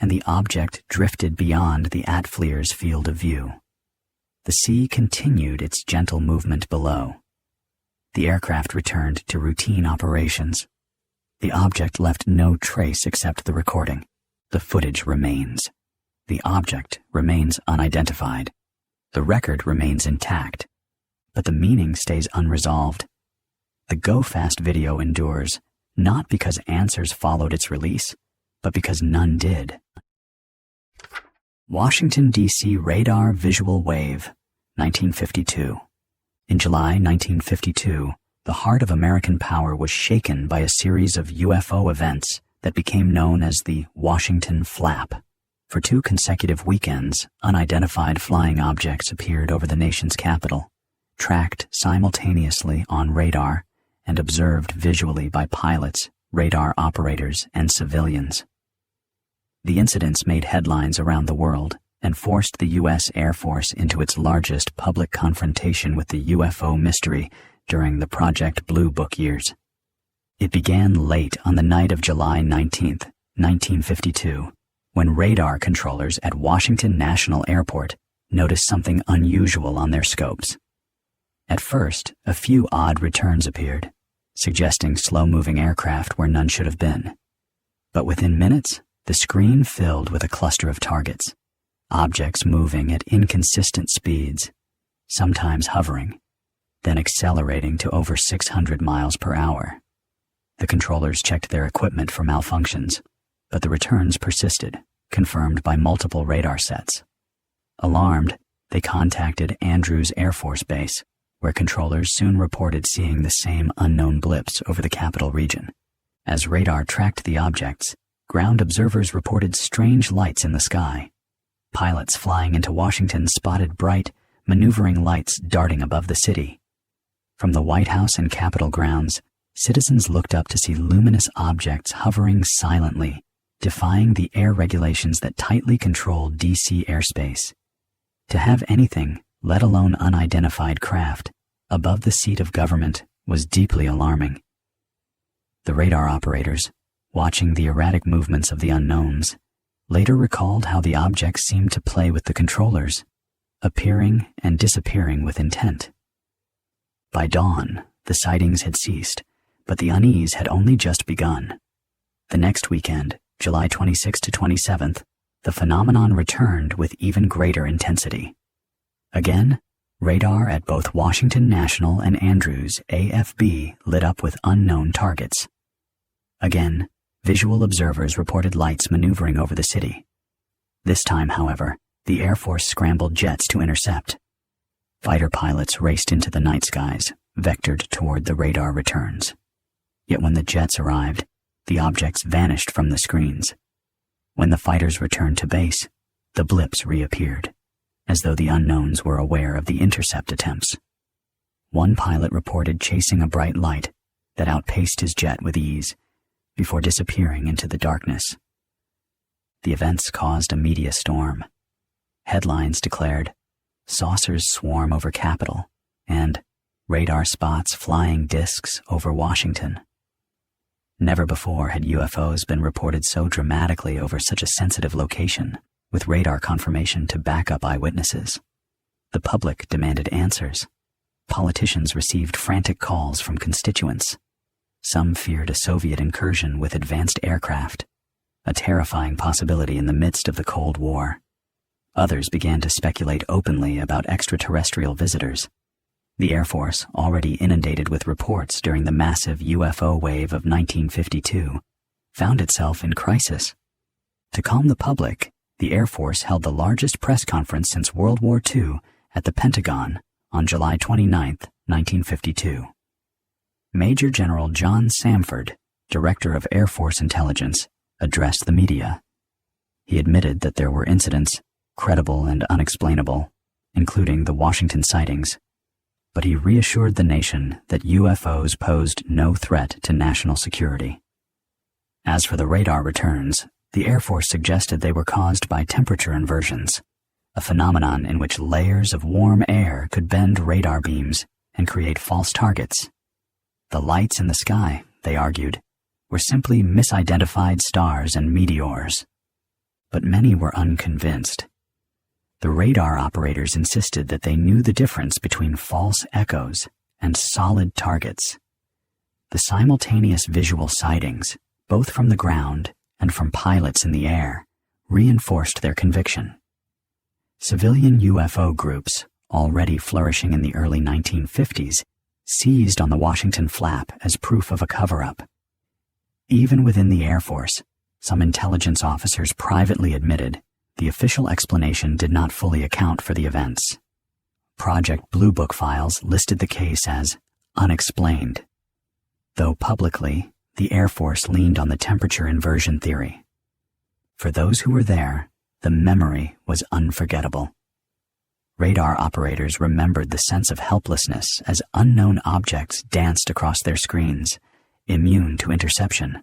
and the object drifted beyond the Atfleer's field of view. The sea continued its gentle movement below. The aircraft returned to routine operations. The object left no trace except the recording. The footage remains. The object remains unidentified. The record remains intact, but the meaning stays unresolved. The Go Fast video endures, not because answers followed its release, but because none did. Washington, D.C. Radar Visual Wave, 1952. In July 1952, the heart of American power was shaken by a series of UFO events that became known as the Washington Flap. For 2 consecutive weekends, unidentified flying objects appeared over the nation's capital, tracked simultaneously on radar and observed visually by pilots, radar operators, and civilians. The incidents made headlines around the world and forced the U.S. Air Force into its largest public confrontation with the UFO mystery during the Project Blue Book years. It began late on the night of July 19, 1952, when radar controllers at Washington National Airport noticed something unusual on their scopes. At first, a few odd returns appeared, suggesting slow-moving aircraft where none should have been. But within minutes, the screen filled with a cluster of targets, objects moving at inconsistent speeds, sometimes hovering, then accelerating to over 600 miles per hour. The controllers checked their equipment for malfunctions, but the returns persisted, confirmed by multiple radar sets. Alarmed, they contacted Andrews Air Force Base, where controllers soon reported seeing the same unknown blips over the capital region. As radar tracked the objects, ground observers reported strange lights in the sky. Pilots flying into Washington spotted bright, maneuvering lights darting above the city. From the White House and Capitol grounds, citizens looked up to see luminous objects hovering silently, defying the air regulations that tightly controlled D.C. airspace. To have anything, let alone unidentified craft, above the seat of government was deeply alarming. The radar operators, watching the erratic movements of the unknowns, later recalled how the objects seemed to play with the controllers, appearing and disappearing with intent. By dawn, the sightings had ceased, but the unease had only just begun. The next weekend, July 26 to 27th, the phenomenon returned with even greater intensity. Again, radar at both Washington National and Andrews AFB lit up with unknown targets. Again, visual observers reported lights maneuvering over the city. This time, however, the Air Force scrambled jets to intercept. Fighter pilots raced into the night skies, vectored toward the radar returns. Yet when the jets arrived, the objects vanished from the screens. When the fighters returned to base, the blips reappeared, as though the unknowns were aware of the intercept attempts. One pilot reported chasing a bright light that outpaced his jet with ease, before disappearing into the darkness. The events caused a media storm. Headlines declared, "Saucers swarm over Capitol," and "Radar spots flying discs over Washington." Never before had UFOs been reported so dramatically over such a sensitive location, with radar confirmation to back up eyewitnesses. The public demanded answers. Politicians received frantic calls from constituents. Some feared a Soviet incursion with advanced aircraft, a terrifying possibility in the midst of the Cold War. Others began to speculate openly about extraterrestrial visitors. The Air Force, already inundated with reports during the massive UFO wave of 1952, found itself in crisis. To calm the public, the Air Force held the largest press conference since World War II at the Pentagon on July 29, 1952. Major General John Samford, Director of Air Force Intelligence, addressed the media. He admitted that there were incidents, credible and unexplainable, including the Washington sightings. but he reassured the nation that UFOs posed no threat to national security. As for the radar returns, the Air Force suggested they were caused by temperature inversions, a phenomenon in which layers of warm air could bend radar beams and create false targets. The lights in the sky, they argued, were simply misidentified stars and meteors. But many were unconvinced. The radar operators insisted that they knew the difference between false echoes and solid targets. The simultaneous visual sightings, both from the ground and from pilots in the air, reinforced their conviction. Civilian UFO groups, already flourishing in the early 1950s, seized on the Washington flap as proof of a cover-up. Even within the Air Force, some intelligence officers privately admitted the official explanation did not fully account for the events. Project Blue Book files listed the case as unexplained, though publicly, the Air Force leaned on the temperature inversion theory. For those who were there, the memory was unforgettable. Radar operators remembered the sense of helplessness as unknown objects danced across their screens, immune to interception.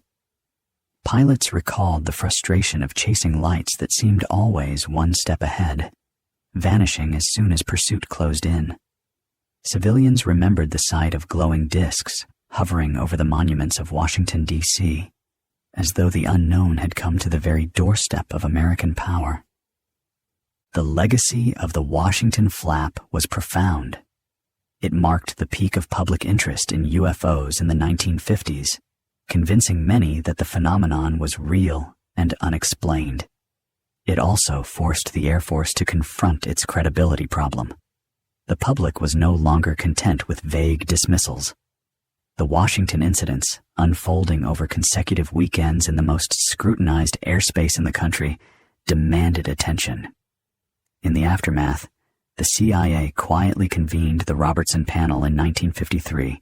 Pilots recalled the frustration of chasing lights that seemed always one step ahead, vanishing as soon as pursuit closed in. Civilians remembered the sight of glowing discs hovering over the monuments of Washington, D.C., as though the unknown had come to the very doorstep of American power. The legacy of the Washington flap was profound. It marked the peak of public interest in UFOs in the 1950s, convincing many that the phenomenon was real and unexplained. It also forced the Air Force to confront its credibility problem. The public was no longer content with vague dismissals. The Washington incidents, unfolding over consecutive weekends in the most scrutinized airspace in the country, demanded attention. In the aftermath, the CIA quietly convened the Robertson Panel in 1953,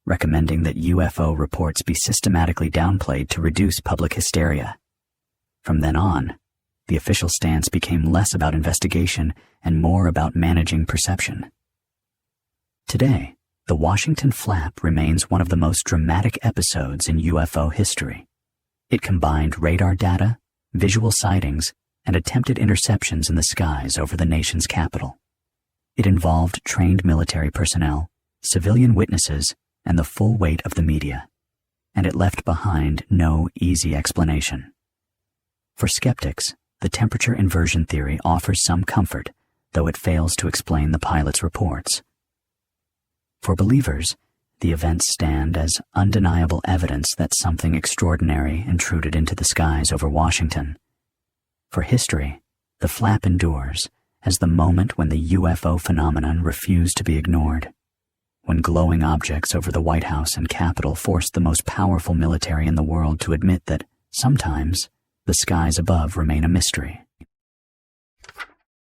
recommending that UFO reports be systematically downplayed to reduce public hysteria. From then on, the official stance became less about investigation and more about managing perception. Today, the Washington flap remains one of the most dramatic episodes in UFO history. It combined radar data, visual sightings, and attempted interceptions in the skies over the nation's capital. It involved trained military personnel, civilian witnesses, and the full weight of the media, and it left behind no easy explanation. For skeptics, the temperature inversion theory offers some comfort, though it fails to explain the pilot's reports. For believers, the events stand as undeniable evidence that something extraordinary intruded into the skies over Washington. For history, the flap endures as the moment when the UFO phenomenon refused to be ignored, when glowing objects over the White House and Capitol forced the most powerful military in the world to admit that, sometimes, the skies above remain a mystery.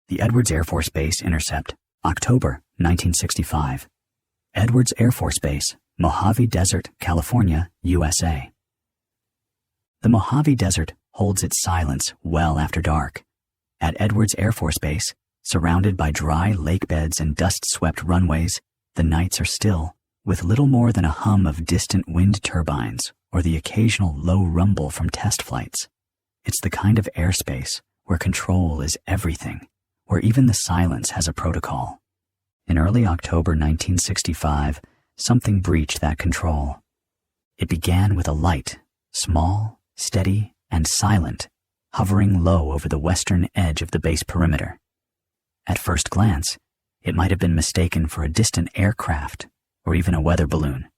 The Edwards Air Force Base intercept, October 1965. Edwards Air Force Base, Mojave Desert, California, USA. The Mojave Desert holds its silence well after dark. At Edwards Air Force Base, surrounded by dry lake beds and dust-swept runways, the nights are still, with little more than a hum of distant wind turbines or the occasional low rumble from test flights. It's the kind of airspace where control is everything, where even the silence has a protocol. In early October 1965, something breached that control. It began with a light, small, steady, and silent, hovering low over the western edge of the base perimeter. At first glance, it might have been mistaken for a distant aircraft or even a weather balloon,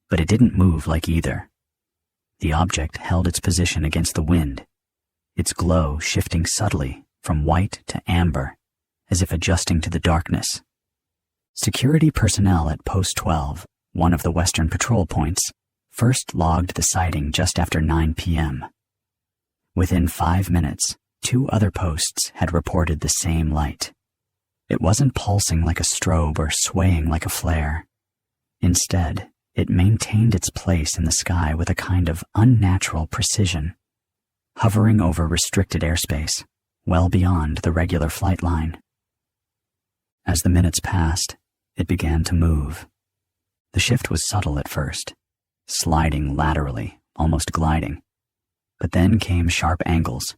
but it didn't move like either. The object held its position against the wind, its glow shifting subtly from white to amber, as if adjusting to the darkness. Security personnel at Post 12, one of the western patrol points, first logged the sighting just after 9 p.m. Within 5 minutes, 2 other posts had reported the same light. It wasn't pulsing like a strobe or swaying like a flare. Instead, it maintained its place in the sky with a kind of unnatural precision, hovering over restricted airspace, well beyond the regular flight line. As the minutes passed, It began to move. The shift was subtle at first, sliding laterally, almost gliding. But then came sharp angles,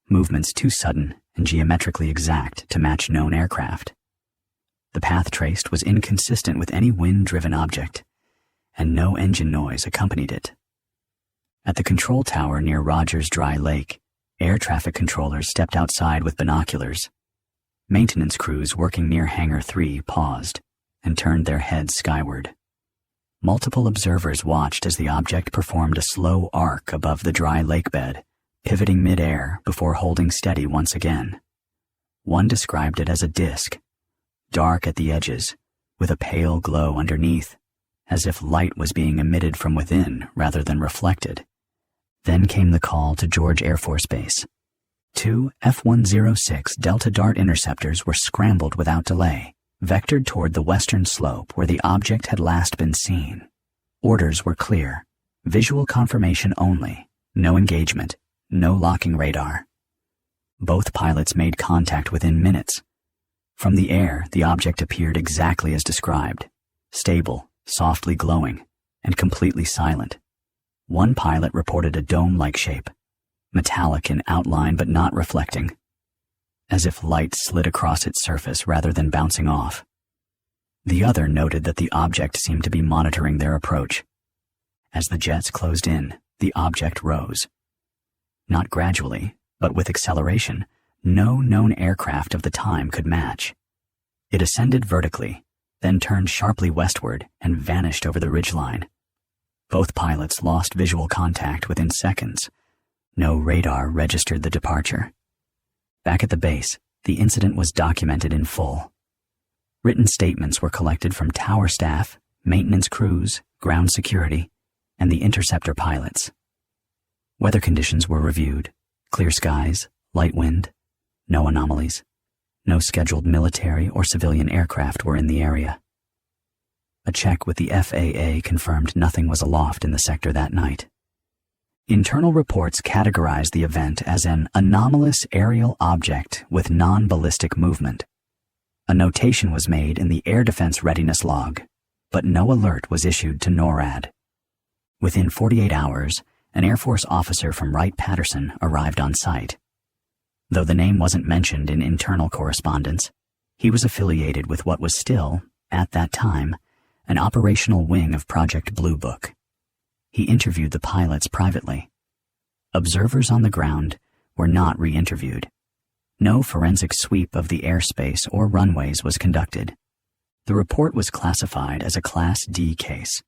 movements too sudden and geometrically exact to match known aircraft. The path traced was inconsistent with any wind-driven object, and no engine noise accompanied it. At the control tower near Rogers Dry Lake, air traffic controllers stepped outside with binoculars. Maintenance crews working near Hangar 3 paused and turned their heads skyward. Multiple observers watched as the object performed a slow arc above the dry lake bed, pivoting mid-air before holding steady once again. One described it as a disk, dark at the edges, with a pale glow underneath, as if light was being emitted from within rather than reflected. Then came the call to George Air Force Base. 2 F-106 Delta Dart interceptors were scrambled without delay, vectored toward the western slope where the object had last been seen. Orders were clear. Visual confirmation only. No engagement. No locking radar. Both pilots made contact within minutes. From the air, the object appeared exactly as described. Stable, softly glowing, and completely silent. One pilot reported a dome-like shape, metallic in outline but not reflecting, as if light slid across its surface rather than bouncing off. The other noted that the object seemed to be monitoring their approach. As the jets closed in, the object rose. Not gradually, but with acceleration, no known aircraft of the time could match. It ascended vertically, then turned sharply westward and vanished over the ridgeline. Both pilots lost visual contact within seconds. No radar registered the departure. Back at the base, the incident was documented in full. Written statements were collected from tower staff, maintenance crews, ground security, and the interceptor pilots. Weather conditions were reviewed. Clear skies, light wind, no anomalies. No scheduled military or civilian aircraft were in the area. A check with the FAA confirmed nothing was aloft in the sector that night. Internal reports categorized the event as an anomalous aerial object with non-ballistic movement. A notation was made in the Air Defense Readiness Log, but no alert was issued to NORAD. Within 48 hours, an Air Force officer from Wright-Patterson arrived on site. Though the name wasn't mentioned in internal correspondence, he was affiliated with what was still, at that time, an operational wing of Project Blue Book. He interviewed the pilots privately. Observers on the ground were not re-interviewed. No forensic sweep of the airspace or runways was conducted. The report was classified as a Class D case.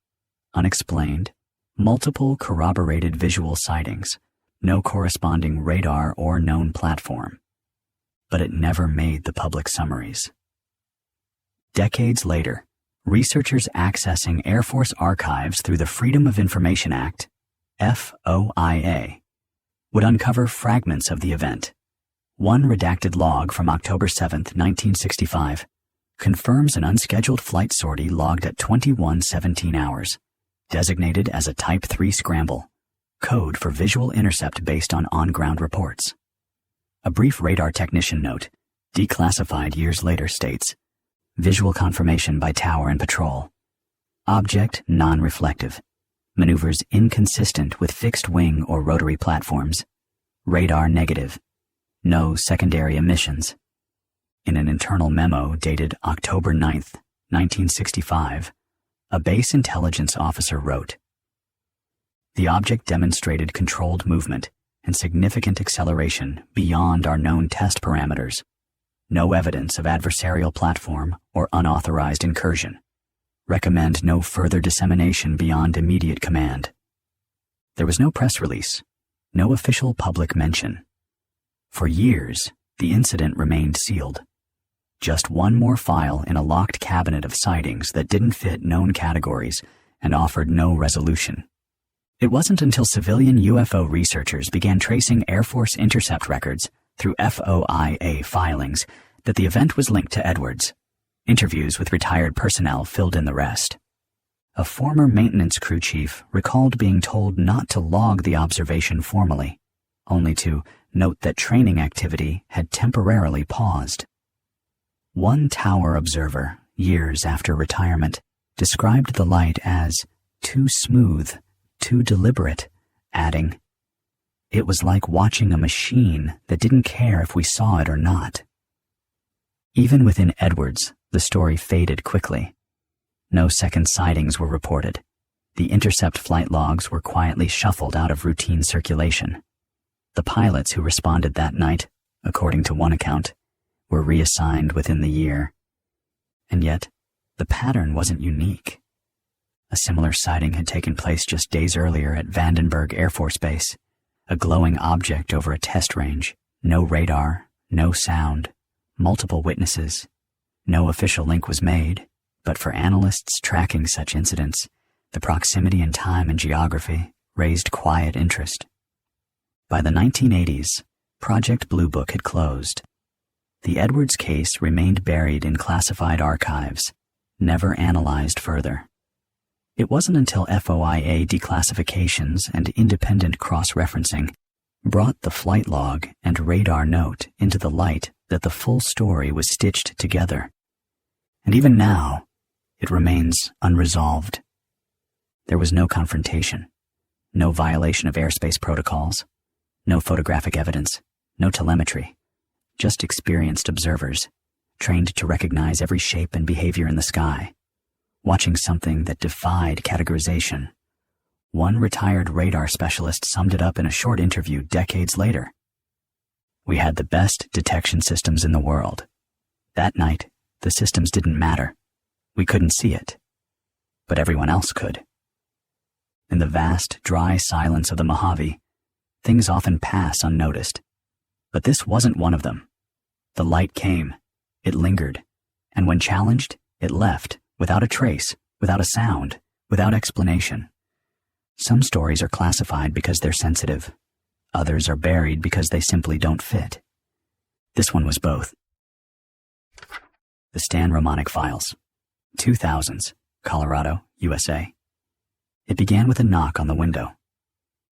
Unexplained, multiple corroborated visual sightings, no corresponding radar or known platform. But it never made the public summaries. Decades later, researchers accessing Air Force archives through the Freedom of Information Act, FOIA, would uncover fragments of the event. One redacted log from October 7, 1965, confirms an unscheduled flight sortie logged at 21:17 hours, designated as a Type 3 scramble, code for visual intercept based on on-ground reports. A brief radar technician note, declassified years later, states, visual confirmation by tower and patrol. Object non-reflective. Maneuvers inconsistent with fixed wing or rotary platforms. Radar negative. No secondary emissions. In an internal memo dated October 9, 1965, a base intelligence officer wrote, the object demonstrated controlled movement and significant acceleration beyond our known test parameters. No evidence of adversarial platform or unauthorized incursion. Recommend no further dissemination beyond immediate command. There was no press release, no official public mention. For years, the incident remained sealed. Just one more file in a locked cabinet of sightings that didn't fit known categories and offered no resolution. It wasn't until civilian UFO researchers began tracing Air Force intercept records through FOIA filings that the event was linked to Edwards. Interviews with retired personnel filled in the rest. A former maintenance crew chief recalled being told not to log the observation formally, only to note that training activity had temporarily paused. One tower observer, years after retirement, described the light as too smooth, too deliberate, adding, "It was like watching a machine that didn't care if we saw it or not." Even within Edwards, the story faded quickly. No second sightings were reported. The intercept flight logs were quietly shuffled out of routine circulation. The pilots who responded that night, according to one account, were reassigned within the year. And yet, the pattern wasn't unique. A similar sighting had taken place just days earlier at Vandenberg Air Force Base, a glowing object over a test range, no radar, no sound, multiple witnesses. No official link was made, but for analysts tracking such incidents, the proximity in time and geography raised quiet interest. By the 1980s, Project Blue Book had closed. The Edwards case remained buried in classified archives, never analyzed further. It wasn't until FOIA declassifications and independent cross-referencing brought the flight log and radar note into the light that the full story was stitched together. And even now, it remains unresolved. There was no confrontation, no violation of airspace protocols, no photographic evidence, no telemetry, just experienced observers, trained to recognize every shape and behavior in the sky, watching something that defied categorization. One retired radar specialist summed it up in a short interview decades later. "We had the best detection systems in the world. That night, the systems didn't matter. We couldn't see it, but everyone else could." In the vast, dry silence of the Mojave, things often pass unnoticed. But this wasn't one of them. The light came, it lingered, and when challenged, it left, without a trace, without a sound, without explanation. Some stories are classified because they're sensitive. Others are buried because they simply don't fit. This one was both. The Stan Romanek Files, 2000s, Colorado, USA. It began with a knock on the window.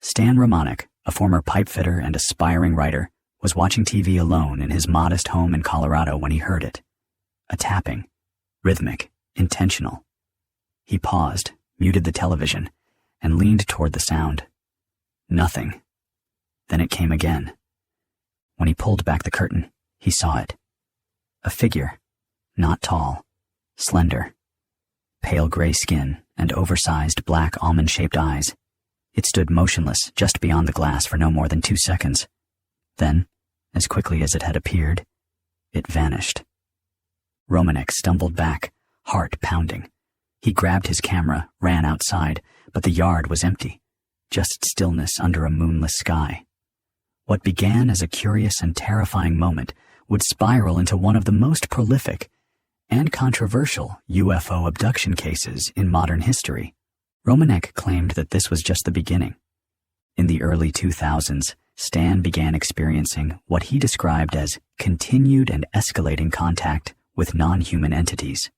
Stan Romanek, a former pipefitter and aspiring writer, was watching TV alone in his modest home in Colorado when he heard it. A tapping, rhythmic, intentional. He paused, muted the television, and leaned toward the sound. Nothing. Then it came again. When he pulled back the curtain, he saw it. A figure, not tall, slender, pale gray skin and oversized black almond-shaped eyes. It stood motionless just beyond the glass for no more than 2 seconds. Then, as quickly as it had appeared, it vanished. Romanek stumbled back, heart pounding. He grabbed his camera, ran outside, but the yard was empty, just stillness under a moonless sky. What began as a curious and terrifying moment would spiral into one of the most prolific and controversial UFO abduction cases in modern history. Romanek claimed that this was just the beginning. In the early 2000s, Stan began experiencing what he described as continued and escalating contact with non-human entities.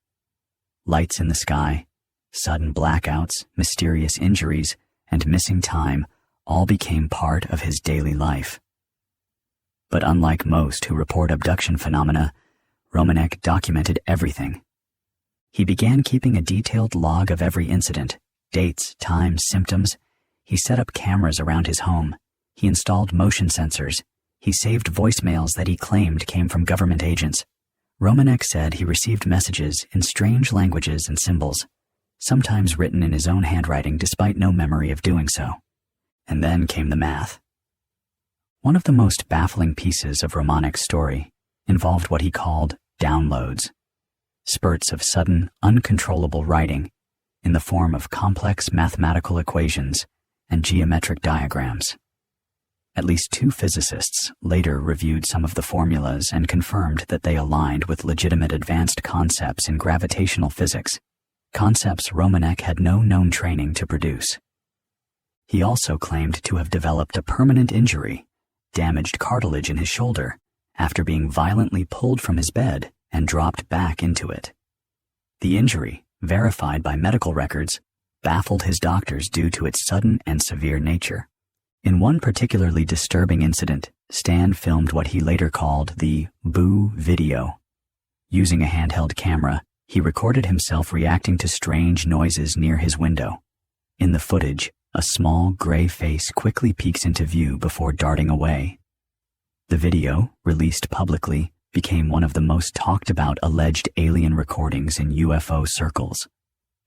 Lights in the sky, sudden blackouts, mysterious injuries, and missing time all became part of his daily life. But unlike most who report abduction phenomena, Romanek documented everything. He began keeping a detailed log of every incident, dates, times, symptoms. He set up cameras around his home. He installed motion sensors. He saved voicemails that he claimed came from government agents. Romanek said he received messages in strange languages and symbols, sometimes written in his own handwriting despite no memory of doing so. And then came the math. One of the most baffling pieces of Romanek's story involved what he called downloads, spurts of sudden, uncontrollable writing in the form of complex mathematical equations and geometric diagrams. At least 2 physicists later reviewed some of the formulas and confirmed that they aligned with legitimate advanced concepts in gravitational physics, concepts Romanek had no known training to produce. He also claimed to have developed a permanent injury, damaged cartilage in his shoulder, after being violently pulled from his bed and dropped back into it. The injury, verified by medical records, baffled his doctors due to its sudden and severe nature. In one particularly disturbing incident, Stan filmed what he later called the Boo video. Using a handheld camera, He recorded himself reacting to strange noises near his window. In the footage, a small gray face quickly peeks into view before darting away. The video, released publicly, became one of the most talked about alleged alien recordings in UFO circles.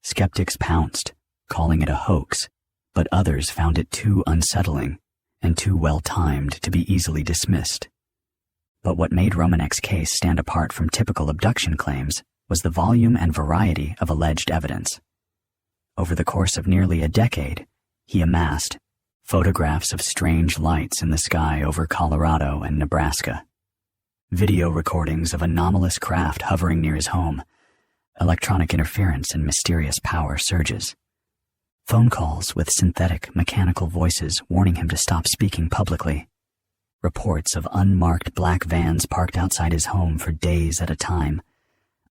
Skeptics pounced, calling it a hoax, but others found it too unsettling and too well-timed to be easily dismissed. But what made Romanek's case stand apart from typical abduction claims was the volume and variety of alleged evidence. Over the course of nearly a decade, he amassed photographs of strange lights in the sky over Colorado and Nebraska, video recordings of anomalous craft hovering near his home, electronic interference and mysterious power surges, phone calls with synthetic mechanical voices warning him to stop speaking publicly, reports of unmarked black vans parked outside his home for days at a time,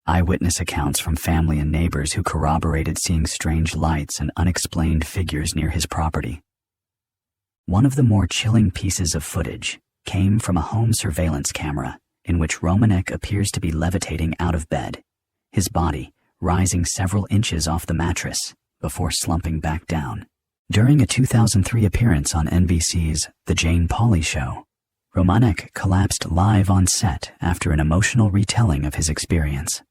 eyewitness accounts from family and neighbors who corroborated seeing strange lights and unexplained figures near his property. One of the more chilling pieces of footage came from a home surveillance camera in which Romanek appears to be levitating out of bed, his body rising several inches off the mattress before slumping back down. During a 2003 appearance on NBC's The Jane Pauley Show, Romanek collapsed live on set after an emotional retelling of his experience.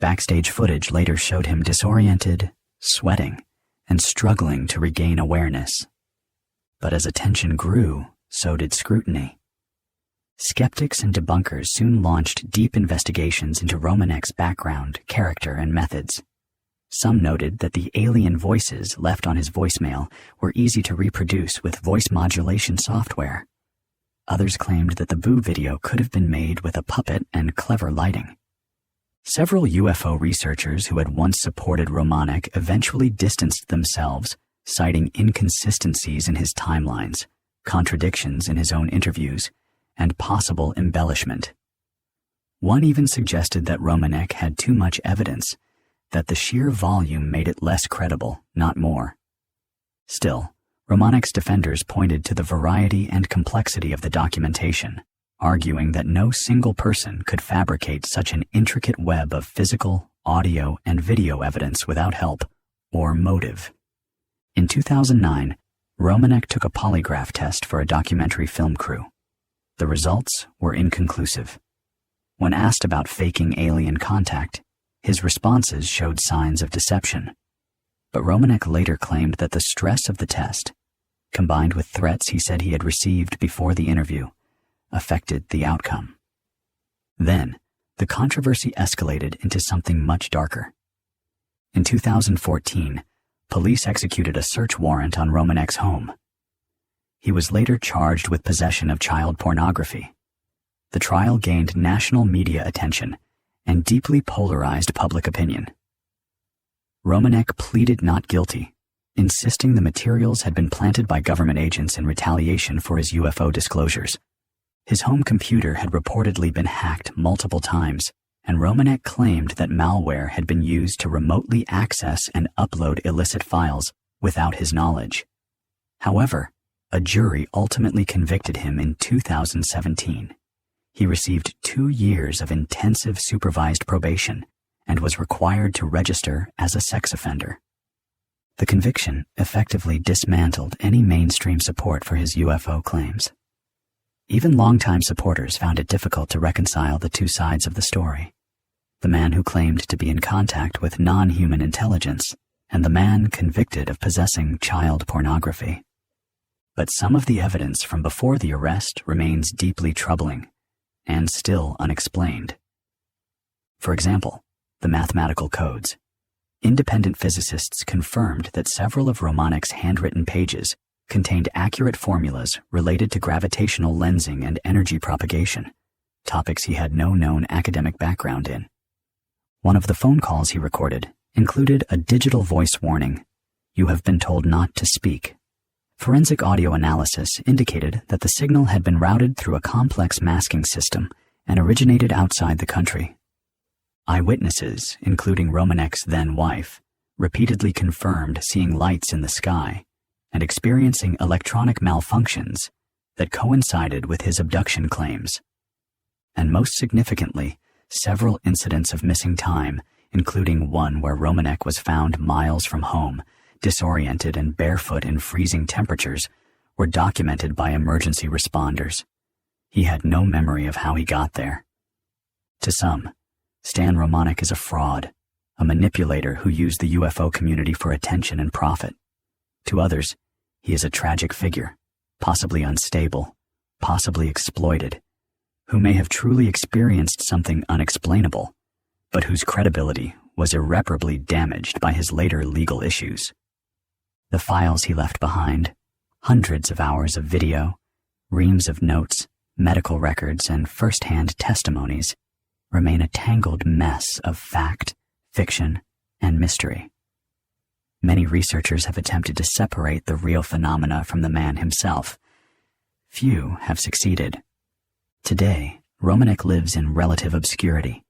Backstage footage later showed him disoriented, sweating, and struggling to regain awareness. But as attention grew, so did scrutiny. Skeptics and debunkers soon launched deep investigations into Romanek's background, character, and methods. Some noted that the alien voices left on his voicemail were easy to reproduce with voice modulation software. Others claimed that the Boo video could have been made with a puppet and clever lighting. Several UFO researchers who had once supported Romanek eventually distanced themselves, citing inconsistencies in his timelines, contradictions in his own interviews, and possible embellishment. One even suggested that Romanek had too much evidence, that the sheer volume made it less credible, not more. Still, Romanek's defenders pointed to the variety and complexity of the documentation, arguing that no single person could fabricate such an intricate web of physical, audio, and video evidence without help or motive. In 2009, Romanek took a polygraph test for a documentary film crew. The results were inconclusive. When asked about faking alien contact, his responses showed signs of deception. But Romanek later claimed that the stress of the test, combined with threats he said he had received before the interview, affected the outcome. Then, the controversy escalated into something much darker. In 2014, police executed a search warrant on Romanek's home. He was later charged with possession of child pornography. The trial gained national media attention and deeply polarized public opinion. Romanek pleaded not guilty, insisting the materials had been planted by government agents in retaliation for his UFO disclosures. His home computer had reportedly been hacked multiple times, and Romanek claimed that malware had been used to remotely access and upload illicit files without his knowledge. However, a jury ultimately convicted him in 2017. He received 2 years of intensive supervised probation and was required to register as a sex offender. The conviction effectively dismantled any mainstream support for his UFO claims. Even longtime supporters found it difficult to reconcile the two sides of the story. The man who claimed to be in contact with non-human intelligence, and the man convicted of possessing child pornography. But some of the evidence from before the arrest remains deeply troubling and still unexplained. For example, the mathematical codes. Independent physicists confirmed that several of Romanek's handwritten pages contained accurate formulas related to gravitational lensing and energy propagation, topics he had no known academic background in. One of the phone calls he recorded included a digital voice warning, "You have been told not to speak." Forensic audio analysis indicated that the signal had been routed through a complex masking system and originated outside the country. Eyewitnesses, including Romanek's then-wife, repeatedly confirmed seeing lights in the sky and experiencing electronic malfunctions that coincided with his abduction claims. And most significantly, several incidents of missing time including one where Romanek was found miles from home, disoriented and barefoot in freezing temperatures, were documented by emergency responders. He had no memory of how he got there. To some, Stan Romanek is a fraud, a manipulator who used the UFO community for attention and profit. To others, he is a tragic figure, possibly unstable, possibly exploited, who may have truly experienced something unexplainable, but whose credibility was irreparably damaged by his later legal issues. The files he left behind, hundreds of hours of video, reams of notes, medical records, and first-hand testimonies, remain a tangled mess of fact, fiction, and mystery. Many researchers have attempted to separate the real phenomena from the man himself. Few have succeeded. Today, Romanek lives in relative obscurity.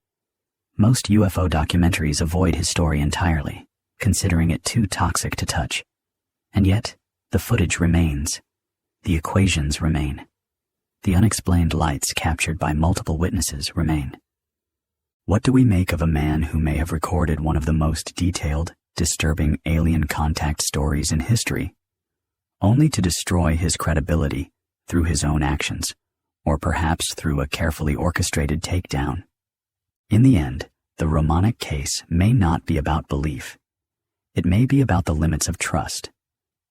Most UFO documentaries avoid his story entirely, considering it too toxic to touch. And yet, the footage remains. The equations remain. The unexplained lights captured by multiple witnesses remain. What do we make of a man who may have recorded one of the most detailed, disturbing alien contact stories in history, only to destroy his credibility through his own actions, or perhaps through a carefully orchestrated takedown? In the end, the Romanek case may not be about belief. It may be about the limits of trust,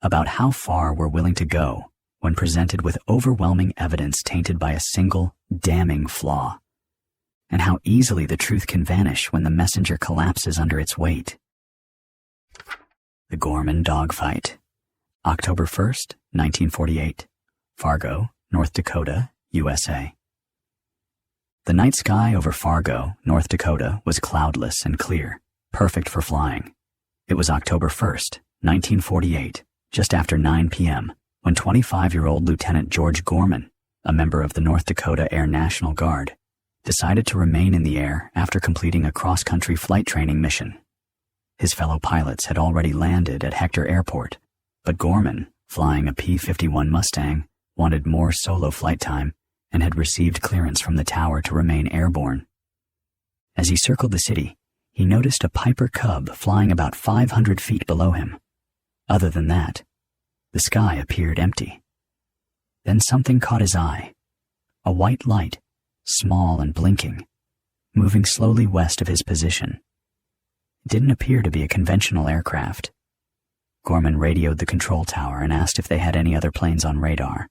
about how far we're willing to go when presented with overwhelming evidence tainted by a single, damning flaw, and how easily the truth can vanish when the messenger collapses under its weight. The Gorman Dogfight. October 1st, 1948. Fargo, North Dakota, USA. The night sky over Fargo, North Dakota, was cloudless and clear, perfect for flying. It was October 1st, 1948, just after 9 p.m., when 25-year-old Lieutenant George Gorman, a member of the North Dakota Air National Guard, decided to remain in the air after completing a cross-country flight training mission. His fellow pilots had already landed at Hector Airport, but Gorman, flying a P-51 Mustang, wanted more solo flight time and had received clearance from the tower to remain airborne. As he circled the city, he noticed a Piper Cub flying about 500 feet below him. Other than that, the sky appeared empty. Then something caught his eye. A white light, small and blinking, moving slowly west of his position. It didn't appear to be a conventional aircraft. Gorman radioed the control tower and asked if they had any other planes on radar.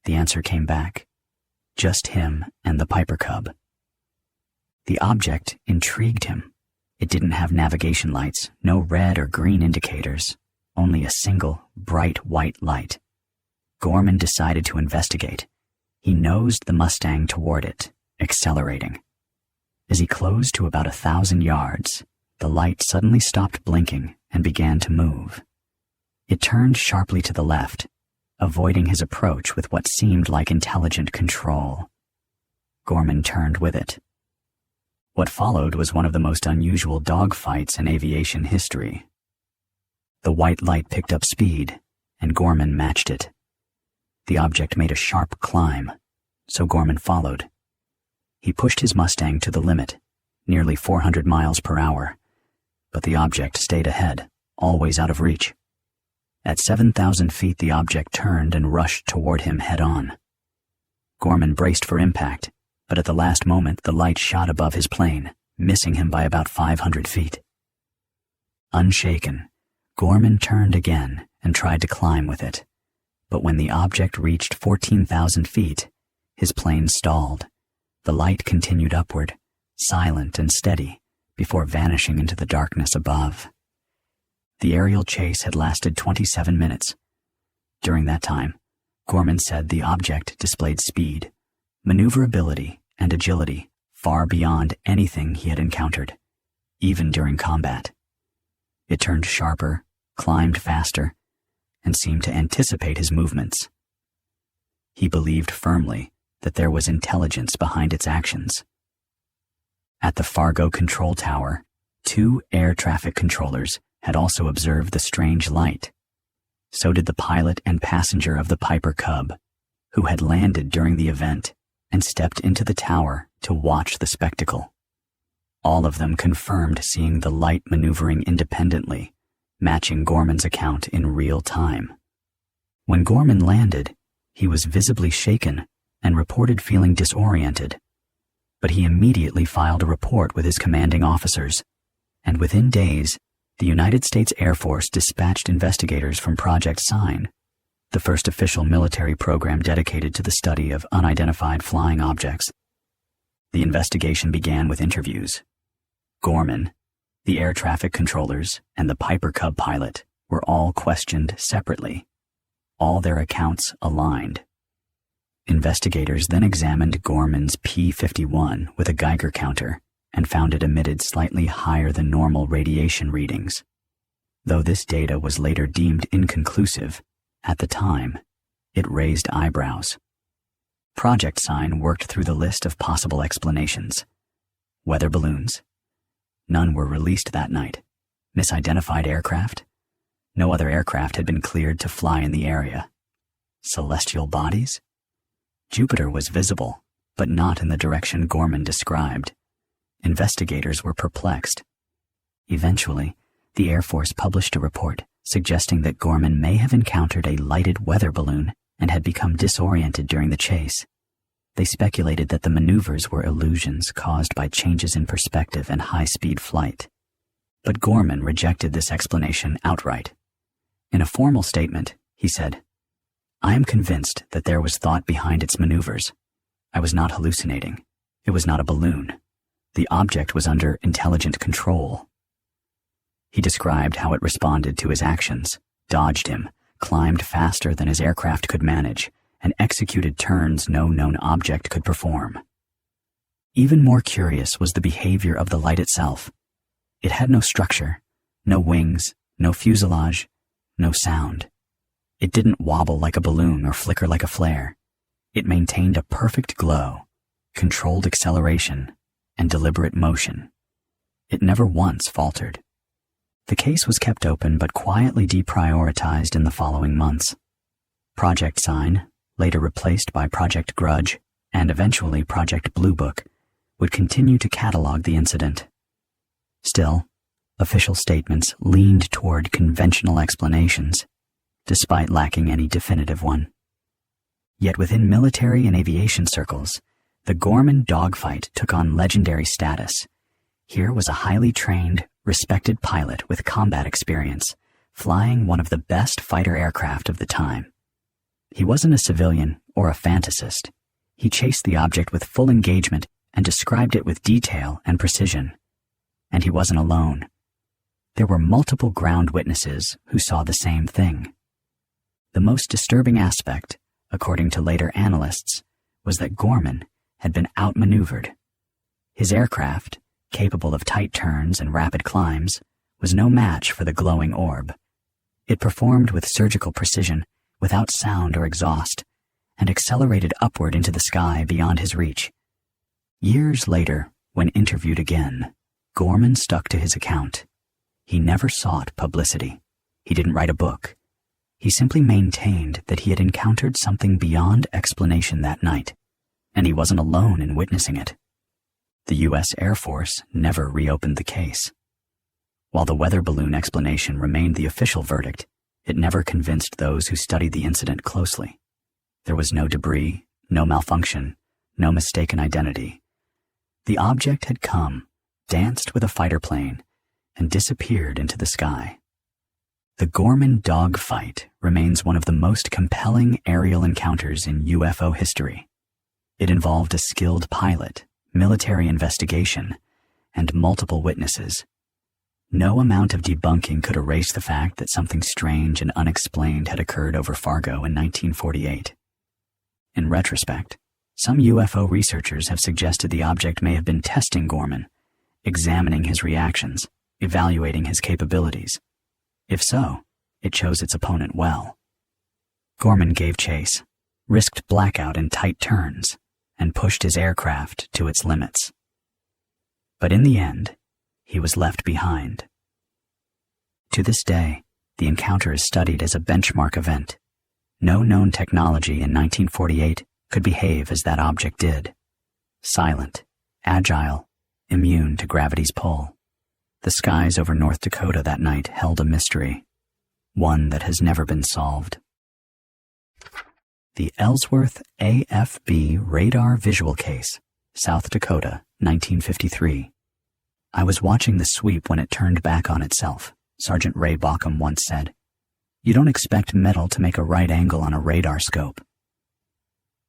The answer came back. Just him and the Piper Cub. The object intrigued him. It didn't have navigation lights, no red or green indicators, only a single, bright white light. Gorman decided to investigate. He nosed the Mustang toward it, accelerating. As he closed to about 1,000 yards, the light suddenly stopped blinking and began to move. It turned sharply to the left, avoiding his approach with what seemed like intelligent control. Gorman turned with it. What followed was one of the most unusual dogfights in aviation history. The white light picked up speed, and Gorman matched it. The object made a sharp climb, so Gorman followed. He pushed his Mustang to the limit, nearly 400 miles per hour, but the object stayed ahead, always out of reach. At 7,000 feet, the object turned and rushed toward him head-on. Gorman braced for impact, but at the last moment the light shot above his plane, missing him by about 500 feet. Unshaken, Gorman turned again and tried to climb with it, but when the object reached 14,000 feet, his plane stalled. The light continued upward, silent and steady, before vanishing into the darkness above. The aerial chase had lasted 27 minutes. During that time, Gorman said the object displayed speed, maneuverability, and agility far beyond anything he had encountered, even during combat. It turned sharper, climbed faster, and seemed to anticipate his movements. He believed firmly that there was intelligence behind its actions. At the Fargo control tower, 2 air traffic controllers had also observed the strange light. So did the pilot and passenger of the Piper Cub, who had landed during the event and stepped into the tower to watch the spectacle. All of them confirmed seeing the light maneuvering independently, matching Gorman's account in real time. When Gorman landed, he was visibly shaken and reported feeling disoriented. But he immediately filed a report with his commanding officers, and within days, the United States Air Force dispatched investigators from Project Sign, the first official military program dedicated to the study of unidentified flying objects. The investigation began with interviews. Gorman, the air traffic controllers, and the Piper Cub pilot were all questioned separately. All their accounts aligned. Investigators then examined Gorman's P-51 with a Geiger counter and found it emitted slightly higher than normal radiation readings. Though this data was later deemed inconclusive, at the time, it raised eyebrows. Project Sign worked through the list of possible explanations. Weather balloons. None were released that night. Misidentified aircraft. No other aircraft had been cleared to fly in the area. Celestial bodies? Jupiter was visible, but not in the direction Gorman described. Investigators were perplexed. Eventually, the Air Force published a report suggesting that Gorman may have encountered a lighted weather balloon and had become disoriented during the chase. They speculated that the maneuvers were illusions caused by changes in perspective and high-speed flight. But Gorman rejected this explanation outright. In a formal statement, he said, "I am convinced that there was thought behind its maneuvers. I was not hallucinating. It was not a balloon. The object was under intelligent control." He described how it responded to his actions, dodged him, climbed faster than his aircraft could manage, and executed turns no known object could perform. Even more curious was the behavior of the light itself. It had no structure, no wings, no fuselage, no sound. It didn't wobble like a balloon or flicker like a flare. It maintained a perfect glow, controlled acceleration, and deliberate motion. It never once faltered. The case was kept open but quietly deprioritized in the following months. Project Sign, later replaced by Project Grudge, and eventually Project Blue Book, would continue to catalog the incident. Still, official statements leaned toward conventional explanations, despite lacking any definitive one. Yet within military and aviation circles, the Gorman dogfight took on legendary status. Here was a highly trained, respected pilot with combat experience, flying one of the best fighter aircraft of the time. He wasn't a civilian or a fantasist. He chased the object with full engagement and described it with detail and precision. And he wasn't alone. There were multiple ground witnesses who saw the same thing. The most disturbing aspect, according to later analysts, was that Gorman had been outmaneuvered. His aircraft, capable of tight turns and rapid climbs, was no match for the glowing orb. It performed with surgical precision, without sound or exhaust, and accelerated upward into the sky beyond his reach. Years later, when interviewed again, Gorman stuck to his account. He never sought publicity. He didn't write a book. He simply maintained that he had encountered something beyond explanation that night, and he wasn't alone in witnessing it. The U.S. Air Force never reopened the case. While the weather balloon explanation remained the official verdict, it never convinced those who studied the incident closely. There was no debris, no malfunction, no mistaken identity. The object had come, danced with a fighter plane, and disappeared into the sky. The Gorman dogfight remains one of the most compelling aerial encounters in UFO history. It involved a skilled pilot, military investigation, and multiple witnesses. No amount of debunking could erase the fact that something strange and unexplained had occurred over Fargo in 1948. In retrospect, some UFO researchers have suggested the object may have been testing Gorman, examining his reactions, evaluating his capabilities. If so, it chose its opponent well. Gorman gave chase, risked blackout in tight turns, and pushed his aircraft to its limits. But in the end, he was left behind. To this day, the encounter is studied as a benchmark event. No known technology in 1948 could behave as that object did. Silent, agile, immune to gravity's pull. The skies over North Dakota that night held a mystery, one that has never been solved. The Ellsworth AFB Radar Visual Case, South Dakota, 1953. I was watching the sweep when it turned back on itself, Sergeant Ray Bauckham once said. You don't expect metal to make a right angle on a radar scope.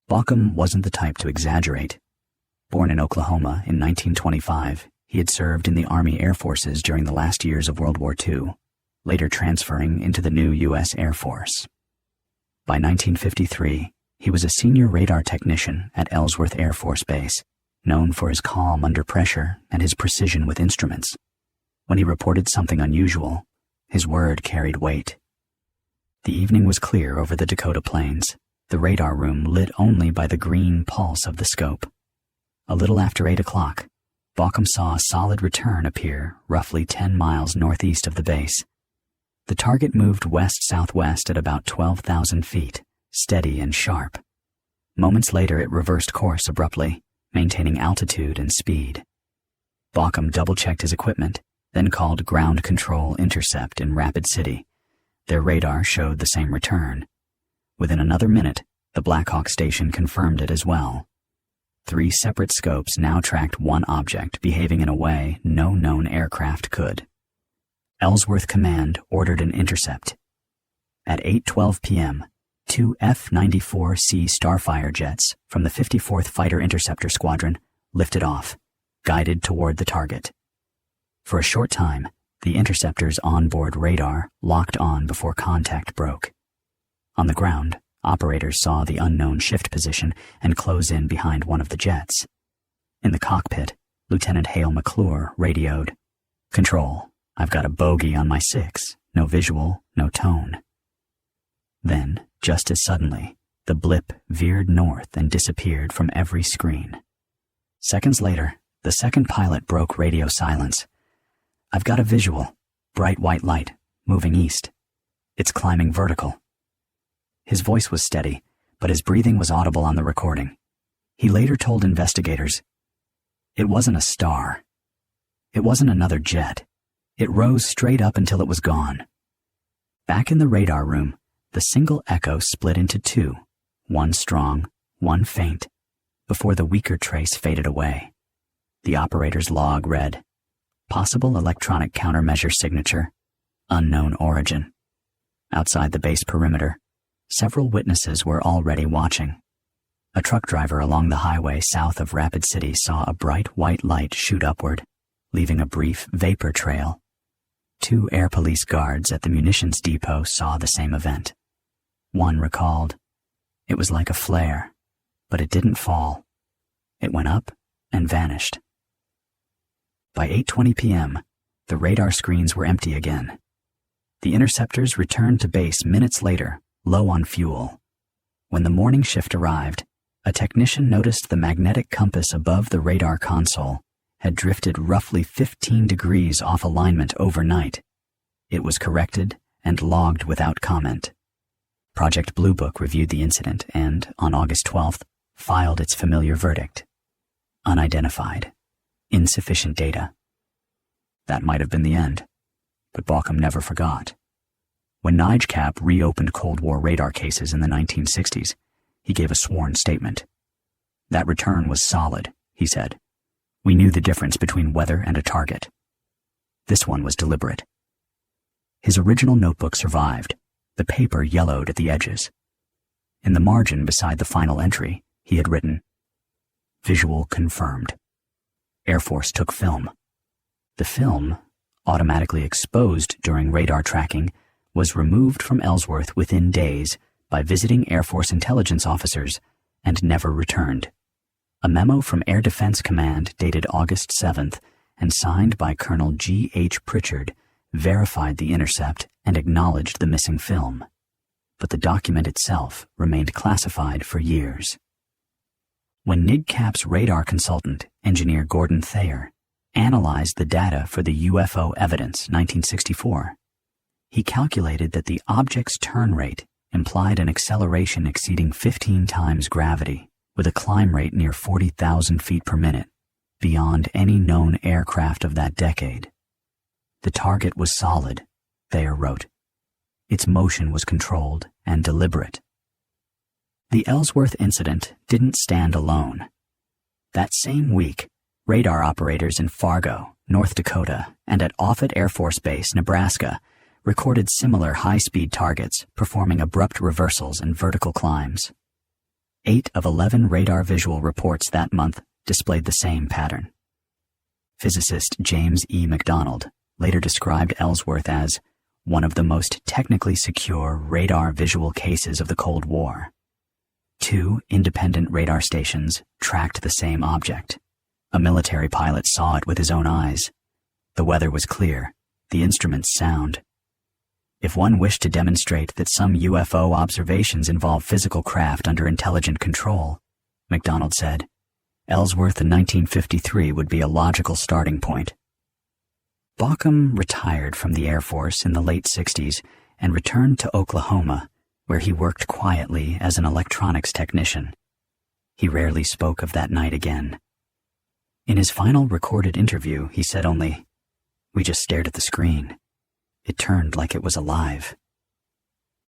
Bauckham wasn't the type to exaggerate. Born in Oklahoma in 1925, he had served in the Army Air Forces during the last years of World War II, later transferring into the new U.S. Air Force. By 1953, he was a senior radar technician at Ellsworth Air Force Base, known for his calm under pressure and his precision with instruments. When he reported something unusual, his word carried weight. The evening was clear over the Dakota Plains, the radar room lit only by the green pulse of the scope. A little after 8 o'clock, Bauckham saw a solid return appear roughly 10 miles northeast of the base. The target moved west-southwest at about 12,000 feet, steady and sharp. Moments later it reversed course abruptly, maintaining altitude and speed. Bauckham double-checked his equipment, then called Ground Control Intercept in Rapid City. Their radar showed the same return. Within another minute, the Black Hawk station confirmed it as well. 3 separate scopes now tracked one object behaving in a way no known aircraft could. Ellsworth Command ordered an intercept. At 8:12 p.m., 2 F-94C Starfire jets from the 54th Fighter Interceptor Squadron lifted off, guided toward the target. For a short time, the interceptor's onboard radar locked on before contact broke. On the ground, operators saw the unknown shift position and close in behind one of the jets. In the cockpit, Lieutenant Hale McClure radioed, "Control, I've got a bogey on my 6, no visual, no tone." Then, just as suddenly, the blip veered north and disappeared from every screen. Seconds later, the second pilot broke radio silence. "I've got a visual, bright white light, moving east. It's climbing vertical." His voice was steady, but his breathing was audible on the recording. He later told investigators, "It wasn't a star. It wasn't another jet. It rose straight up until it was gone." Back in the radar room, the single echo split into 2, one strong, one faint, before the weaker trace faded away. The operator's log read, "Possible electronic countermeasure signature, unknown origin." Outside the base perimeter, several witnesses were already watching. A truck driver along the highway south of Rapid City saw a bright white light shoot upward, leaving a brief vapor trail. 2 air police guards at the munitions depot saw the same event. One recalled, "It was like a flare, but it didn't fall. It went up and vanished." By 8:20 p.m., the radar screens were empty again. The interceptors returned to base minutes later, low on fuel. When the morning shift arrived, a technician noticed the magnetic compass above the radar console had drifted roughly 15 degrees off alignment overnight. It was corrected and logged without comment. Project Blue Book reviewed the incident and, on August 12th, filed its familiar verdict. Unidentified. Insufficient data. That might have been the end, but Bauckham never forgot. When NIGCAP reopened Cold War radar cases in the 1960s, he gave a sworn statement. "That return was solid," he said. "We knew the difference between weather and a target. This one was deliberate." His original notebook survived, the paper yellowed at the edges. In the margin beside the final entry, he had written, "Visual confirmed. Air Force took film." The film, automatically exposed during radar tracking, was removed from Ellsworth within days by visiting Air Force intelligence officers and never returned. A memo from Air Defense Command dated August 7th and signed by Colonel G.H. Pritchard verified the intercept and acknowledged the missing film. But the document itself remained classified for years. When NIGCAP's radar consultant, engineer Gordon Thayer, analyzed the data for the UFO Evidence 1964, he calculated that the object's turn rate implied an acceleration exceeding 15 times gravity, with a climb rate near 40,000 feet per minute, beyond any known aircraft of that decade. The target was solid, Thayer wrote. Its motion was controlled and deliberate. The Ellsworth incident didn't stand alone. That same week, radar operators in Fargo, North Dakota, and at Offutt Air Force Base, Nebraska, recorded similar high-speed targets performing abrupt reversals and vertical climbs. 8 of 11 radar visual reports that month displayed the same pattern. Physicist James E. McDonald later described Ellsworth as one of the most technically secure radar visual cases of the Cold War. 2 independent radar stations tracked the same object. A military pilot saw it with his own eyes. The weather was clear, the instruments sound. If one wished to demonstrate that some UFO observations involve physical craft under intelligent control, McDonald said, Ellsworth in 1953 would be a logical starting point. Bauckham retired from the Air Force in the late 60s and returned to Oklahoma, where he worked quietly as an electronics technician. He rarely spoke of that night again. In his final recorded interview, he said only, "We just stared at the screen. It turned like it was alive."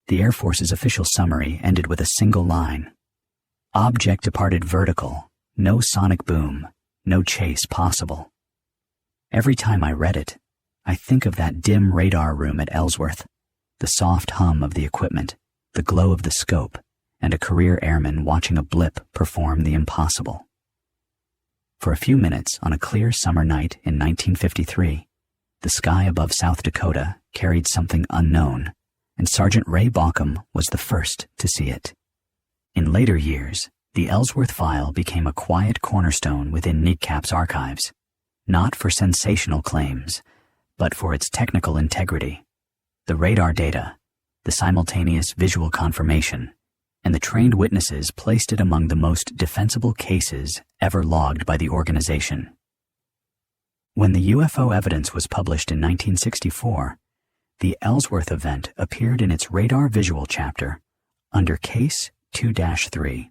The Air Force's official summary ended with a single line. Object departed vertical, no sonic boom, no chase possible. Every time I read it, I think of that dim radar room at Ellsworth, the soft hum of the equipment, the glow of the scope, and a career airman watching a blip perform the impossible. For a few minutes on a clear summer night in 1953, the sky above South Dakota carried something unknown, and Sergeant Ray Bauckham was the first to see it. In later years, the Ellsworth file became a quiet cornerstone within NICAP's archives, not for sensational claims, but for its technical integrity. The radar data, the simultaneous visual confirmation, and the trained witnesses placed it among the most defensible cases ever logged by the organization. When the UFO evidence was published in 1964, the Ellsworth event appeared in its radar visual chapter under Case 2-3.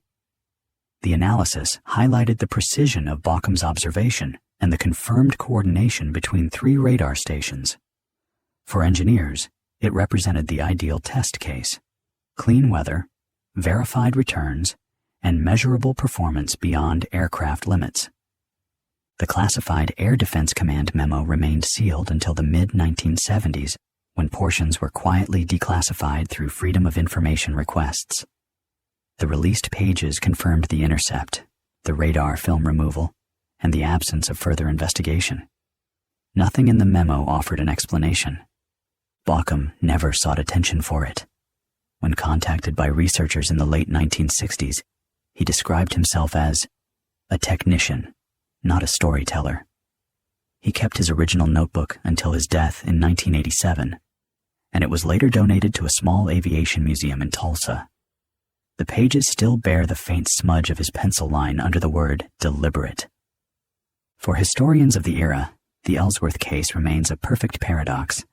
The analysis highlighted the precision of Bauckham's observation and the confirmed coordination between 3 radar stations. For engineers, it represented the ideal test case: clean weather, verified returns, and measurable performance beyond aircraft limits. The classified Air Defense Command memo remained sealed until the mid-1970s, when portions were quietly declassified through Freedom of Information requests. The released pages confirmed the intercept, the radar film removal, and the absence of further investigation. Nothing in the memo offered an explanation. Bauckham never sought attention for it. When contacted by researchers in the late 1960s, he described himself as a technician, not a storyteller. He kept his original notebook until his death in 1987, and it was later donated to a small aviation museum in Tulsa. The pages still bear the faint smudge of his pencil line under the word deliberate. For historians of the era, the Ellsworth case remains a perfect paradox,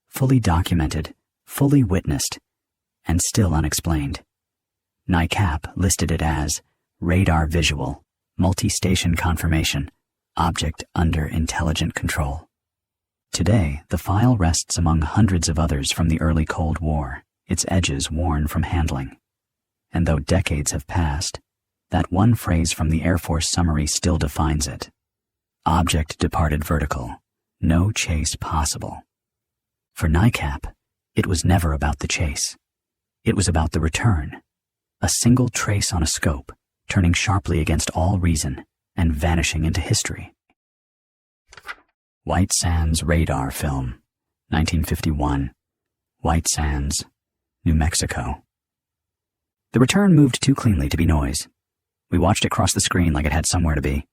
fully documented, fully witnessed, and still unexplained. NICAP listed it as radar visual, multi-station confirmation, object under intelligent control. Today, the file rests among hundreds of others from the early Cold War, its edges worn from handling. And though decades have passed, that one phrase from the Air Force summary still defines it. Object departed vertical, no chase possible. For NICAP, it was never about the chase. It was about the return, a single trace on a scope, turning sharply against all reason and vanishing into history. White Sands Radar Film, 1951, White Sands, New Mexico. The return moved too cleanly to be noise. We watched it cross the screen like it had somewhere to be.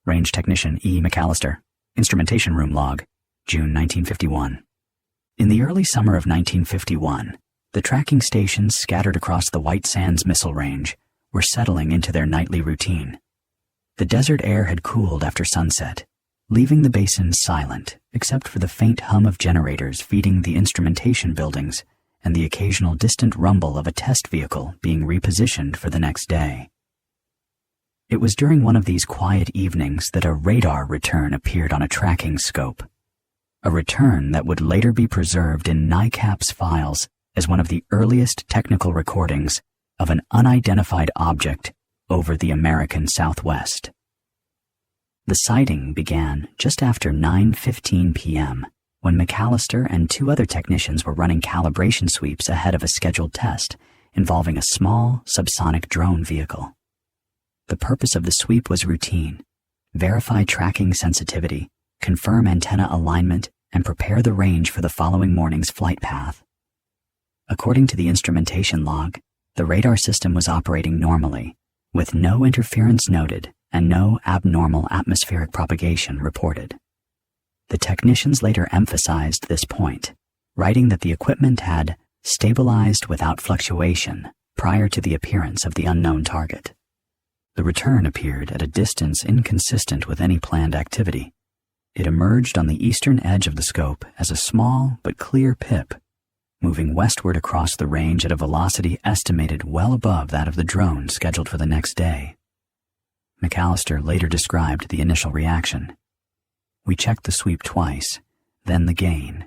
Range Technician E. McAllister, Instrumentation Room Log, June 1951. In the early summer of 1951, the tracking stations scattered across the White Sands Missile Range were settling into their nightly routine. The desert air had cooled after sunset, leaving the basin silent except for the faint hum of generators feeding the instrumentation buildings and the occasional distant rumble of a test vehicle being repositioned for the next day. It was during one of these quiet evenings that a radar return appeared on a tracking scope, a return that would later be preserved in NICAP's files as one of the earliest technical recordings of an unidentified object over the American Southwest. The sighting began just after 9:15 p.m. when McAllister and two other technicians were running calibration sweeps ahead of a scheduled test involving a small subsonic drone vehicle. The purpose of the sweep was routine: verify tracking sensitivity, confirm antenna alignment, and prepare the range for the following morning's flight path. According to the instrumentation log, the radar system was operating normally, with no interference noted and no abnormal atmospheric propagation reported. The technicians later emphasized this point, writing that the equipment had stabilized without fluctuation prior to the appearance of the unknown target. The return appeared at a distance inconsistent with any planned activity. It emerged on the eastern edge of the scope as a small but clear pip, moving westward across the range at a velocity estimated well above that of the drone scheduled for the next day. McAllister later described the initial reaction. "We checked the sweep twice, then the gain.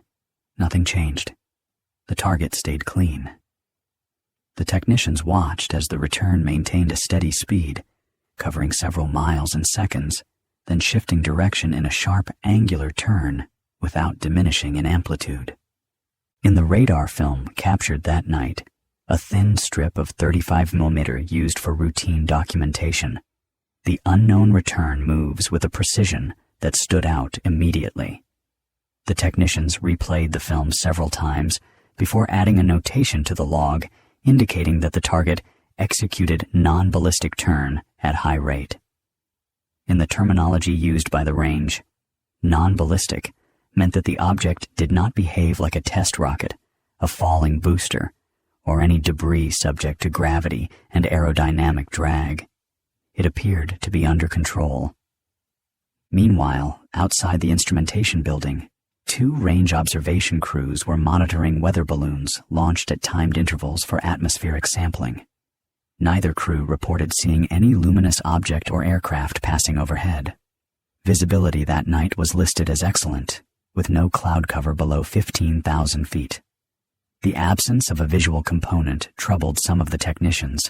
Nothing changed. The target stayed clean." The technicians watched as the return maintained a steady speed, covering several miles in seconds, then shifting direction in a sharp angular turn without diminishing in amplitude. In the radar film captured that night, a thin strip of 35mm used for routine documentation, the unknown return moves with a precision that stood out immediately. The technicians replayed the film several times before adding a notation to the log indicating that the target executed non-ballistic turn at high rate. In the terminology used by the range, non-ballistic meant that the object did not behave like a test rocket, a falling booster, or any debris subject to gravity and aerodynamic drag. It appeared to be under control. Meanwhile, outside the instrumentation building, two range observation crews were monitoring weather balloons launched at timed intervals for atmospheric sampling. Neither crew reported seeing any luminous object or aircraft passing overhead. Visibility that night was listed as excellent, with no cloud cover below 15,000 feet. The absence of a visual component troubled some of the technicians,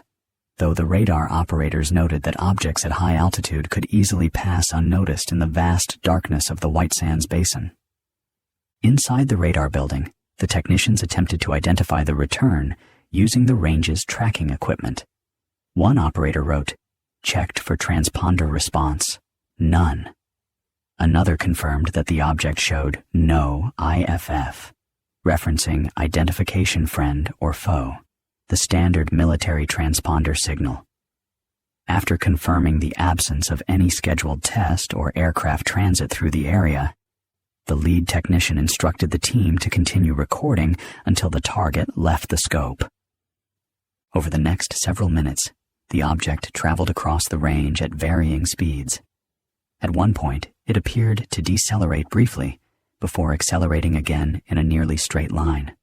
though the radar operators noted that objects at high altitude could easily pass unnoticed in the vast darkness of the White Sands Basin. Inside the radar building, the technicians attempted to identify the return using the range's tracking equipment. One operator wrote, "Checked for transponder response. None." Another confirmed that the object showed no IFF, referencing identification friend or foe, the standard military transponder signal. After confirming the absence of any scheduled test or aircraft transit through the area, the lead technician instructed the team to continue recording until the target left the scope. Over the next several minutes, the object traveled across the range at varying speeds. At one point, it appeared to decelerate briefly before accelerating again in a nearly straight line.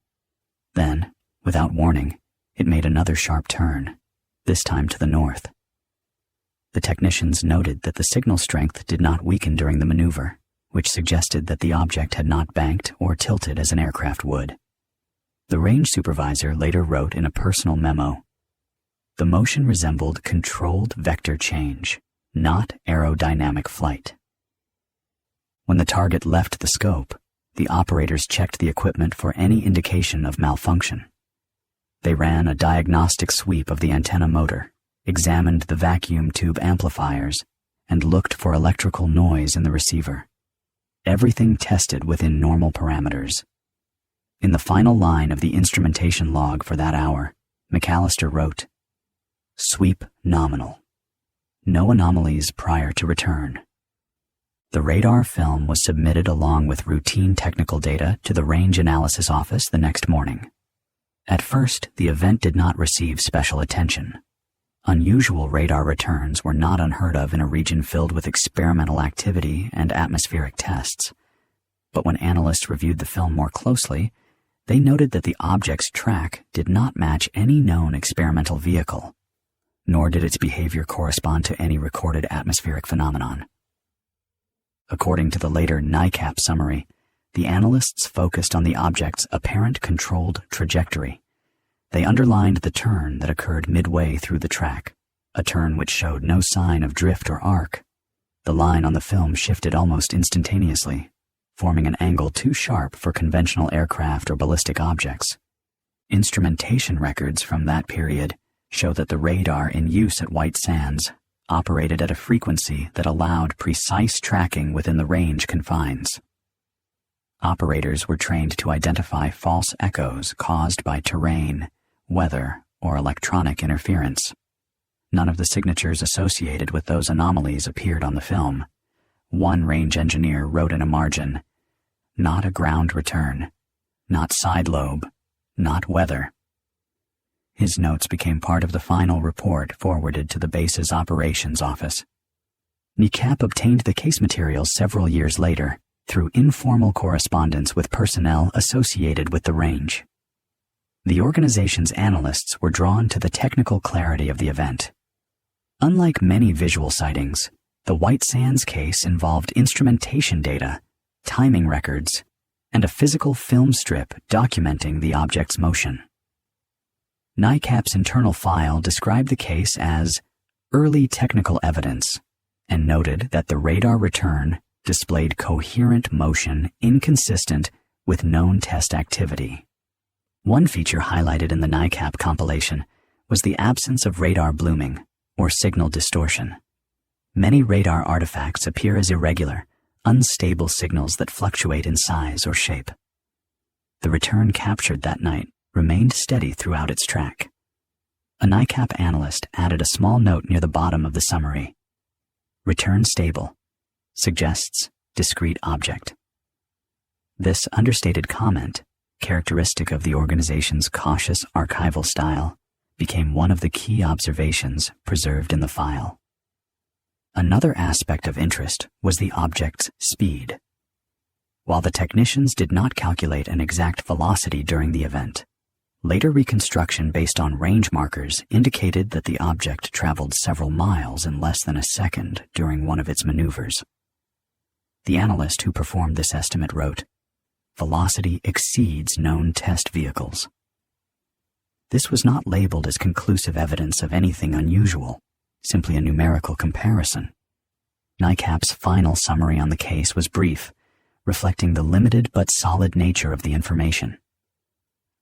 Then, without warning, it made another sharp turn, this time to the north. The technicians noted that the signal strength did not weaken during the maneuver, which suggested that the object had not banked or tilted as an aircraft would. The range supervisor later wrote in a personal memo, "The motion resembled controlled vector change, not aerodynamic flight." When the target left the scope, the operators checked the equipment for any indication of malfunction. They ran a diagnostic sweep of the antenna motor, examined the vacuum tube amplifiers, and looked for electrical noise in the receiver. Everything tested within normal parameters. In the final line of the instrumentation log for that hour, McAllister wrote, "Sweep nominal. No anomalies prior to return." The radar film was submitted along with routine technical data to the range analysis office the next morning. At first, the event did not receive special attention. Unusual radar returns were not unheard of in a region filled with experimental activity and atmospheric tests. But when analysts reviewed the film more closely, they noted that the object's track did not match any known experimental vehicle. nor did its behavior correspond to any recorded atmospheric phenomenon. According to the later NICAP summary, the analysts focused on the object's apparent controlled trajectory. They underlined the turn that occurred midway through the track, a turn which showed no sign of drift or arc. The line on the film shifted almost instantaneously, forming an angle too sharp for conventional aircraft or ballistic objects. Instrumentation records from that period show that the radar in use at White Sands operated at a frequency that allowed precise tracking within the range confines. Operators were trained to identify false echoes caused by terrain, weather, or electronic interference. None of the signatures associated with those anomalies appeared on the film. One range engineer wrote in a margin, "Not a ground return, not side lobe, not weather." His notes became part of the final report forwarded to the base's operations office. NICAP obtained the case materials several years later through informal correspondence with personnel associated with the range. The organization's analysts were drawn to the technical clarity of the event. Unlike many visual sightings, the White Sands case involved instrumentation data, timing records, and a physical film strip documenting the object's motion. NICAP's internal file described the case as early technical evidence and noted that the radar return displayed coherent motion inconsistent with known test activity. One feature highlighted in the NICAP compilation was the absence of radar blooming, or signal distortion. Many radar artifacts appear as irregular, unstable signals that fluctuate in size or shape. The return captured that night remained steady throughout its track. A NICAP analyst added a small note near the bottom of the summary. "Return stable. Suggests discrete object." This understated comment, characteristic of the organization's cautious archival style, became one of the key observations preserved in the file. Another aspect of interest was the object's speed. While the technicians did not calculate an exact velocity during the event, later reconstruction based on range markers indicated that the object traveled several miles in less than a second during one of its maneuvers. The analyst who performed this estimate wrote, "Velocity exceeds known test vehicles." This was not labeled as conclusive evidence of anything unusual, simply a numerical comparison. NICAP's final summary on the case was brief, reflecting the limited but solid nature of the information.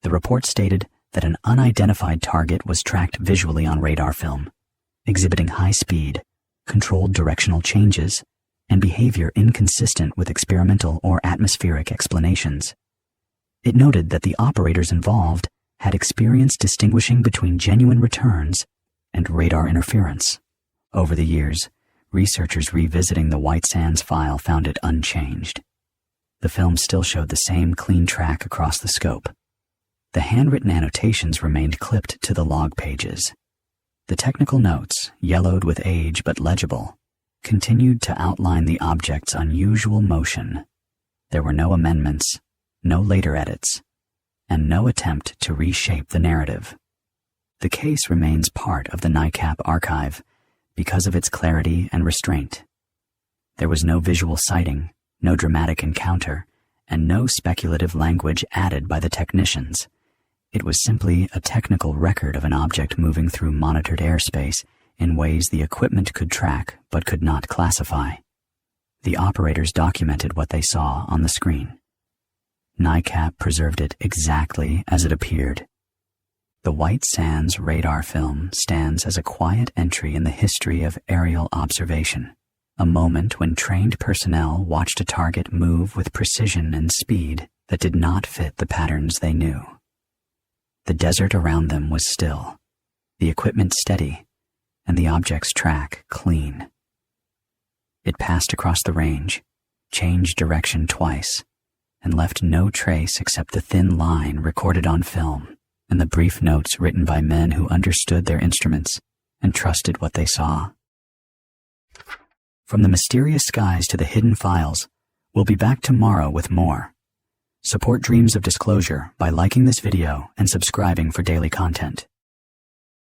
The report stated that an unidentified target was tracked visually on radar film, exhibiting high speed, controlled directional changes, and behavior inconsistent with experimental or atmospheric explanations. It noted that the operators involved had experience distinguishing between genuine returns and radar interference. Over the years, researchers revisiting the White Sands file found it unchanged. The film still showed the same clean track across the scope. The handwritten annotations remained clipped to the log pages. The technical notes, yellowed with age but legible, continued to outline the object's unusual motion. There were no amendments, no later edits, and no attempt to reshape the narrative. The case remains part of the NICAP archive because of its clarity and restraint. There was no visual sighting, no dramatic encounter, and no speculative language added by the technicians. It was simply a technical record of an object moving through monitored airspace in ways the equipment could track but could not classify. The operators documented what they saw on the screen. NICAP preserved it exactly as it appeared. The White Sands radar film stands as a quiet entry in the history of aerial observation, a moment when trained personnel watched a target move with precision and speed that did not fit the patterns they knew. The desert around them was still, the equipment steady, and the object's track clean. It passed across the range, changed direction twice, and left no trace except the thin line recorded on film and the brief notes written by men who understood their instruments and trusted what they saw. From the mysterious skies to the hidden files, we'll be back tomorrow with more. Support Dreams of Disclosure by liking this video and subscribing for daily content.